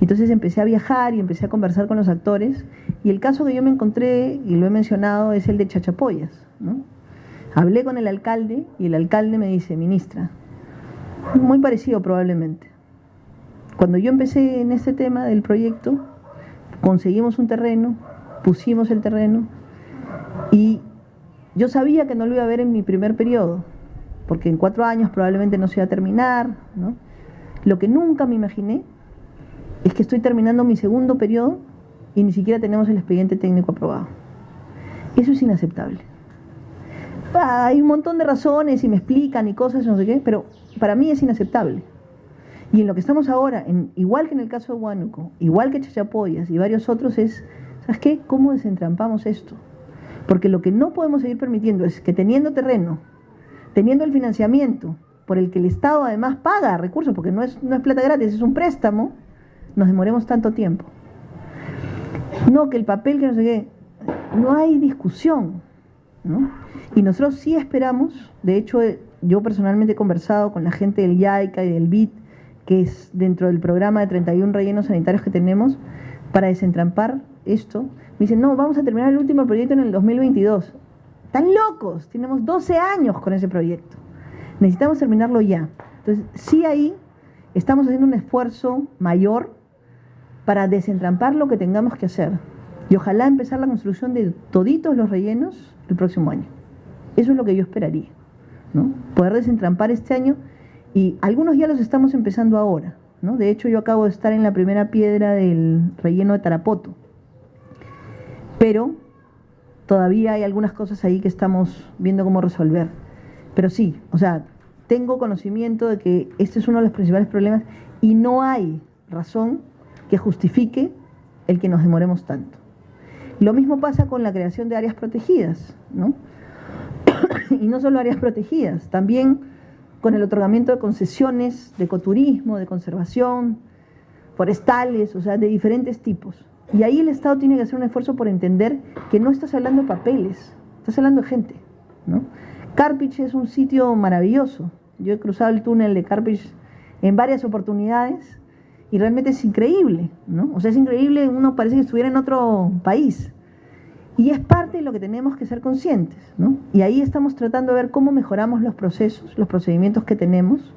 Entonces empecé a viajar y empecé a conversar con los actores, y el caso que yo me encontré, y lo he mencionado, es el de Chachapoyas, ¿no? Hablé con el alcalde y el alcalde me dice: ministra, muy parecido probablemente. Cuando yo empecé en este tema del proyecto, conseguimos un terreno, pusimos el terreno, y yo sabía que no lo iba a ver en mi primer periodo, porque en 4 años probablemente no se iba a terminar, ¿no? Lo que nunca me imaginé es que estoy terminando mi segundo periodo y ni siquiera tenemos el expediente técnico aprobado. Eso es inaceptable. Hay un montón de razones y me explican y cosas, no sé qué, pero para mí es inaceptable. Y en lo que estamos ahora, igual que en el caso de Huánuco, igual que Chachapoyas y varios otros, es, ¿sabes qué? ¿Cómo desentrampamos esto? Porque lo que no podemos seguir permitiendo es que teniendo terreno, teniendo el financiamiento, por el que el Estado además paga recursos, porque no es plata gratis, es un préstamo, nos demoremos tanto tiempo. No, que el papel, que no sé qué, no hay discusión, ¿no? Y nosotros sí esperamos, de hecho yo personalmente he conversado con la gente del YAICA y del BIT, que es dentro del programa de 31 rellenos sanitarios que tenemos, para desentrampar esto. Me dicen: no, vamos a terminar el último proyecto en el 2022. ¡Están locos! Tenemos 12 años con ese proyecto. Necesitamos terminarlo ya. Entonces, sí, ahí estamos haciendo un esfuerzo mayor para desentrampar lo que tengamos que hacer. Y ojalá empezar la construcción de toditos los rellenos el próximo año. Eso es lo que yo esperaría, ¿no? Poder desentrampar este año, y algunos ya los estamos empezando ahora, ¿no? De hecho, yo acabo de estar en la primera piedra del relleno de Tarapoto. Pero todavía hay algunas cosas ahí que estamos viendo cómo resolver. Pero sí, o sea, tengo conocimiento de que este es uno de los principales problemas y no hay razón que justifique el que nos demoremos tanto. Lo mismo pasa con la creación de áreas protegidas, ¿no? Y no solo áreas protegidas, también con el otorgamiento de concesiones de ecoturismo, de conservación, forestales, o sea, de diferentes tipos. Y ahí el Estado tiene que hacer un esfuerzo por entender que no estás hablando de papeles, estás hablando de gente, ¿no? Carpich es un sitio maravilloso. Yo he cruzado el túnel de Carpich en varias oportunidades y realmente es increíble, ¿no? O sea, es increíble, uno parece que estuviera en otro país. Y es parte de lo que tenemos que ser conscientes, ¿no? Y ahí estamos tratando de ver cómo mejoramos los procesos, los procedimientos que tenemos,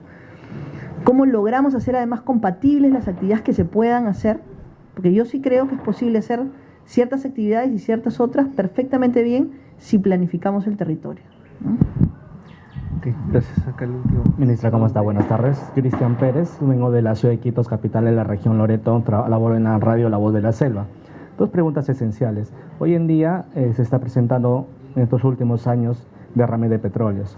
cómo logramos hacer además compatibles las actividades que se puedan hacer, porque yo sí creo que es posible hacer ciertas actividades y ciertas otras perfectamente bien si planificamos el territorio, ¿no? Okay, gracias. Acá el último. Ministra, ¿cómo está? Buenas tardes. Cristian Pérez, vengo de la ciudad de Iquitos, capital de la región Loreto, laboro en la radio La Voz de la Selva. 2 preguntas esenciales. Hoy en día se está presentando en estos últimos años derrame de petróleos.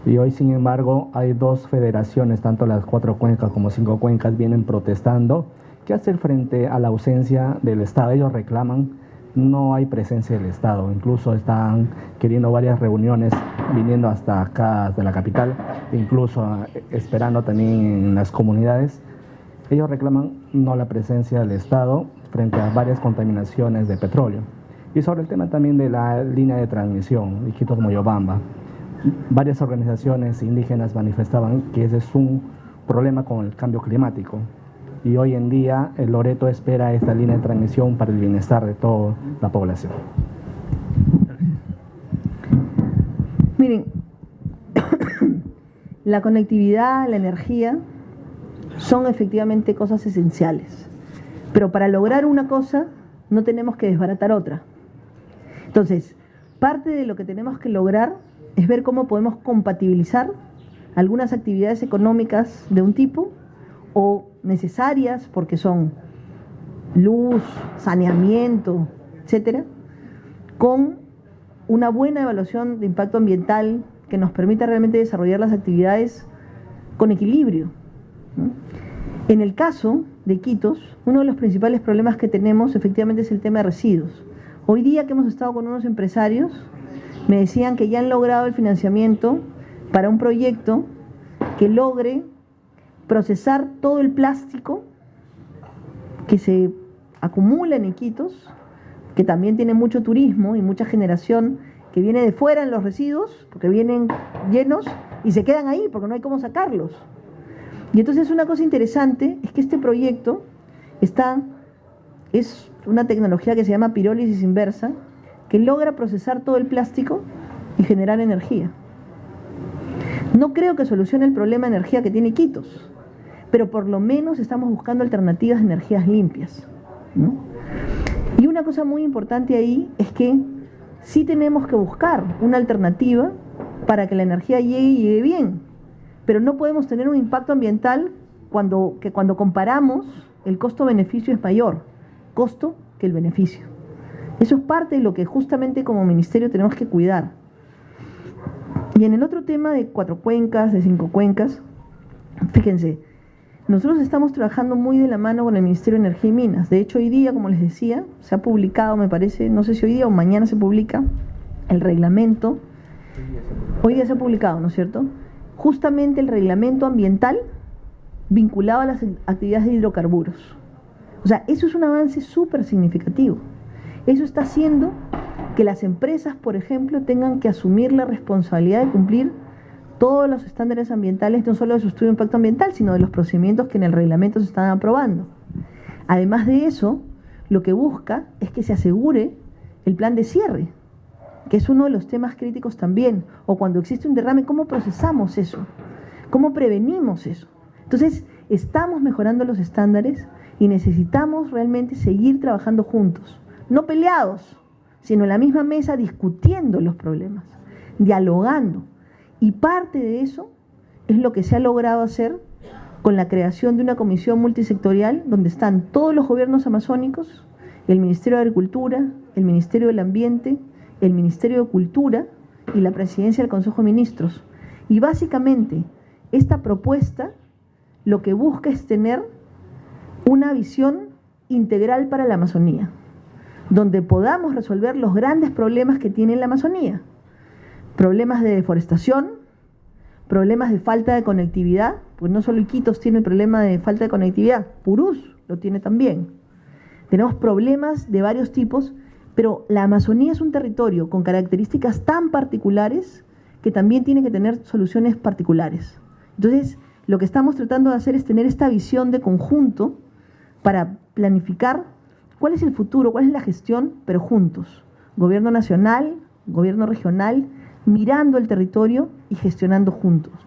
Y hoy, sin embargo, hay 2 federaciones, tanto las 4 cuencas como 5 cuencas, vienen protestando. ¿Qué hacer frente a la ausencia del Estado? Ellos reclaman, no hay presencia del Estado. Incluso están queriendo varias reuniones, viniendo hasta acá, hasta la capital, incluso esperando también en las comunidades. Ellos reclaman no la presencia del Estado frente a varias contaminaciones de petróleo. Y sobre el tema también de la línea de transmisión, Iquitos-Moyobamba, varias organizaciones indígenas manifestaban que ese es un problema con el cambio climático. Y hoy en día el Loreto espera esta línea de transmisión para el bienestar de toda la población. Miren, la conectividad, la energía, son efectivamente cosas esenciales. Pero para lograr una cosa, no tenemos que desbaratar otra. Entonces, parte de lo que tenemos que lograr es ver cómo podemos compatibilizar algunas actividades económicas de un tipo o necesarias porque son luz, saneamiento, etcétera, con una buena evaluación de impacto ambiental que nos permita realmente desarrollar las actividades con equilibrio, ¿no? En el caso de Iquitos, uno de los principales problemas que tenemos efectivamente es el tema de residuos. Hoy día que hemos estado con unos empresarios, me decían que ya han logrado el financiamiento para un proyecto que logre procesar todo el plástico que se acumula en Iquitos, que también tiene mucho turismo y mucha generación que viene de fuera en los residuos, porque vienen llenos y se quedan ahí porque no hay cómo sacarlos. Y entonces una cosa interesante es que este proyecto Es una tecnología que se llama pirólisis inversa, que logra procesar todo el plástico y generar energía. No creo que solucione el problema de energía que tiene Iquitos, pero por lo menos estamos buscando alternativas de energías limpias, ¿no? Y una cosa muy importante ahí es que sí tenemos que buscar una alternativa para que la energía llegue bien, pero no podemos tener un impacto ambiental cuando comparamos, el costo-beneficio es mayor costo que el beneficio. Eso es parte de lo que justamente como ministerio tenemos que cuidar. Y en el otro tema de 4 cuencas, de 5 cuencas, fíjense, nosotros estamos trabajando muy de la mano con el Ministerio de Energía y Minas. De hecho, hoy día, como les decía, se ha publicado, me parece, no sé si hoy día o mañana se publica, el reglamento. Hoy día se ha publicado, ¿no es cierto? Justamente el reglamento ambiental vinculado a las actividades de hidrocarburos. O sea, eso es un avance súper significativo. Eso está haciendo que las empresas, por ejemplo, tengan que asumir la responsabilidad de cumplir todos los estándares ambientales, no solo de su estudio de impacto ambiental, sino de los procedimientos que en el reglamento se están aprobando. Además de eso, lo que busca es que se asegure el plan de cierre, que es uno de los temas críticos también. O cuando existe un derrame, ¿cómo procesamos eso? ¿Cómo prevenimos eso? Entonces, estamos mejorando los estándares y necesitamos realmente seguir trabajando juntos, no peleados, sino en la misma mesa discutiendo los problemas, dialogando. Y parte de eso es lo que se ha logrado hacer con la creación de una comisión multisectorial donde están todos los gobiernos amazónicos, el Ministerio de Agricultura, el Ministerio del Ambiente, el Ministerio de Cultura y la Presidencia del Consejo de Ministros. Y básicamente esta propuesta lo que busca es tener una visión integral para la Amazonía, donde podamos resolver los grandes problemas que tiene la Amazonía. Problemas de deforestación, problemas de falta de conectividad, pues no solo Iquitos tiene el problema de falta de conectividad, Purús lo tiene también. Tenemos problemas de varios tipos, pero la Amazonía es un territorio con características tan particulares que también tiene que tener soluciones particulares. Entonces, lo que estamos tratando de hacer es tener esta visión de conjunto para planificar cuál es el futuro, cuál es la gestión, pero juntos. Gobierno nacional, gobierno regional, mirando el territorio y gestionando juntos.